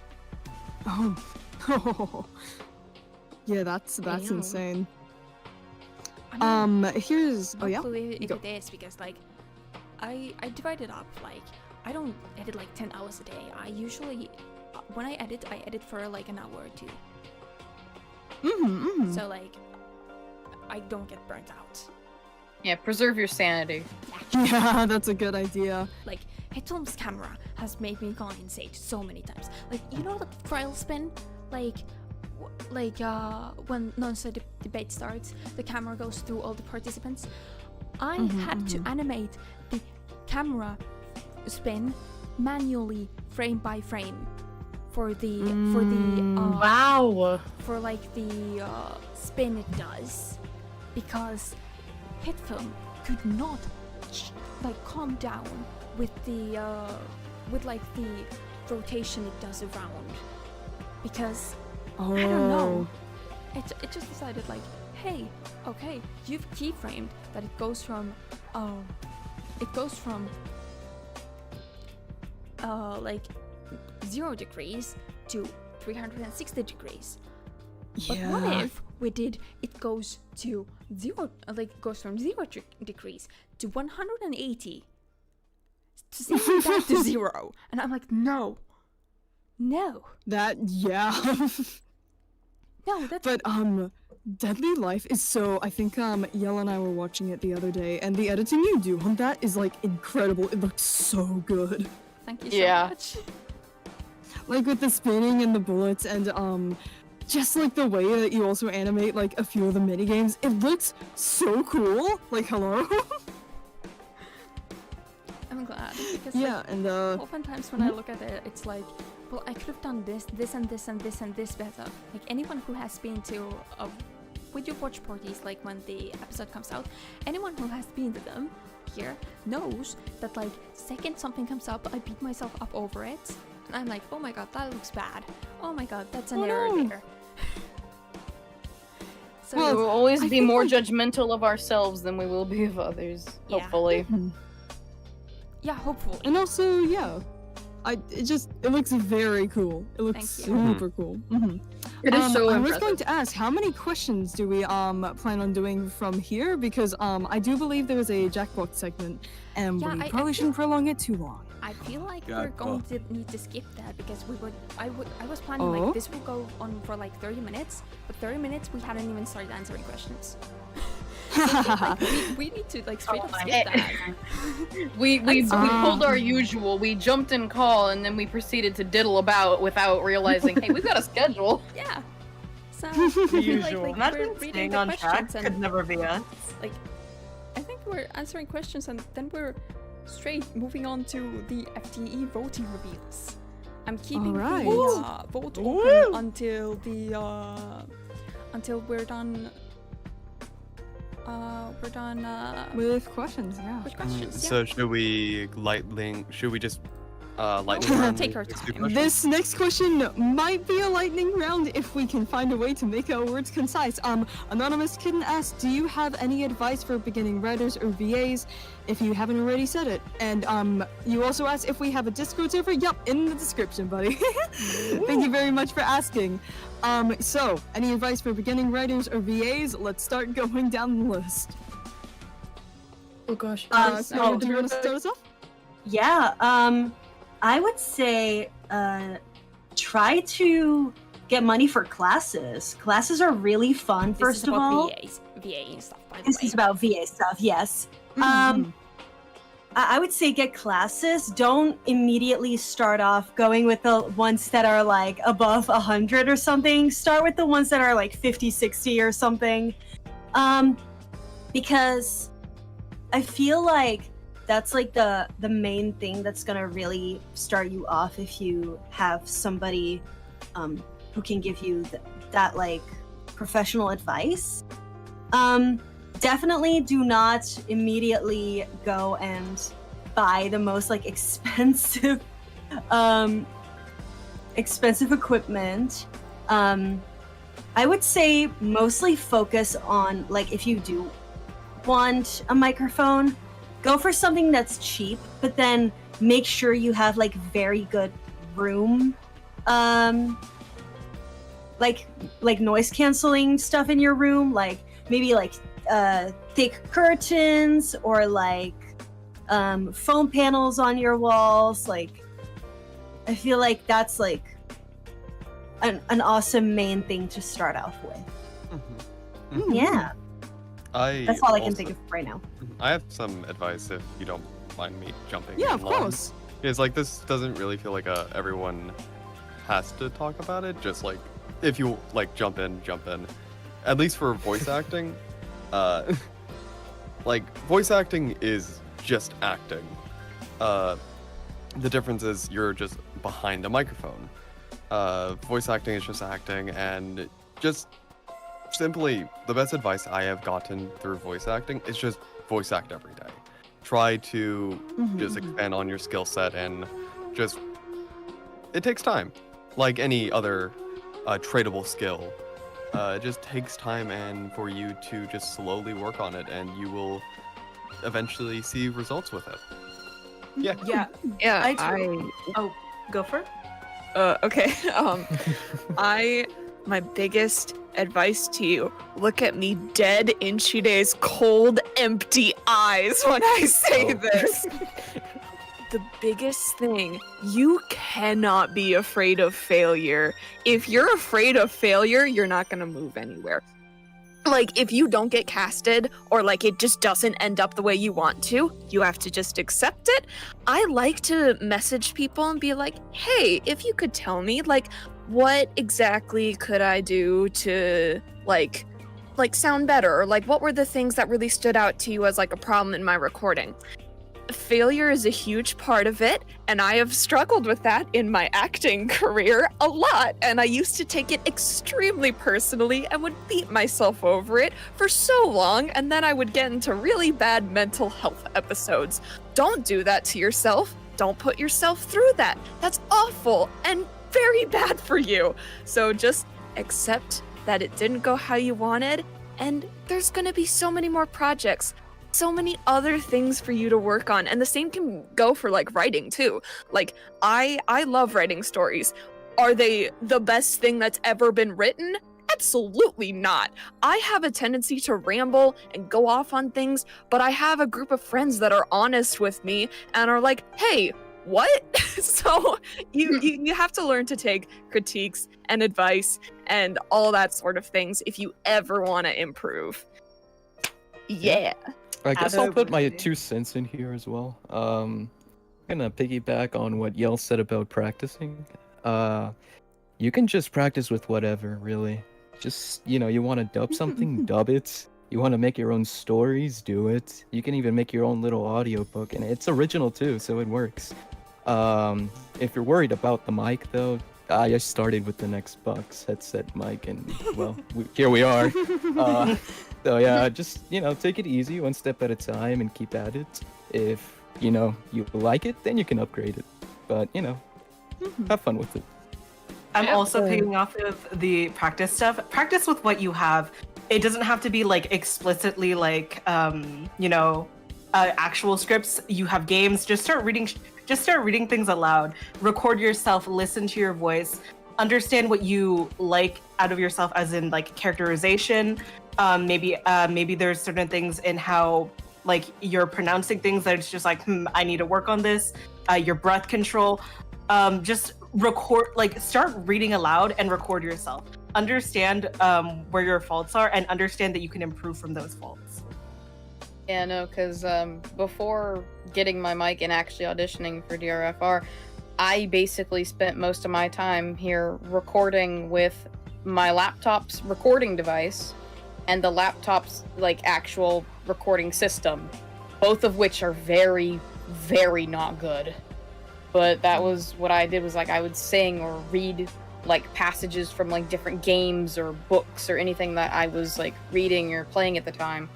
Oh. Yeah, that's insane. Here's if it is, because like I divide it up. Like I don't edit like 10 hours a day. I usually when I edit for like an hour or two. So like I don't get burnt out. Yeah, preserve your sanity. Yeah, that's a good idea. Like Hitfilm's camera has made me gone insane so many times. Like, you know the trial spin? Like when non-side debate starts, the camera goes through all the participants. I had to animate the camera spin manually, frame by frame, for the for like the spin it does, because Hitfilm could not like calm down with the like the rotation it does around, because I don't know, it just decided like, hey, okay, you've keyframed that it goes from like 0 degrees to 360 degrees. But what if we did it goes to goes from 0 degrees to 180 to send me back to 0? And I'm like, no. No, that's But Deadly Life is so, I think Yella and I were watching it the other day, and the editing you do on that is like incredible. It looks so good. Thank you so much. Like with the spinning and the bullets, and just like the way that you also animate like a few of the mini games, it looks so cool. Like, hello. I'm glad because and oftentimes when I look at it, it's like, well, I could have done this, and this, and this, and this better. Like anyone who has been to would you watch parties like when the episode comes out? Anyone who has been to them here knows that like second something comes up, I beat myself up over it, and I'm like, oh my god, that looks bad. Oh my god, that's an error there. So we will always be more judgmental of ourselves than we will be of others. Hopefully. Yeah, hopefully. And also, it looks very cool. It looks super cool. It is so I was impressive. going to ask, how many questions do we plan on doing from here? Because I do believe there is a Jackbox segment, and we probably shouldn't prolong it too long. I feel like we're going to need to skip that because I was planning like this will go on for like 30 minutes, but 30 minutes we hadn't even started answering questions. So, we need to like straight up skip that. We pulled our usual. We jumped in call and then we proceeded to diddle about without realizing, hey, we've got a schedule. Yeah. So the usual. Like, Imagine we're staying on track could never be us. Like, I think we're answering questions and then we're straight moving on to the FTE voting reveals. I'm keeping the vote open until we're done. With questions, With questions, So should we just lightning round? Take our time. This next question might be a lightning round if we can find a way to make our words concise. Anonymous Kitten asks, do you have any advice for beginning writers or VAs if you haven't already said it? And you also asked if we have a Discord server. Yup, in the description, buddy. Thank you very much for asking. So, any advice for beginning writers or VAs? Let's start going down the list. Oh gosh. So do you want to start us off? Yeah, I would say try to get money for classes. Classes are really fun, first of all. VA stuff, by the way. This is about VA stuff, yes. I would say get classes. Don't immediately start off going with the ones that are like above 100 or something. Start with the ones that are like 50, 60 or something. Because I feel like that's like the main thing that's gonna really start you off if you have somebody who can give you that like professional advice. Definitely do not immediately go and buy the most like expensive equipment. I would say mostly focus on, like, if you do want a microphone, go for something that's cheap, but then make sure you have like very good room, like noise canceling stuff in your room, like maybe like thick curtains or like foam panels on your walls. Like, I feel like that's like an awesome main thing to start off with. Yeah. That's all I can think of right now. I have some advice if you don't mind me jumping in. Yeah, of course. It's like, this doesn't really feel like everyone has to talk about it. Just like, if you like jump in. At least for voice acting, like voice acting is just acting. The difference is you're just behind a microphone. Voice acting is just acting, and just simply the best advice I have gotten through voice acting is just voice act every day. Try to just expand on your skill set, and just, it takes time. Like any other tradable skill, it just takes time, and for you to just slowly work on it, and you will eventually see results with it. Yeah. Yeah. Yeah, Oh, go for it. Okay. My biggest advice to you: look at me dead in Chide's cold, empty eyes when I say this. The biggest thing: you cannot be afraid of failure. If you're afraid of failure, you're not gonna move anywhere. Like, if you don't get casted, or like it just doesn't end up the way you want to, you have to just accept it. I like to message people and be like, hey, if you could tell me, like, what exactly could I do to like sound better, or like what were the things that really stood out to you as like a problem in my recording? Failure is a huge part of it, and I have struggled with that in my acting career a lot, and I used to take it extremely personally and would beat myself over it for so long, and then I would get into really bad mental health episodes. Don't do that to yourself. Don't put yourself through that. That's awful and very bad for you. So just accept that it didn't go how you wanted, and there's gonna be so many more projects, so many other things for you to work on. And the same can go for like writing too. Like, I love writing stories. Are they the best thing that's ever been written? Absolutely not. I have a tendency to ramble and go off on things, but I have a group of friends that are honest with me and are like, hey, what? So you have to learn to take critiques and advice and all that sort of things if you ever want to improve. Yeah. I guess I'll put my 2 cents in here as well. I'm gonna piggyback on what Yell said about practicing. You can just practice with whatever, really. Just, you want to dub something, dub it. You want to make your own stories, do it. You can even make your own little audiobook, and it's original too, so it works. If you're worried about the mic, though, I just started with the Xbox headset mic, and well, here we are. So yeah, just take it easy, one step at a time, and keep at it. If you like it, then you can upgrade it. But have fun with it. I'm also picking off of the practice stuff. Practice with what you have. It doesn't have to be like explicitly like actual scripts. You have games. Just start reading things aloud. Record yourself. Listen to your voice. Understand what you like out of yourself, as in like characterization. Maybe there's certain things in how like you're pronouncing things that it's just like, I need to work on this. Your breath control. Just record, like start reading aloud and record yourself. Understand where your faults are and understand that you can improve from those faults. Yeah, no, because before getting my mic and actually auditioning for DRFR, I basically spent most of my time here recording with my laptop's recording device and the laptop's like actual recording system, both of which are very, very not good. But that was what I did, was like I would sing or read like passages from like different games or books or anything that I was like reading or playing at the time.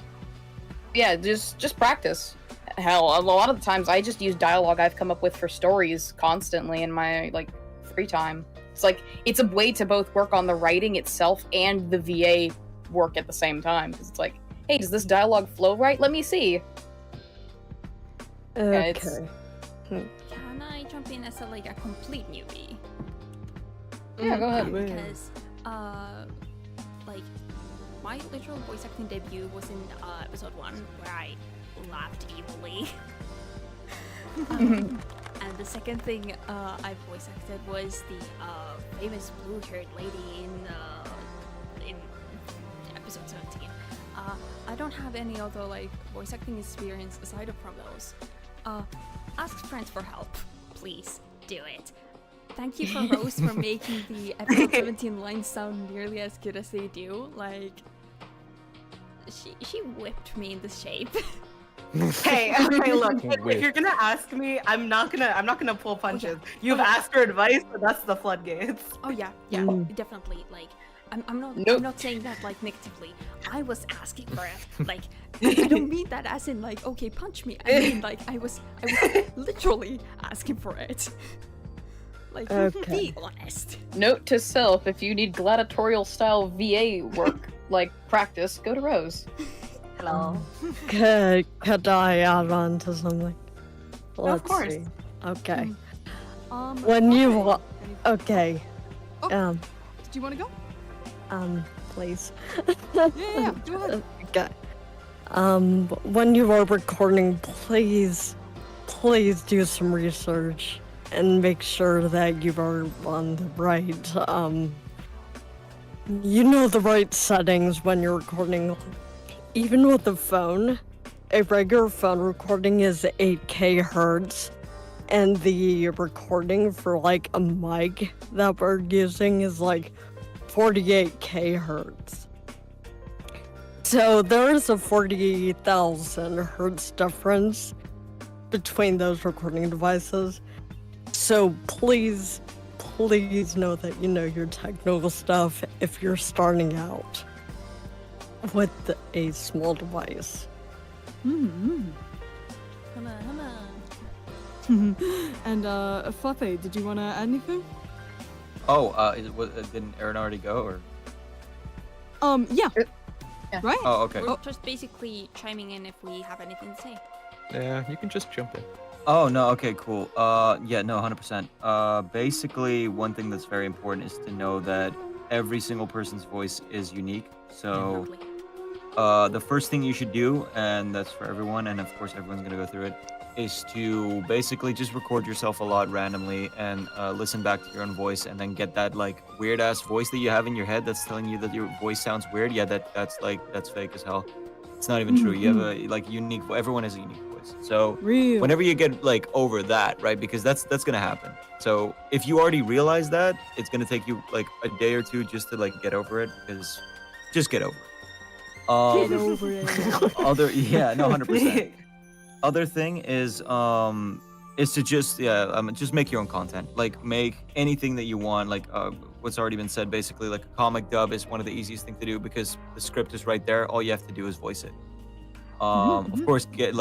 Yeah, just practice. Hell, a lot of the times I just use dialogue I've come up with for stories constantly in my like free time. It's like it's a way to both work on the writing itself and the VA work at the same time. Because it's like, hey, does this dialogue flow right? Let me see. Okay. Can I jump in as a complete newbie? Yeah, go ahead. Because like my literal voice acting debut was in episode 1 where I laughed evilly. And the second thing I voice acted was the famous blue-haired lady in episode 17. I don't have any other voice acting experience aside from those. Ask friends for help, please. Do it. Thank you for Rose for making the episode 17 lines sound nearly as good as they do. She whipped me into shape. Hey, look. If you're gonna ask me, I'm not gonna pull punches. You've asked for advice, but that's the floodgates. Oh yeah, definitely. I'm not saying that negatively. I was asking for it. I don't mean that as in okay, punch me. I mean I was literally asking for it. Be honest. Note to self: if you need gladiatorial style VA work practice, go to Rose. Hello. Could I add on to something? Let's course. see. Okay. Um, When you okay. wa- okay. Oh. Did you want to go? Please. Yeah, go ahead. Okay. When you are recording, please do some research and make sure that you are on the right, the right settings when you're recording. Even with the phone, a regular phone recording is 8K hertz, and the recording for like a mic that we're using is like 48K hertz. So there is a 40,000 hertz difference between those recording devices. So please know that you know your technical stuff if you're starting out with a small device. And Fafe, did you want to add anything? Oh, didn't Aaron already go or? Yeah. Right? Oh, okay. We're just basically chiming in if we have anything to say. Yeah, you can just jump in. Oh no, okay, cool. Yeah, no, 100%. Basically, one thing that's very important is to know that every single person's voice is unique. So, the first thing you should do, and that's for everyone, and of course everyone's gonna go through it, is to basically just record yourself a lot randomly and listen back to your own voice, and then get that like weird ass voice that you have in your head that's telling you that your voice sounds weird. Yeah, that's fake as hell. It's not even true. You have a like unique. Everyone has a unique voice. So whenever you get like over that, right? Because that's gonna happen. So if you already realize that, it's gonna take you like a day or two just to like get over it. Because just get over it. Get over it. 100%. Other thing is to just just make your own content. Like make anything that you want. Like what's already been said, basically like a comic dub is one of the easiest things to do because the script is right there. All you have to do is voice it. Of course, get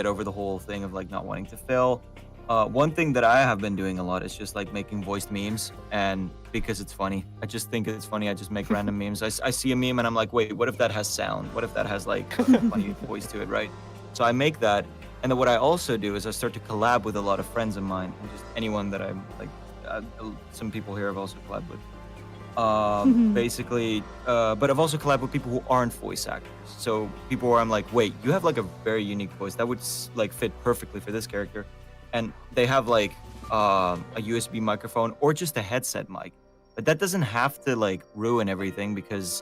over the whole thing of like not wanting to fill. One thing that I have been doing a lot is just like making voiced memes, and because it's funny, I just think it's funny. I just make random memes. I see a meme and I'm like, wait, what if that has sound? What if that has like a funny voice to it, right? So I make that, and then what I also do is I start to collab with a lot of friends of mine, and just anyone that I'm like, some people here I've also collabed with. Basically, but I've also collabed with people who aren't voice actors. So people where I'm like, wait, you have like a very unique voice that would like fit perfectly for this character, and they have like a USB microphone or just a headset mic, but that doesn't have to like ruin everything because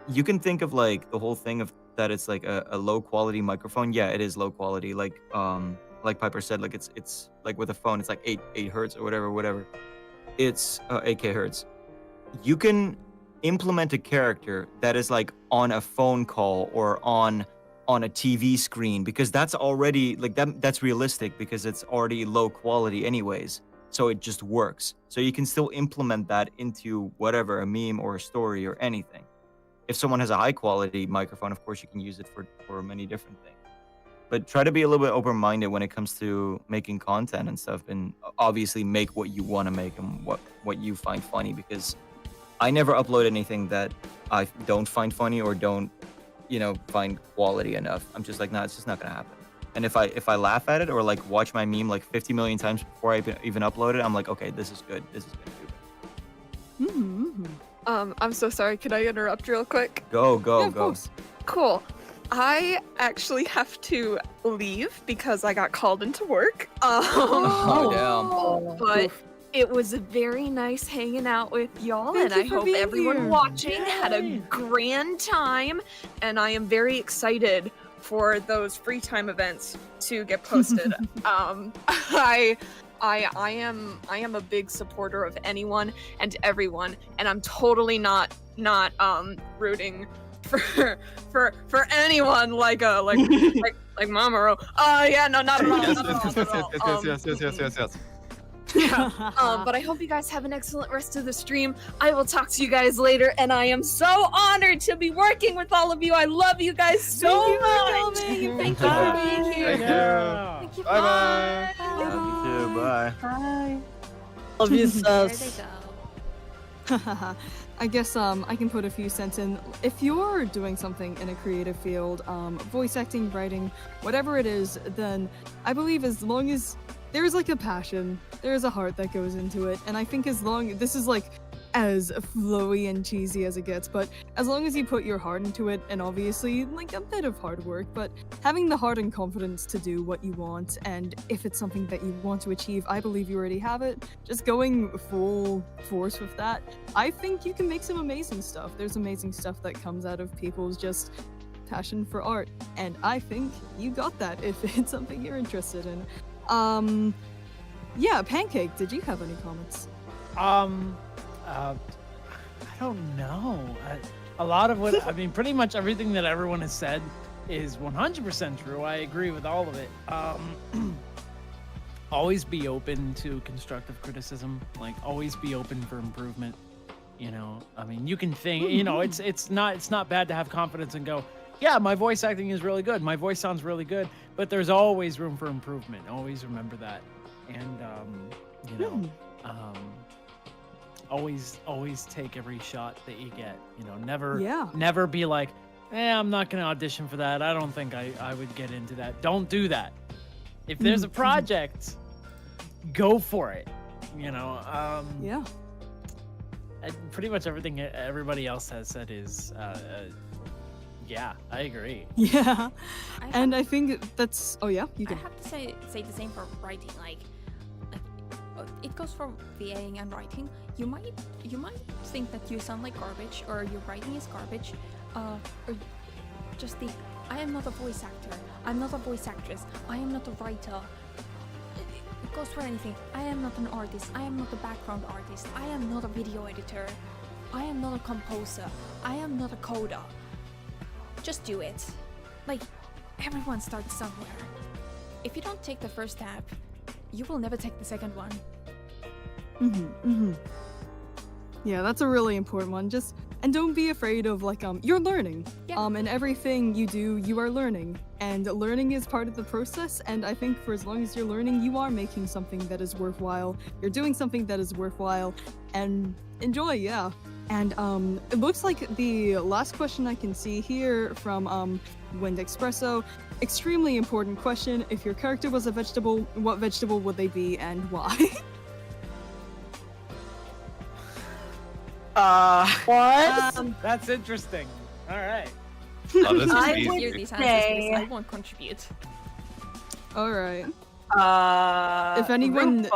you can think of like the whole thing of that it's like a low quality microphone. Yeah, it is low quality. Like Piper said, like it's like with a phone, it's like 8 hertz or whatever. It's 8K hertz. You can implement a character that is like on a phone call or on a TV screen because that's already like that's realistic because it's already low quality anyways. So it just works. So you can still implement that into whatever, a meme or a story or anything. If someone has a high quality microphone, of course you can use it for many different things. But try to be a little bit open-minded when it comes to making content and stuff, and obviously make what you want to make and what you find funny, because I never upload anything that I don't find funny or don't, find quality enough. I'm just like, nah, it's just not gonna happen. And if I laugh at it or like watch my meme like 50 million times before I even upload it, I'm like, okay, this is good. This is gonna do it. I'm so sorry. Could I interrupt real quick? Go. Of course. Cool. I actually have to leave because I got called into work. Damn. But it was very nice hanging out with y'all, Thank and you I for hope being everyone here. watching had a Yay. grand time. And I am very excited for those free time events to get posted. I am a big supporter of anyone and everyone, and I'm totally not rooting for anyone like Mamoru. Yeah, no, not at all. Not at all. Yes. Yeah. But I hope you guys have an excellent rest of the stream. I will talk to you guys later, and I am so honored to be working with all of you. I love you guys so much. Thank you for being here. Thank you. Bye. You too. Bye. Love you, There they sis. go. I guess I can put a few cents in. If you're doing something in a creative field, voice acting, writing, whatever it is, then I believe as long as there's like a passion, there's a heart that goes into it, and I think as long this is like as flowy and cheesy as it gets, but as long as you put your heart into it, and obviously like a bit of hard work, but having the heart and confidence to do what you want, and if it's something that you want to achieve, I believe you already have it. Just going full force with that, I think you can make some amazing stuff. There's amazing stuff that comes out of people's just passion for art, and I think you got that if it's something you're interested in. Yeah, Pancake, did you have any comments? I don't know. A lot of what I mean, pretty much everything that everyone has said is 100% true. I agree with all of it. Always be open to constructive criticism. Like, always be open for improvement. You know, I mean, you can think. You know, it's not bad to have confidence and go, yeah, my voice acting is really good. My voice sounds really good. But there's always room for improvement. Always remember that. And you know. Always take every shot that you get. You know, never be like, I'm not gonna audition for that. I don't think I would get into that. Don't do that. If there's a project, go for it. You know. Yeah. And pretty much everything everybody else has said is, yeah, I agree. Yeah, and I think that's. Oh yeah, you can. I have to say the same for writing. Like it goes for VAing and writing. You might think that you sound like garbage, or your writing is garbage, or just think, I am not a voice actor. I'm not a voice actress. I am not a writer. It goes for anything. I am not an artist. I am not a background artist. I am not a video editor. I am not a composer. I am not a coder. Just do it. Like, everyone starts somewhere. If you don't take the first step, you will never take the second one. Yeah, that's a really important one. And don't be afraid of you're learning. Yeah. And everything you do, you are learning. And learning is part of the process, and I think for as long as you're learning, you are making something that is worthwhile. You're doing something that is worthwhile, and enjoy, yeah. And it looks like the last question I can see here from Wind Espresso, extremely important question. If your character was a vegetable, what vegetable would they be and why? What? That's interesting. All right. I will hear these answers because I won't contribute. All right. If anyone,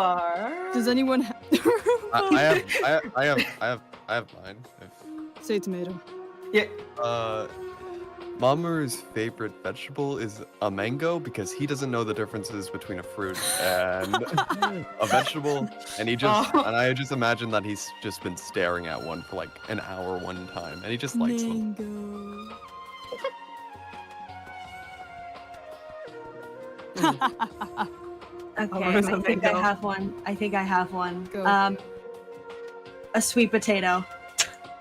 does anyone? I have mine. Say tomato. Yeah. Mamoru's favorite vegetable is a mango because he doesn't know the differences between a fruit and a vegetable, and I just imagine that he's just been staring at one for like an hour one time, and he just likes them. Okay, I think I have one. Go. A sweet potato.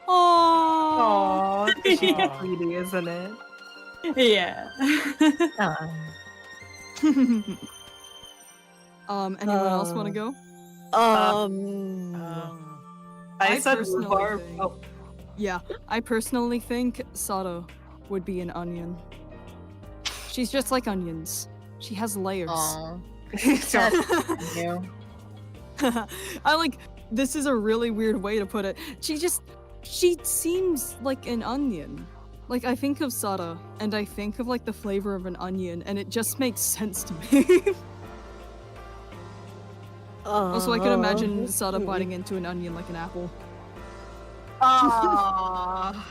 Oh, she's greedy, isn't it? Yeah. Anyone else want to go? I said personally rhubarb. think- Yeah, I personally think Sada would be an onion. She's just like onions. She has layers. This is a really weird way to put it. She seems like an onion. Like, I think of Sada, and I think of like the flavor of an onion, and it just makes sense to me. Also, I can imagine Sada biting into an onion like an apple. Aww.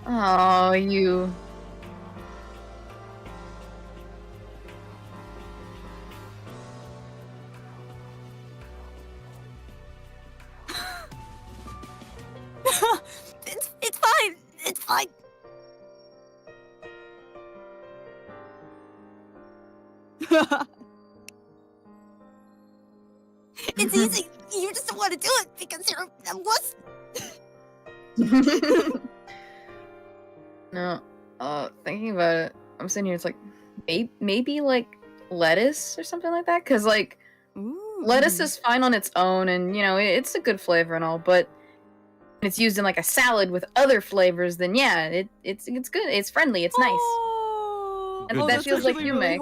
Oh, you. It's fine. It's fine. It's easy. You just don't want to do it because you're a wuss. No, thinking about it, I'm sitting here. It's like maybe like lettuce or something like that. Cause like lettuce is fine on its own, and you know it's a good flavor and all. But it's used in like a salad with other flavors, then yeah, it's good. It's friendly. It's nice. And that feels like Yume,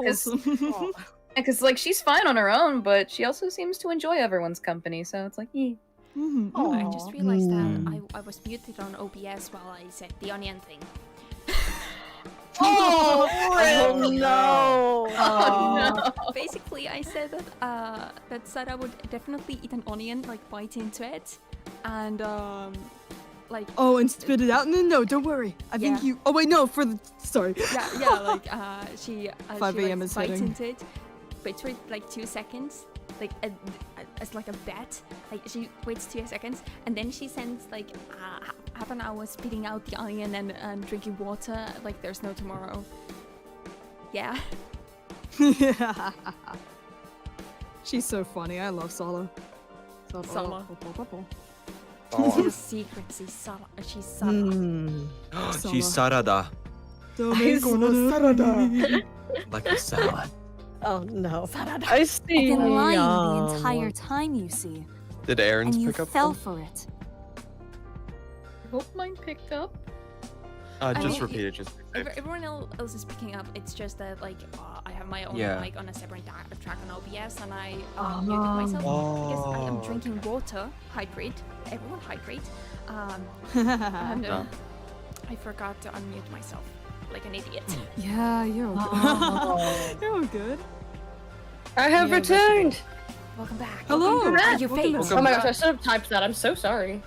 because like she's fine on her own, but she also seems to enjoy everyone's company. So it's like, yeah. Oh, I just realized that I was muted on OBS while I said the onion thing. Oh no! Oh, no! Basically, I said that that Sarah would definitely eat an onion, like bite into it, and like. Oh, and spit it out? No, don't worry. I think you. Oh wait, no. Sorry. Yeah, like she. 5 a.m. like, is bites hitting. into it, waits for like 2 seconds, like as like a bet. Like she waits 2 seconds, and then she sends like half an hour spitting out the onion and drinking water like there's no tomorrow. Yeah. She's so funny. I love Sala. Sala. Oh. She's a secret. She's Sala. She's Sala. She's Sarada. Like a salad. Oh no. Sarada. I see. I've been lying the entire time, you see. Did Aaron's And you pick up? fell then? for it. I hope mine picked up. Just repeat it. Just Everyone else is picking up. It's just that like I have my own mic on a separate track on OBS, and I muted myself because I am drinking water. Hydrate. Everyone hydrate. And I forgot to unmute myself like an idiot. Yeah, you're all good. You're all good. I have returned. Welcome back. Hello. Welcome back. Your face. Oh my gosh, I should have typed that. I'm so sorry.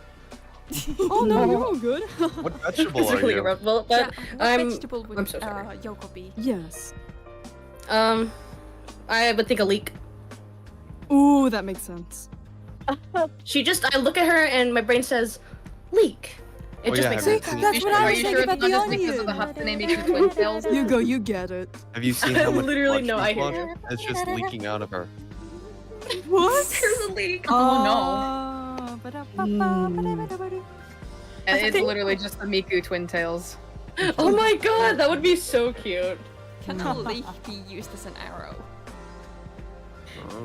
Oh no, you're all good. What vegetable It's are really you? rough, well, but What vegetable would I'm so sorry. Yoko be? Yes. I would think a leek. Ooh, that makes sense. I look at her and my brain says, leek. It just makes sense. That's what I was thinking about the Just because of the onion. Hatsune Miku twin tails? You go, you get it. Have you seen how much Literally, blood no, she's I hear lost? you. It's just leaking out of her. What? There's a leak. Oh no. And it's literally just the Miku twin tails. Oh my god, that would be so cute. Can a leek be used as an arrow?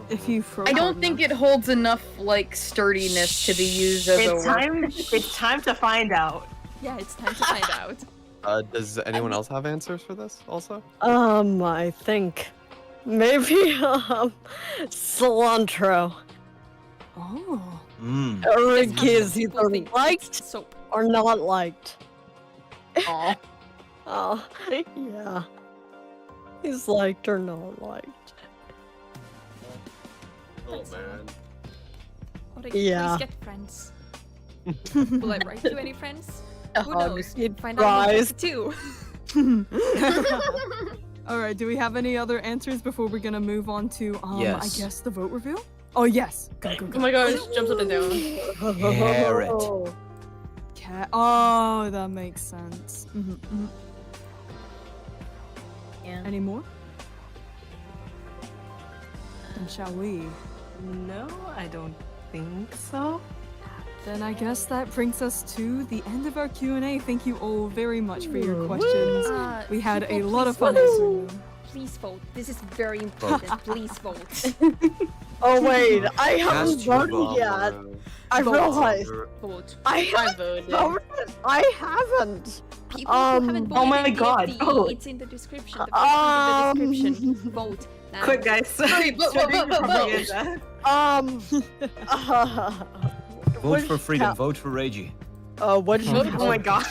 If you I don't think it holds enough like sturdiness to be used as a weapon. It's time to find out. Yeah, it's time to find out. Does anyone else have answers for this also? I think maybe cilantro. Oh. Or it is either liked soap or not liked. Aw. Oh, yeah. He's liked or not liked. Oh man. Yeah. Please get friends. Will I write you any friends? Who knows? It Find out tries. too. All right. Do we have any other answers before we're gonna move on to Yes. I guess the vote reveal? Oh yes. Go. Oh my gosh, jumps up and down. Carrot. Oh, that makes sense. Yeah. Any more? Then shall we? No, I don't think so. Then I guess that brings us to the end of our Q&A. Thank you all very much for your questions. We had a people, lot of please fun vote. answering them. Please vote. This is very important. Please vote. Oh wait, I haven't Cast your voted vote. yet. I Vote. realized Vote. I I haven't voted. voted. I haven't. People who haven't voted oh my in the God, FD, vote. it's in the description. The vote is in the description. Vote. Now. Quick, guys. Vote for freedom. Vote for Reiji. What did you Oh my god.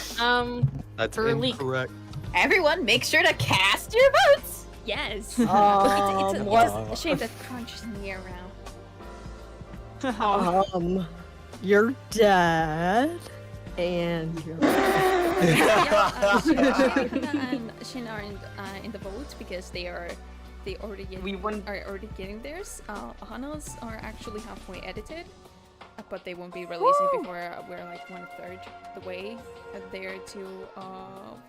That's For a leak. incorrect. Everyone, make sure to cast your votes. Yes. Um, it's a shame that Crunch isn't here now. You're dead, and you're. Shina and Shin are in the vote because they already are already getting theirs. Hana's are actually halfway edited, but they won't be releasing before we're like 1/3 the way there to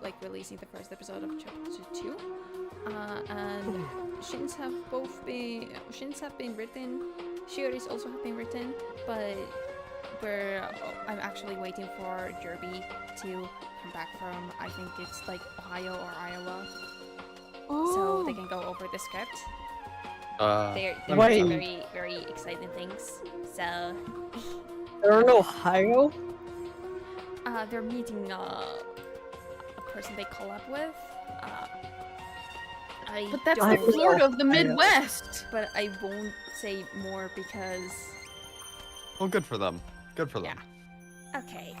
like releasing the first episode of chapter 2. And Shins have been written. Shiori's also have been written, but I'm actually waiting for Derby to come back from, I think it's like Ohio or Iowa, so they can go over the script. They're wait. very, very exciting things. So They're in Ohio. they're meeting a person they collab with. But that's the Florida of the Midwest. But I won't say more because. Well, good for them. Good for them. Okay.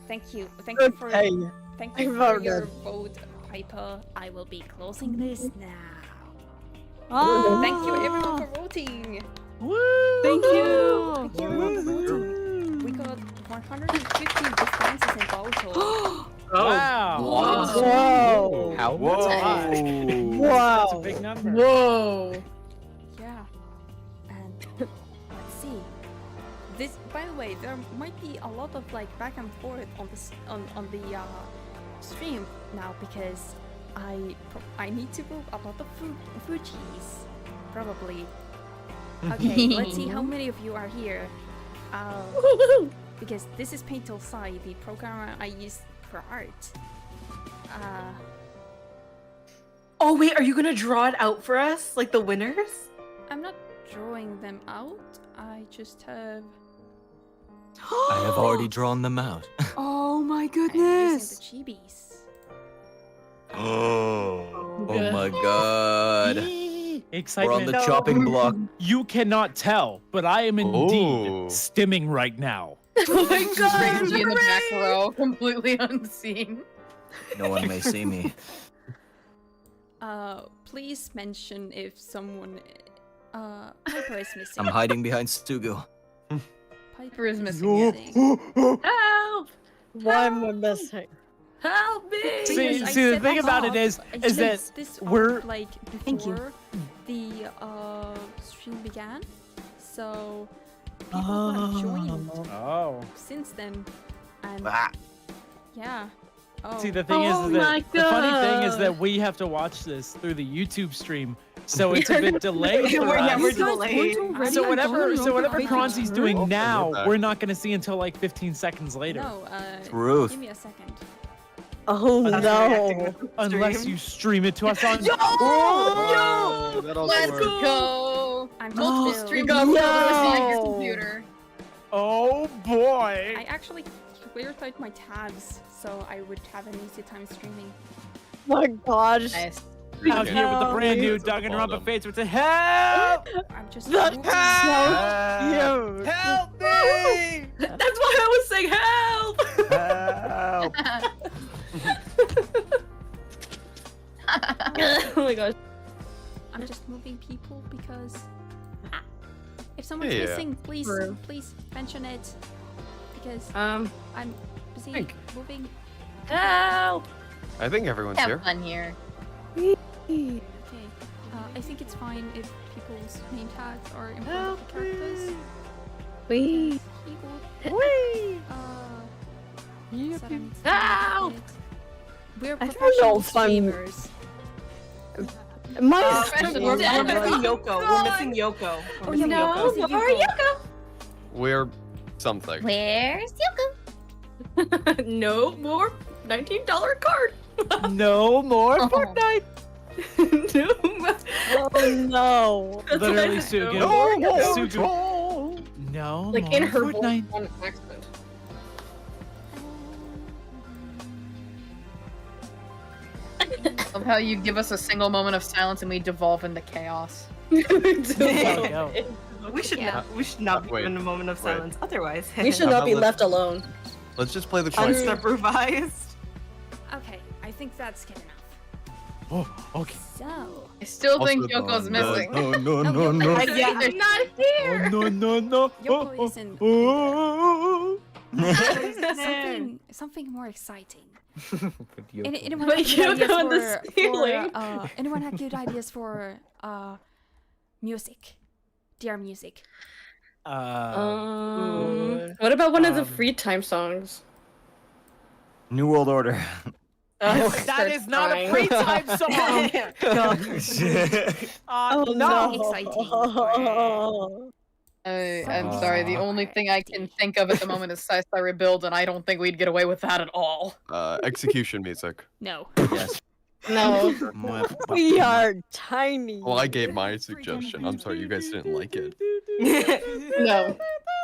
Thank you. Thank you for. Okay. Thank I you for your voted. vote, Piper. I will be closing this now. Oh. Thank you everyone for voting. Thank you. Thank you everyone for voting. We got 150 responses in total. Wow. Whoa. How? Whoa. Wow. That's a big number. Whoa. Yeah. And let's see. This, by the way, there might be a lot of like back and forth on this on the stream now because I need to move a lot of Fujis, probably. Okay, let's see how many of you are here. Because this is Paint Tool Sai, the programmer I use for art. Oh wait, are you gonna draw it out for us, like the winners? I'm not drawing them out. I just have. I have already drawn them out. Oh my I'm goodness. using the chibis. Oh my god. Excitement. We're on the chopping block. You cannot tell, but I am indeed Ooh. stimming right now. Oh my god! Rangy in the back row, completely unseen. No one may see me. Please mention if someone. Piper is missing. I'm hiding behind Stugu. Piper is missing. Help! Why am I missing? Help me! See, I the set thing this about it up- is I that set this we're up, like Thank you. before the stream began, so people have joined oh. since then, and Ah. yeah. Oh. See, the thing is Oh that my the funny thing is God. that we have to watch this through the YouTube stream, so it's a bit delayed for We're us. never delayed. So whatever Kronzi's doing now, Okay. we're not gonna see until like 15 seconds later. No, Truth. give me a second. Oh no. Unless you stream it to us on. Oh, that also Let's works. go! I'm Multiple just stream building. on your computer. Oh boy! I actually cleared out my tabs, so I would have an easy time streaming. My gosh. Nice. Out here with the brand new Danganronpa Fates with the help! I'm just That's moving. so cute. Help me! That's why I was saying help! Help! Oh my gosh. I'm just moving people because if someone's Yeah. missing, please True. please mention it because Um, I'm busy Thank- moving. help! I think everyone's here. Have fun here. Okay, I think it's fine if people's name tags are in front of the characters. Wee. People, Help! We're I don't professional know if I'm- streamers. My We're missing Yoko. We're missing Yoko. We're missing no. Yoko. Where are Yoko? We're something. Where's Yoko? No more $19 card. No more Oh. Fortnite! No more. Oh no. That's what I Literally, said, Sugu. no more. Sugu. No Like more in her Fortnite. voice on accident. Of how you give us a single moment of silence and we devolve into chaos. Go. We should Yeah. not. We should not be Wait, given a moment of wait. silence. Otherwise, We should How not about be let's- left alone. Let's just play the coin. unsupervised. Okay, I think that's good enough. Oh, okay. So, I still think Also, Yoko's missing. No, no, Oh, no, Yoko no. is- Yeah. I'm not here. Oh, no, no, no. Yoko is in. Oh. Something more exciting. Put Yoko. Anyone Like have good Yoko on ideas the ceiling. anyone have good ideas for music? Dear music. What about one of the Um, free time songs? New World Order. That is not a free time song. Oh no. Exciting. I'm sorry, the only thing I can think of at the moment is Sai Sai Rebuild, and I don't think we'd get away with that at all. Execution music. No. Yes. No. We are tiny. Well, I gave my suggestion. I'm sorry, you guys didn't like it. No.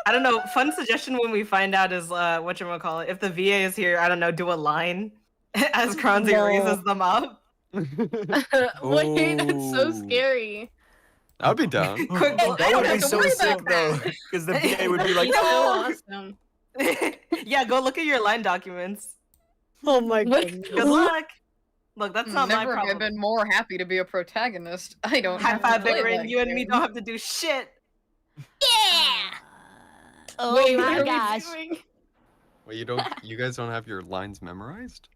I don't know. Fun suggestion when we find out is whatchamacallit. If the VA is here, I don't know, do a line as Kronzy raises them up. Wait, that's so scary. I'd be down. Quick, That would be so sick though, because the VA would be like, so "No!" awesome. Yeah, go look at your line documents. Oh my What? god. Good luck. Look, that's not my Never have problem. been more happy to be a protagonist. I don't High have to five, play Big Ring. that You and me game. don't have to do shit. Yeah. Oh Wait, my what are we gosh. doing? Wait, you guys don't have your lines memorized?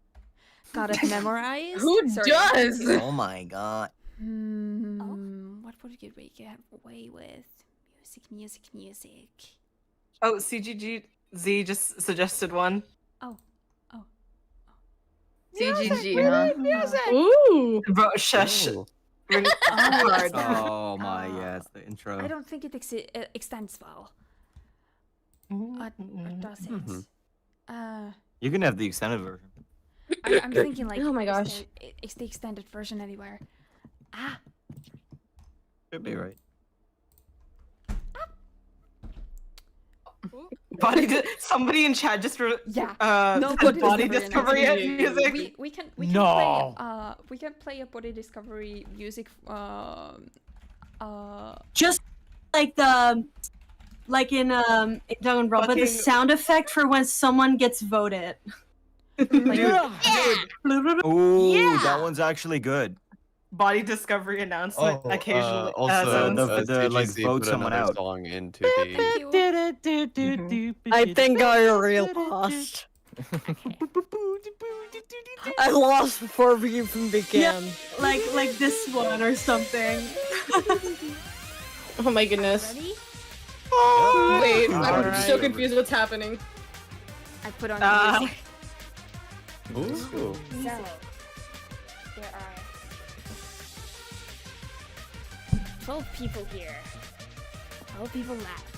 Got it memorized? Who Sorry. does? Oh my god. What would we get away with? Music. Oh, CGGZ just suggested one. CGG, huh? Ooh. Bro, shush. Ooh. Ring hard. Oh my, yeah, it's the intro. I don't think it extends well. Or does it? You can have the extended version. I'm thinking like, Oh my gosh. Is the extended version anywhere? Should be right. Somebody in chat just No, said body discovery music. We can No. play a body discovery music. Just like the in Danganronpa, Fucking- the sound effect for when someone gets voted. Ooh, Yeah. that one's actually good. Body discovery announcement occasionally. Also, the, like, CGC vote put someone another out. song into the. I think I already lost. I lost before we even began. like this one or something. Oh my goodness. Ready? Wait, I'm Alright. so confused what's happening. I put on music. Ooh. So there are 12 people here. 12 people left.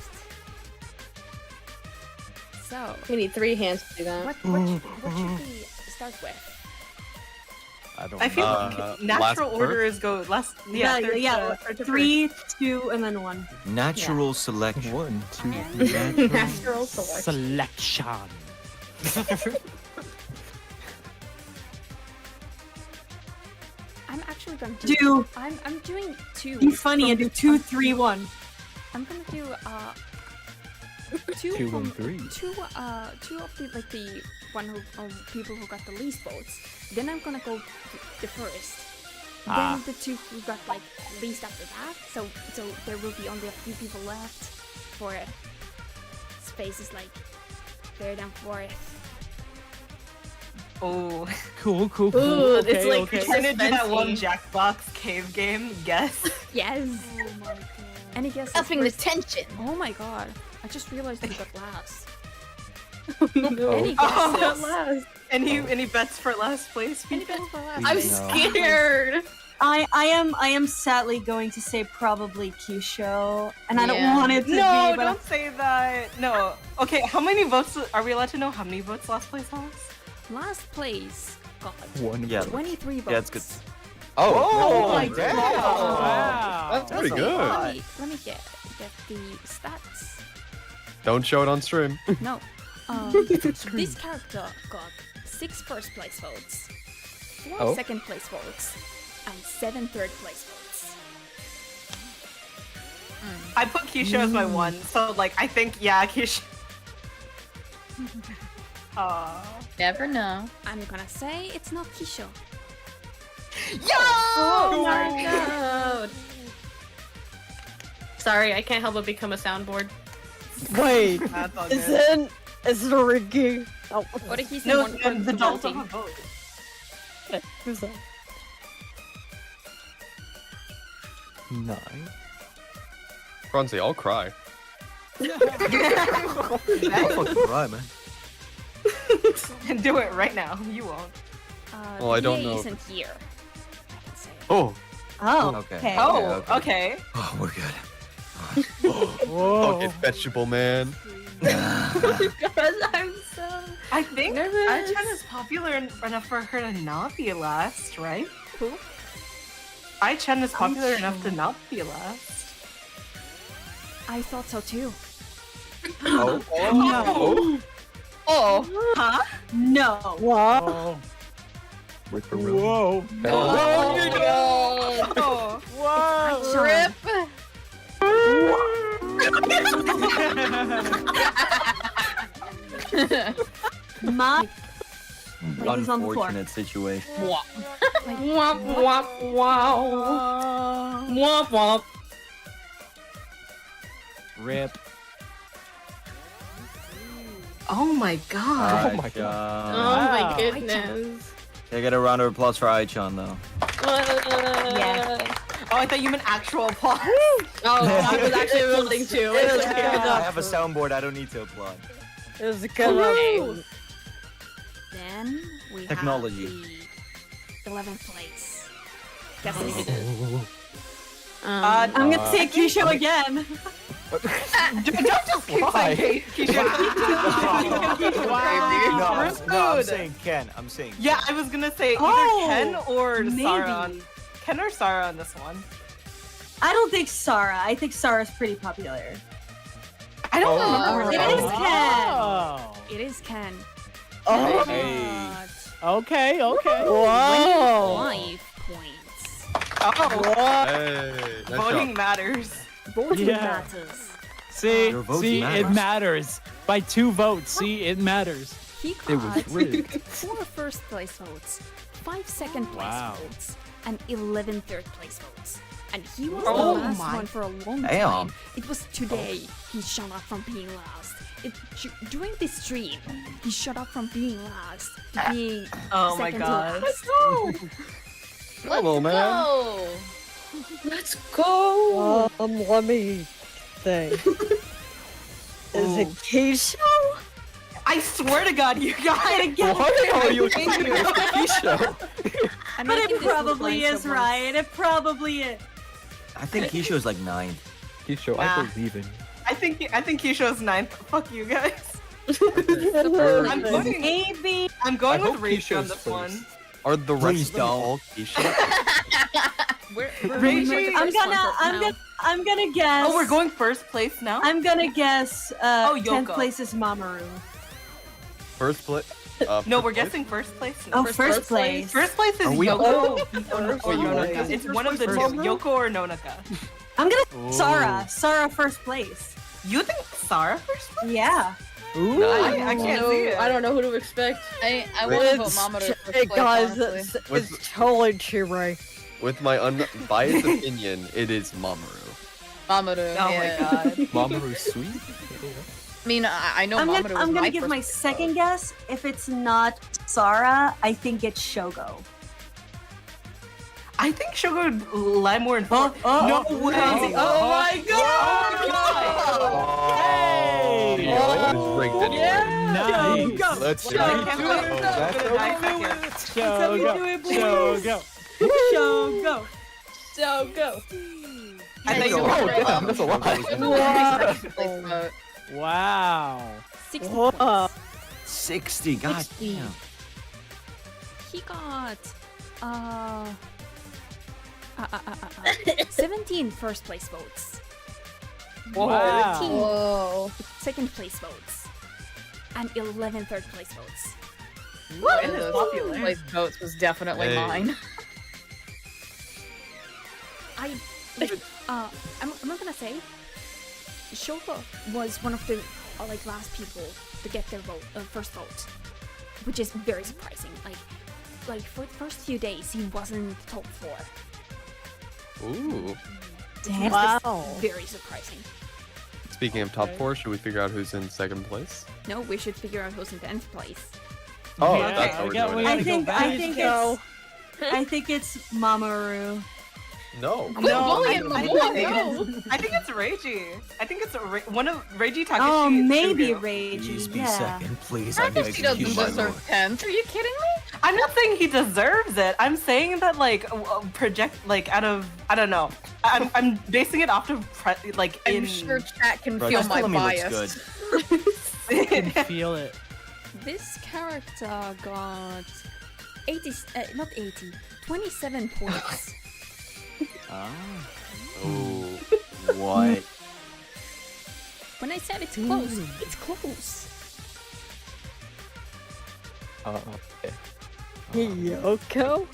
So We need 3 hands to do that. what should we start with? I don't I feel know. like natural last order birth? is go last. Yeah, third, yeah. third to 3, 2, and then 1. Natural selection. 1, 2, Natural selection. Selection. I'm actually going to Do I'm doing 2. be funny and do 2, 3, 1. I'm gonna do 2 2, from 1, 3. 2 of the the one who people who got the least votes. Then I'm gonna go the first. Ah. Then the 2 who got like least after that. So there will be only a few people left for spaces like third and fourth. Oh, Cool. Ooh, Okay, it's like okay. trying to do that one suspensey. Jackbox cave game. Guess. Yes. Oh my god. Any guesses? Upping the first? tension. Oh my god. I just realized we got last. No. Any Oh. guesses? Any bets for last place? Any bets for last? I'm No. scared. I am sadly going to say probably Kisho, and I don't Yeah. want it to No, be, but don't say that. No. Okay, how many votes are we allowed to know? How many votes last place has? Last place got 1. Yeah. 23 votes. Yeah, it's good. Oh my damn. Wow. That's pretty a good. lot. Let me get the stats. Don't show it on stream. No. This character got 6 first place votes, 4 Oh. second place votes, and 7 third place votes. I put Kisho as my 1, so like I think Kisho. Never know. I'm gonna say it's not Kisho. Oh my god. Sorry, I can't help but become a soundboard. Wait, That's all is good. it Ricky? Oh, Or he's No, the one the dolls voting. don't vote. who's that? 9. Bronzy, I'll cry. I'll fucking cry, man. Do it right now. You won't. Well, I don't VA know. isn't here. I can say it. Oh. Oh, Okay. okay. Oh, okay. Oh, we're good. Okay, vegetable man. Gosh, I'm so I think nervous. Ai-chan is popular enough for her to not be last, right? Who? Ai-chan is popular enough to not be last. I thought so too. Oh. No. Oh. Huh? No. What? Oh. Wait for real. Whoa. Oh. Whoa. Rip. My like he's on the floor. Unfortunate situation. Womp womp wow. Womp womp. Rip. Oh my god. Oh my god. Oh my Wow. goodness. Can I get a round of applause for Aichan though? Yeah. Oh, I thought you meant actual applause. Oh, I was actually willing to. I have a soundboard. I don't need to applaud. It was a good Then we Technology. have the 11th place. Guess who it is. I'm gonna say Keisha again. Don't just keep Why? saying Keisha. No, I'm saying Ken. I'm saying. Yeah, I was gonna say either Oh, Ken or maybe. Sarah. Ken or Sarah on this one. I don't think Sarah. I think Sarah's pretty popular. I don't It is Ken. Oh. It is Ken. Oh. Hey. Okay. Okay. Whoa. 5 points. Oh, Hey, nice voting job. matters. Voting Yeah. matters. See, Your vote it matters. matters. By 2 votes. See, it matters. He It was got rigged. 4 first place votes, 5 second place Wow. votes, and 11 third place votes. And he was Oh the last my- one for a long Damn. time. It was today he shut up from being last. During this stream, he shut up from being last to being Oh my second to god. last. Let's go. Hello, man. Go. Let's go. Let me think. Is it Keisha? I swear to God, you guys. Why are you thinking of Keisha? I'm But making it this probably line is somewhere. right. It probably is. I think Keisha was like 9. Keisha, Nah. I believe in you. I think Keisha's 9th. Fuck you guys. I'm voting- Maybe. I'm going I with hope Reiki on Keisha's this first. one. Are the Please rest of them don't. all Keisha? We're Reggie, going with the I'm first one gonna. for I'm gonna guess. Oh, we're going first place now? I'm gonna guess. Oh, 10th Yoko. place is Mamoru. First place? No, we're first place? guessing first place now. Oh, first place. First place is Are we- Yoko First or Nonaka. place. It's one of the two, First place. Yoko or Nonaka. I'm gonna Sarah. Sarah first place. You think Sarah first place? Yeah. Ooh. I can't see it. I don't know who to expect. I want to vote It's, Mamoru hey first place, guys, honestly. it's totally Chire. With my unbiased opinion, it is Mamoru. Mamoru. Oh yeah. my god. Mamoru's sweet. I mean, I know I'm Mamoru gonna, was I'm gonna my give first my second guess. If it's not Sarah, I think it's Shogo. I think Shogo would lie more in no way. Oh my Hey! It was rigged anyway. Nice. Let's Shogo. go. Show go. Shogo. So go. I think Oh, damn, that's a lot. First place vote. Wow. 60 Whoa. points. 60. God 60. damn. He got 17 first place votes, Wow. 13 Whoa. second place votes, and 11 third place votes. One of is those popular. place votes was definitely Hey. mine. I'm not gonna say Shoko was one of the last people to get their first vote, which is very surprising. Like for the first few days, he wasn't top 4. Ooh. Damn. Wow. Very surprising. Speaking of top 4, should we figure out who's in second place? No, we should figure out who's in 10th place. Oh, Yeah, that's how we we're got- doing we it. gotta I think go back. I think it's Mamoru. No. Quit bullying my boy. I think it's Reiji. I think it's one of Reiji Takashi. Oh, and maybe Sugu. Reiji. Please be Yeah. second, please. I'm Takashi doesn't execute my deserve lord. 10th. Are you kidding me? I'm not saying he deserves it. I'm saying that project out of I don't know. I'm basing it off of I'm sure chat can Bro, feel just my tell me bias. looks good. I can feel it. This character got 27 points. Ah. Oh. What? When I said it's close, it's close. Okay. Yoko?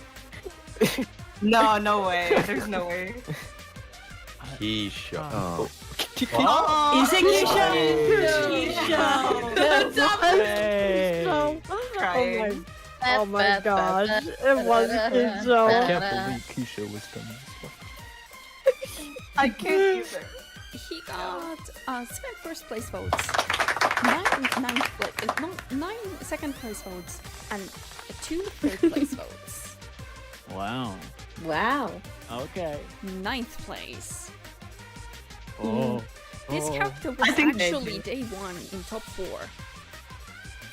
No way. There's no way. Keisha. Oh. Is it Keisha? Crying. Oh my gosh. It was I Keisha. can't believe Keisha was done this one. I can't either. He got 7 first place votes, 9 second place votes, and 2 third place votes. Wow. Wow. Okay. 9th place. Oh. This Oh. character was I think they actually day 1 in top 4.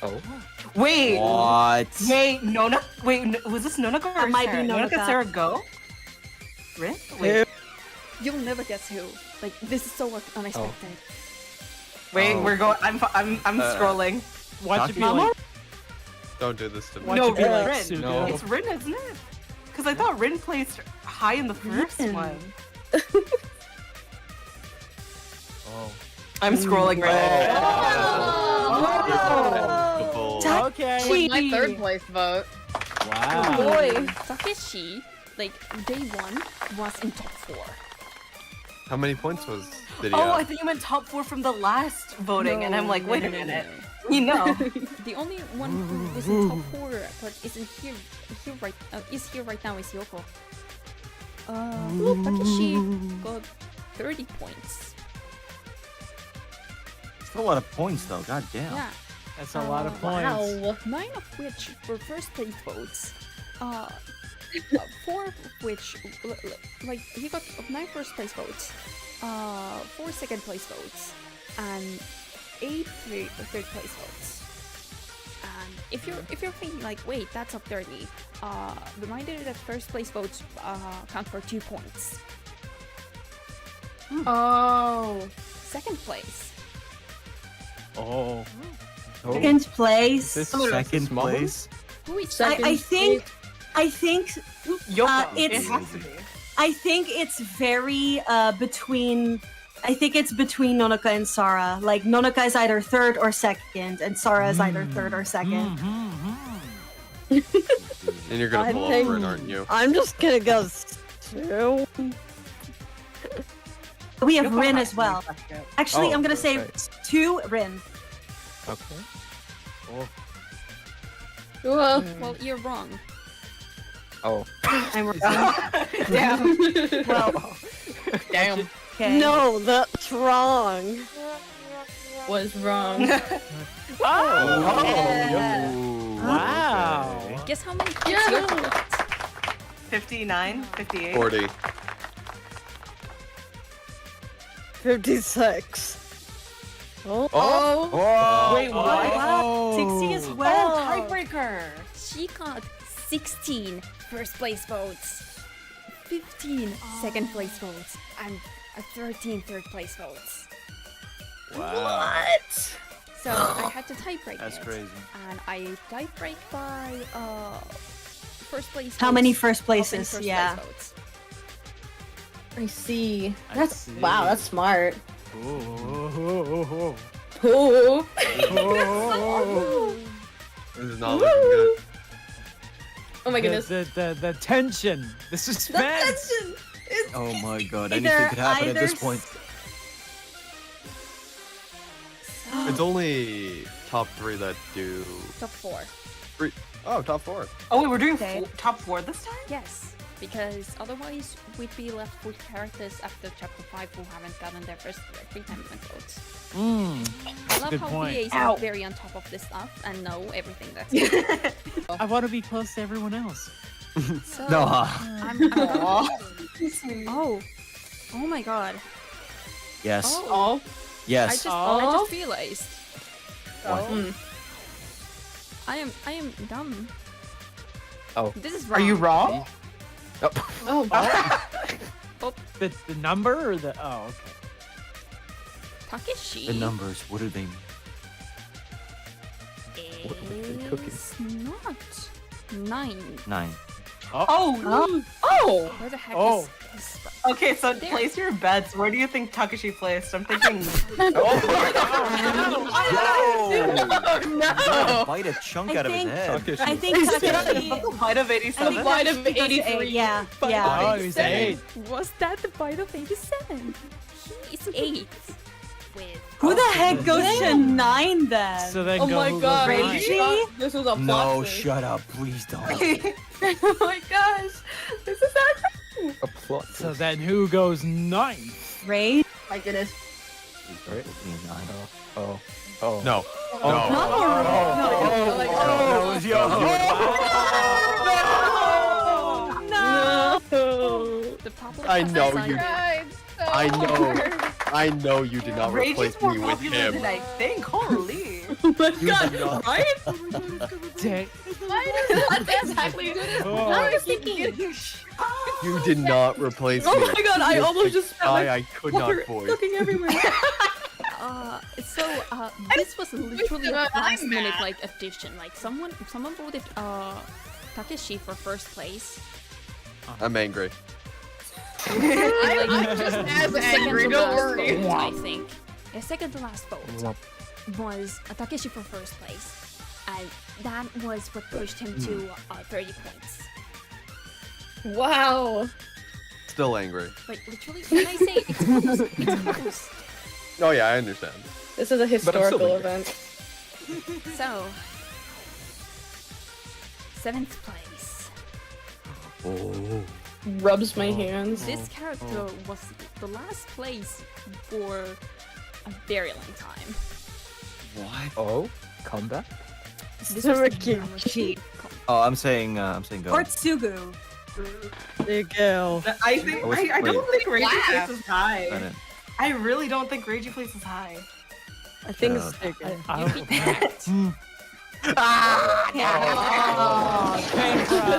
Oh. Wait. What? Wait, Nona. Wait, was this Nonaka or That might be Sarah? Nonaka. Sarah, go. Rin? Wait. You'll never guess who. Like, this is so unexpected. Wait, Oh. we're going. I'm scrolling. Watch it be Mama? like. Don't do this to me. Watch No, it be like Rin. Suga. No. It's Rin, isn't it? Because I thought Rin placed high in the first one. Oh. I'm scrolling right Oh. Okay. With my third place vote. Wow. Boy, Takeshi, like, day 1 was in top 4. How many points did he Oh, I have? think you meant top 4 from the last voting, and I'm like, No, wait no, a no, minute. no. You know. The only one who was in top 4 but isn't here right now is Yoko. Takeshi got 30 points. It's a lot of points, though. God damn. Yeah. That's a lot of points. Wow. 9 of which were first place votes. 4 of which, like, he got 9 first place votes, 4 second place votes, and 8 third place votes. And if you're thinking like, wait, that's up 30, reminder that first place votes count for 2 points. Oh. Second place. Oh. Second place. This Second place? Who is I think Yoko. it's It has to be. I think it's very between I think it's between Nonaka and Sara. Like Nonaka is either third or second, and Sara is either third or second. And you're gonna I pull think- over it, aren't you? I'm just gonna go 2. We have Yoko Rin has as to be well. second. Actually, Oh, I'm gonna say right. 2 Rin. Okay. Oh. Well, Well, you're wrong. Oh. I'm Damn. well. Damn. Okay. No, that's wrong. was wrong. Wow. Okay. Guess how many points Yoko got? 59, 58. 40. 56. Oh. Oh. Wait, what? Wow. 60 as well. Oh, tiebreaker. She got 16 first place votes, 15 second place votes, and 13 third place votes. Wow. So I had to tie break That's it. crazy. And I tie break by first place. How votes, many first up in places? first Yeah. place votes. I see. I That's see. wow. That's smart. Oh. Ooh. This is not looking good. Oh my goodness. The tension, the suspense. Oh my god, Either- anything could happen at this either point. It's only top 3 that do. Top 4. Oh, top 4. Oh, wait, we're doing Okay. top 4 this time? Yes, because otherwise we'd be left with characters after chapter 5 who haven't gotten their first 3 times votes. I love good how point. VAs Ow. are very on top of this stuff and know everything that's going on. I want to be close to everyone else. So, No. I'm oh my god. Yes. Oh, Yes. I just realized. What? I am dumb. Oh. This is Are wrong. you wrong? Oh. The number or the okay. Takeshi The numbers, what do they mean? What are they cooking? is not 9. 9. Oh, Oh. Where the heck Oh. is Okay, so There. place your bets. Where do you think Takashi placed? I'm thinking. No! Bite a chunk out of his head. I think Takashi. Bite of 87. Bite of 83. Yeah, Bite yeah. of Oh, he's 8. Was that the bite of 87? He's 8. With Who the heck goes to 9 then? So then Oh go my who goes god. nine. Reggie? This was a plot No, twist. shut up. Please don't. Oh my gosh. This is not A plot. So then who goes 9th? Ray? My goodness. Right? Nine. Oh. Oh. No. Oh. No. That was yours. the popular I know design- you. I know you did not Rage replace is more me with popular him. than I think. Holy. Oh my You god. did not. Right? Dang. Not exactly. Oh. I was thinking. You did not replace me. Oh my god, I You're almost the just spent guy my I could not water voice. cooking everywhere. This was literally a I'm last minute mad. like addition. Like someone voted Takeshi for first place. I'm angry. I'm just as The second angry, to don't last worry. vote, I think. The second to last vote was Takeshi for first place, and that was what pushed him to 30 points. Wow. Still angry. Like literally, when I say it's close, it's close. Oh yeah, I understand. This is a historical event. So, 7th place. Oh. Rubs my hands. This character was the last place for a very long time. What? Oh. Comeback. This was Cheat. Oh, I'm saying go. Or Tsugu. There you go. I think I was- I don't wait. think Ragey places high. I didn't. I really don't think Ragey places high. I think Shut it's Tsugu. You'd be correct.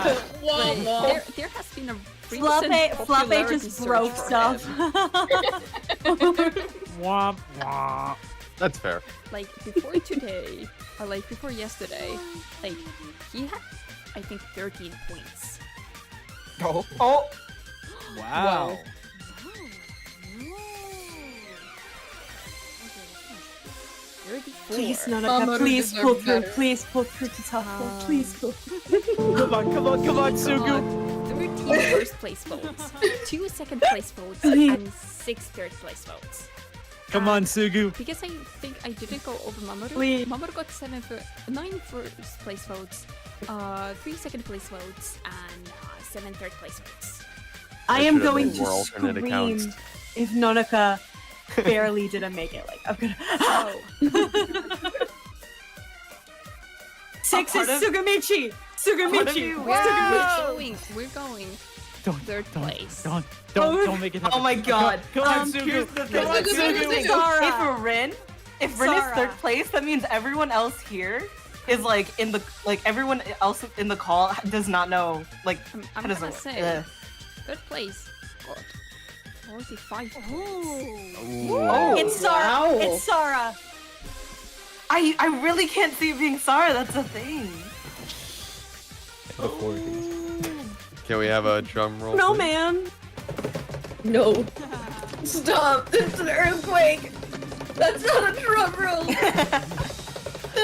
But there has been a recent Flappe popularity just surge broke for stuff. him. Womp womp. That's fair. Like before today, or like before yesterday, like he had, I think, 13 points. Oh. Oh, Wow. Please, no. Nanaka, Mamoru please deserves pull through. better. Please pull through to top four. Please pull through. Come on, Sugu. 13 first place votes, 2 second place votes, and 6 third place votes. Come on, Sugu. Because I think I didn't go over Mamoru. Please. Mamoru got 9 first place votes, 3 second place votes, and 7 third place votes. I There am should have going been to more alternate scream accounts. if Nanaka barely didn't make it. Like I'm gonna. So, 6 is part of- Sugamichi. Sugamichi. we're going Don't, third place. Don't make it happen. oh my god. Come on, Here's Sugu. the thing. Come on, Here's the Sugu. thing. Sarah. If Rin is Sarah. third place, that means everyone else here is like in the everyone else in the call does not know like I'm how does gonna it work? say third place got 45 points. Oh, It's Sarah. Wow. It's Sarah. I really can't see it being Sarah. That's the thing. The 40s. Can we have a drum roll? No, please? man. No. Stop. It's an earthquake. That's not a drum roll.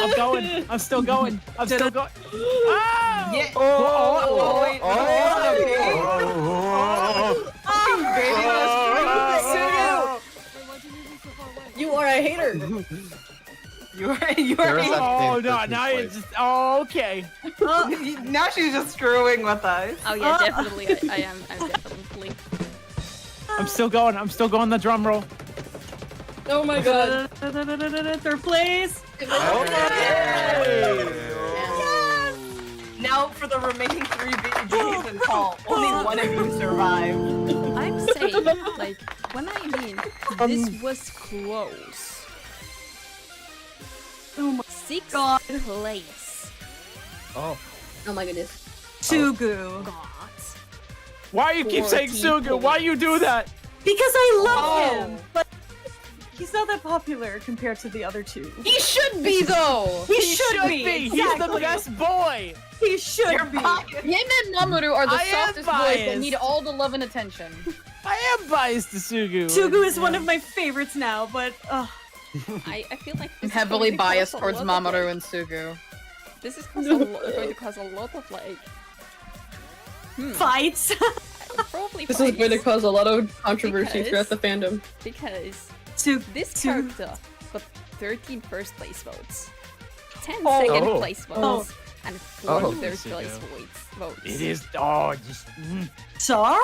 I'm going. I'm still going. I'm still going. Oh! Yeah. Oh! wait. You are a hater. You are. Sarah's at Oh, the no, 13th now place. it's just. Oh, okay. Now she's just screwing with us. Oh yeah, definitely. I am. I'm definitely. I'm still going. I'm still going the drum roll. Oh my god. Third place. Now for the remaining 3 BGs in call, only one of you survived. I'm saying, like, when I mean this was close. Oh my 6th place Oh my goodness. Tsugu. got. Why you keep saying 14 Sugu? Why you do that? Because I love Oh. him. But he's not that popular compared to the other two. He should be though. He should be. He's the Exactly. best boy. He should be. Him and Mamoru are the I am softest boys that biased. need all the love and attention. I am biased to Sugu. Sugu is one of my favorites now, but I feel like I'm this heavily is going to biased cause a towards lot of, Mamoru like, and Sugu. This is going to cause a lot of like fights. Probably This fights. is going to cause a lot of controversy throughout the fandom. Because this Sugu. character got 13 first place votes, 10 Oh. second Oh. place votes, and 4 Oh. third Sugu. place votes. It is just. Sorry?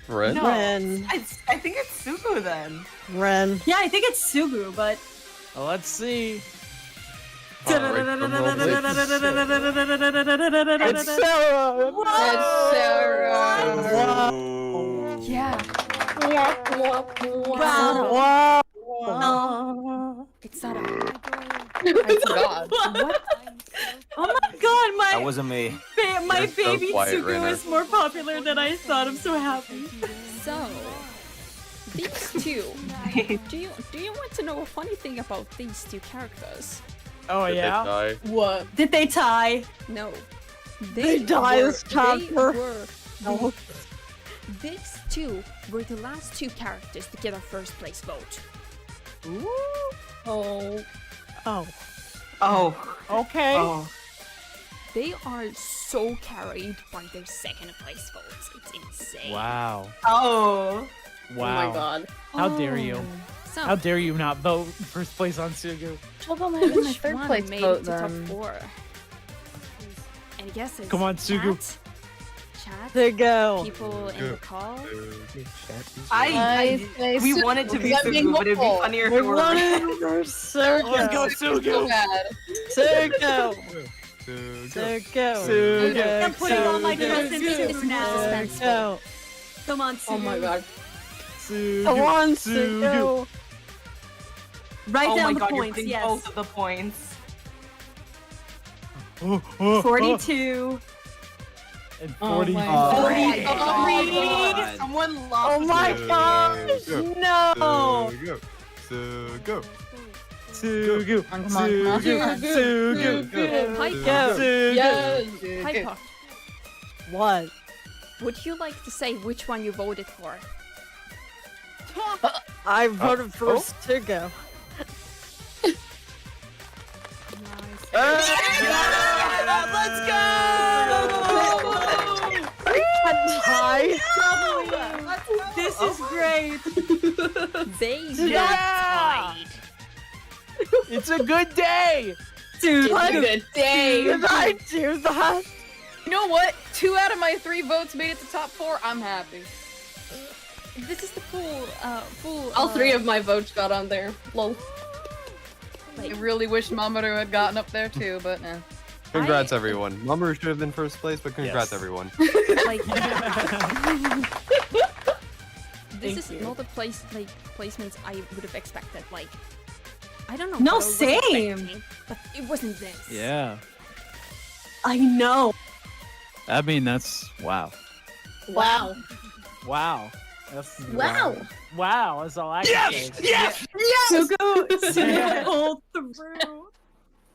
Ren? No, Ren. I think it's Sugu then. Ren. Yeah, I think it's Sugu, but Well, let's see. It's Sarah! It's Sarah. Wow. Yeah. Wow. It's Sarah. I forgot. What? oh my god, That wasn't me. my You're so baby quiet, Sugu Rainer. is more popular than I thought. I'm so happy. So these two. do you want to know a funny thing about these two characters? Oh Did they yeah. die? What? Did they tie? No. They die as chapter. No. These two were the last two characters to get a first place vote. Ooh. Oh. Oh. Oh. Okay. Oh. They are so carried by their second place votes. It's insane. Wow. Oh. Wow. Oh my god. How dare you? So, How dare you not vote first place on Sugu? Well, then I have my which third one place made vote it to top then. 4? Any guesses? Come on, Sugu. Chat? There you go. People in the call? We want it to be Because I'm being Sugu, but it'd be hopeful. funnier if We it were want Ren. it for Sugu. Let's go, So Sugu. bad. Sugu. Sugu. Sugu. I'm putting all my trust in Sugu. Sugu now. Sugu. Come on, Sugu. Oh my god. Sugu. Come on, Sugu. Write Oh down my the god, you're points, putting yes. both of the points. 42. And Oh 40. my Oh, god. God. Someone lost. Oh my gosh. No. Sugu. Sugu. Sugu. Come on, come on. Sugu. Piper. Go. Yes. Piper, What? would you like to say which one you voted for? I voted for Sugu. Let's go! Tie. This is great. They Yeah! tied. It's a good day! Dude, It's a good day. Did I do that? You know what? 2 out of my 3 votes made it to top 4. I'm happy. This is the full. All 3 of my votes got on there. Lol. I really wish Mamoru had gotten up there too, but eh. Congrats, everyone. Mamoru should have been first place, but congrats, Yes. everyone. Like, this Thank is you. not the placements I would have expected. Like, I don't know. No, what I was same. expecting, but it wasn't this. Yeah. I know. I mean, that's. Wow. Wow. Wow. That's. Wow. Wow, that's all I can say. Yes! Sugu pulled through.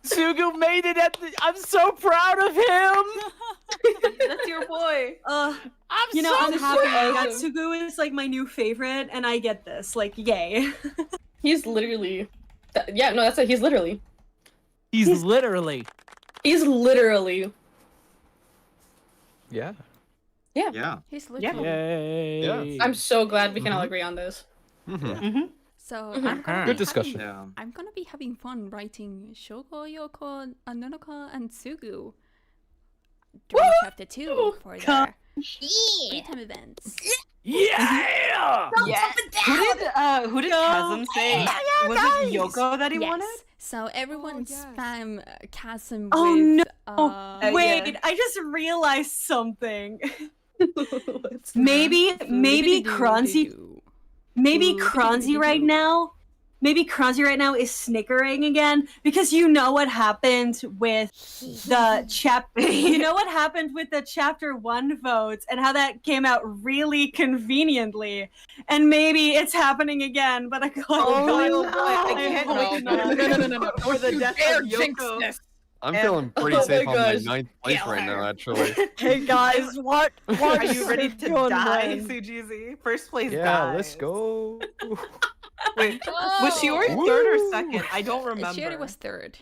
Sugu made it at the. I'm so proud of him! That's your boy. I'm You know, so I'm happy. proud. Sugu is like my new favorite, and I get this. Like, yay. He's literally. Yeah, no, that's it. He's literally. He's literally. He's literally. Yeah. Yeah. He's literally. Yay. Yeah. I'm so glad we can all agree on this. So Mhm. I'm gonna Good be discussion. having- I'm gonna be having fun writing Shoko, Yoko, Anonoka, and Sugu during chapter 2 for their daytime events. Yeah! Yeah. Who did Chasm say? Was it Yoko that he wanted? So everyone spam Chasm Oh with. no! Wait, I just realized something. maybe Kronzy right now maybe Kranzi right now is snickering again because you know what happened with the chapter 1 votes and how that came out really conveniently, and maybe it's happening again. But I can't. I can't No. for the death dare of jinx Yoko. this. I'm feeling pretty Oh safe my on my gosh. 9th place Kill right her. now, actually. Hey guys, what Are you ready is to going die, on? CGZ? First place Yeah, dies. let's go. Wait, was Shiori No. third or second? I don't remember. Shiori was third.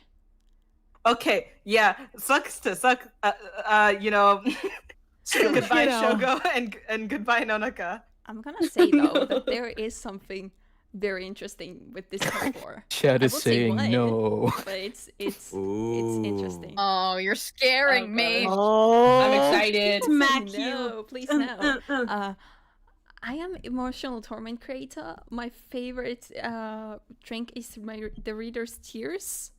Okay, yeah, sucks to suck. You know, goodbye You know. Shogo and goodbye Nonaka. I'm gonna say though that there is something very interesting with this parkour. Chat I is won't say saying what, no. but it's Ooh. interesting. Oh, you're scaring me. Oh, I'm excited. Smack No, please no. I am emotional torment creator. My favorite drink is the reader's tears.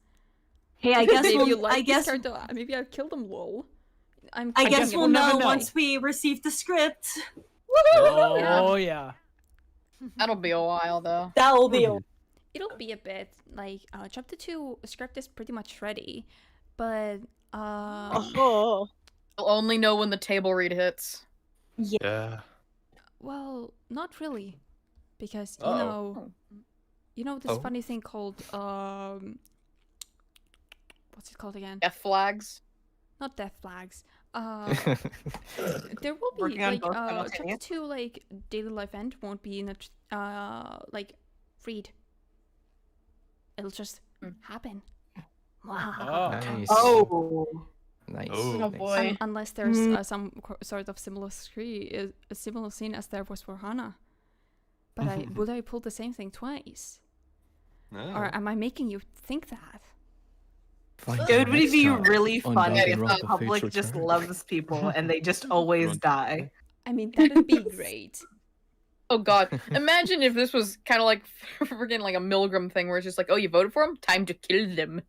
Hey, I guess Maybe you we'll, like I guess this character. Maybe I've killed them. Lol. I guess we'll never know know. once we receive the script. Oh yeah. That'll be a while though. That will be. It'll be a bit like chapter 2 script is pretty much ready, but oh. I'll only know when the table read hits. Yeah. well, not really, because Uh-oh. you know this Oh. funny thing called what's it called again? Death flags. Not death flags. There will be Working on like both chapter simultaneous? 2 like daily life end won't be in a like read. It'll just happen. Wow. Nice. Oh, Nice. Oh. nice. boy. Unless there's some sort of similar a similar scene as there was for Hana. But would I pull the same thing twice? No. Or am I making you think that? Find it you would next be time really on fun if Danganronpa the Fates public just Return. loves people and they just always die. I mean, that'd be great. Oh god. Imagine if this was kind of like freaking like a Milgram thing where it's just like, oh, you voted for him? Time to kill them.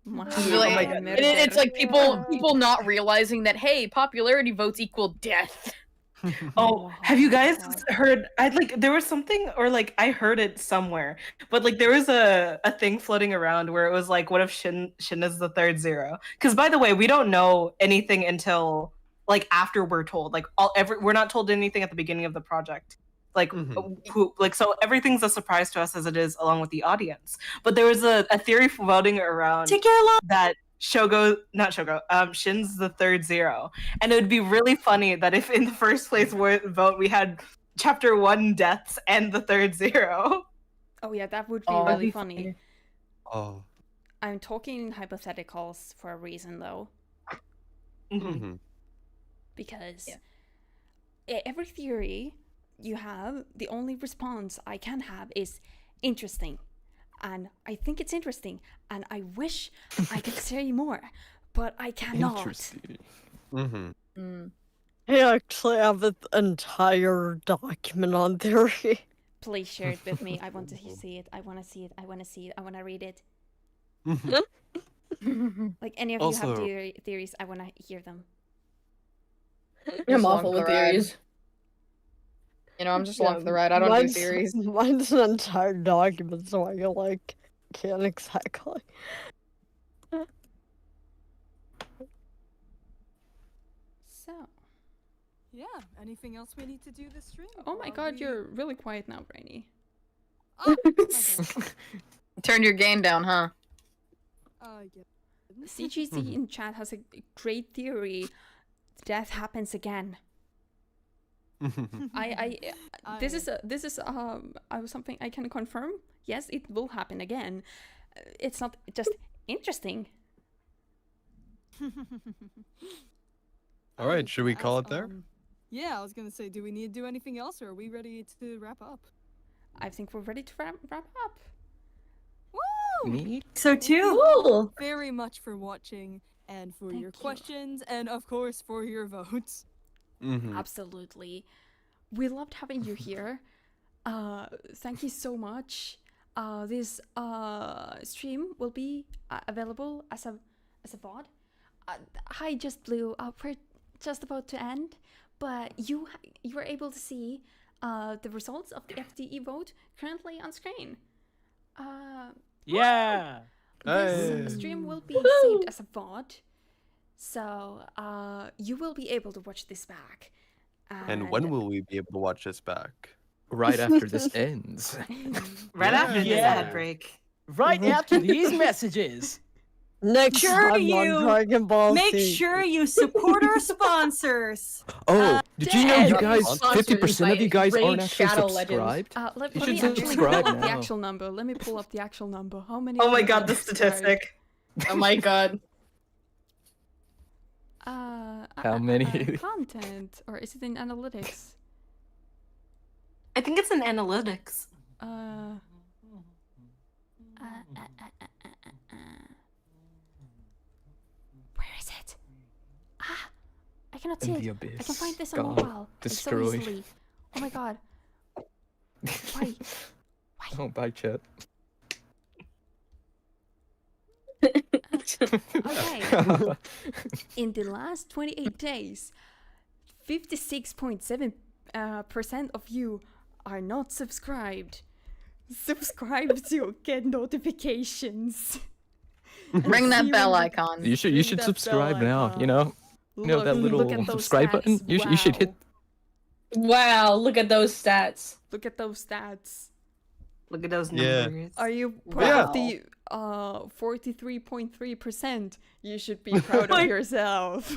Wow. Like, Oh my God. and it's like people not realizing that, hey, popularity votes equal death. Oh, have you guys heard? There was something, or like I heard it somewhere, but like there was a thing floating around where it was like, what if Shin is the third zero? Because by the way, we don't know anything until like after we're told. Like we're not told anything at the beginning of the project. Like so everything's a surprise to us as it is along with the audience. But there was a theory floating around that Shin's the third zero. And it would be really funny that if in the first place vote we had chapter 1 deaths and the third zero. Oh yeah, that would be Oh, really funny. Oh. I'm talking in hypotheticals for a reason though. Mm-hmm. Because every theory you have, the only response I can have is interesting. And I think it's interesting, and I wish I could say more, but I cannot. Interesting. Mm-hmm. I actually have an entire document on theory. Please share it with me. I want to see it. I want to see it. I want to see it. I want to read it. Like any of you have Also- theories, I want to hear them. I'm awful with theories. You know, I'm just along for the ride. I don't do Mine's- theories. Mine's an entire document, so I can't exactly. So, Yeah. Anything else we need to do this stream? oh my Or god, we- you're really quiet now, Brainy. Turned your gain down, huh? Yeah. CGC in chat has a great theory. Death happens again. This is something I can confirm. Yes, it will happen again. It's not just interesting. All right, should we call it there? Yeah, I was gonna say, do we need to do anything else, or are we ready to wrap up? I think we're ready to wrap up. Woo! Me? So too. Thank you very much for watching and for your questions, and of course for your votes. Mm-hmm. Absolutely. We loved having you here. Thank you so much. This stream will be available as a VOD. Hi, Just Blue. We're just about to end, but you were able to see the results of the FDE vote currently on screen. Yeah. This stream will be saved as a VOD, so you will be able to watch this back. And when will we be able to watch this back? Right after this ends. Right after this ad break. Right after these messages. Next Sure time you on Dragon Ball make Z. sure you support our sponsors. Oh, did you know you Dad. guys, Sponsored 50% of you by guys Raid aren't actually Shadow Legends. subscribed? Let You me should actually subscribe pull up the now. actual number. Let me pull up the actual number. How many? Oh my people god, are the subscribed? statistic. Oh my god. How many? Content, or is it in analytics? I think it's in analytics. Where is it? Ah, I cannot see In it. the I abyss. can find this on Gone. mobile. Like, so Destroyed. easily. Oh my god. Why? Oh, bye, chat. Okay. In the last 28 days, 56.7% of you are not subscribed. Subscribe to get notifications. Ring that See bell when icon. You should Ring that subscribe bell now. icon. You know that Look little at those subscribe button. stats. You should hit. Wow, look at those stats. Look at those stats. Look at those Yeah. numbers. Are you proud of the 43.3%? You should be proud of yourself.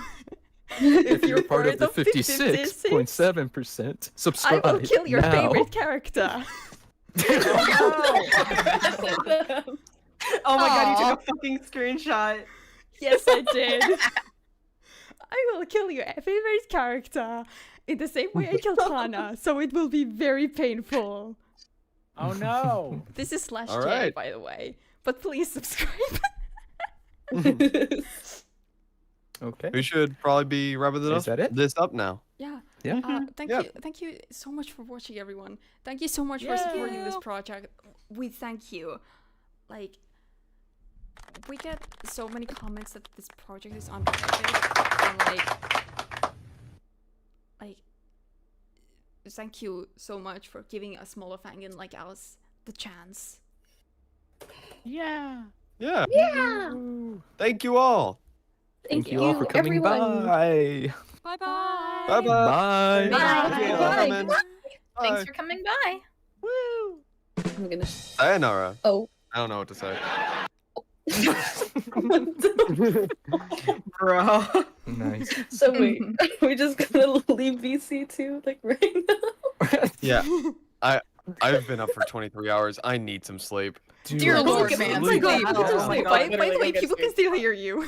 If you're part of the part of 56.7%, subscribe. I will kill your now. favorite character. Oh my god, you Aw. took a fucking screenshot. Yes, I did. I will kill your favorite character in the same way I killed Hana, so it will be very painful. Oh no. This is slash All J, right. by the way. But please subscribe. Okay. We should probably be wrapping Is that it? this up now. Yeah. Yeah. Thank you so much for watching, everyone. Thank you so much for supporting this project. We thank you. Like, we get so many comments that this project is underrated, and like, thank you so much for giving a smaller fangin like us the chance. Yeah. Yeah. Yeah. Thank you all. Thank you all for coming everyone. by. Bye bye. Bye bye. Bye. Bye. Thank you all for coming. Thanks Bye. for coming by. Oh my goodness. Sayonara. Oh. I don't know what to say. Bro. Nice. So wait, are we just gonna leave VC too, like right now? Yeah. I've been up for 23 hours. I need some sleep. Dude, Dear Lord, sleep. man. Oh my god. By the way, people can still hear you.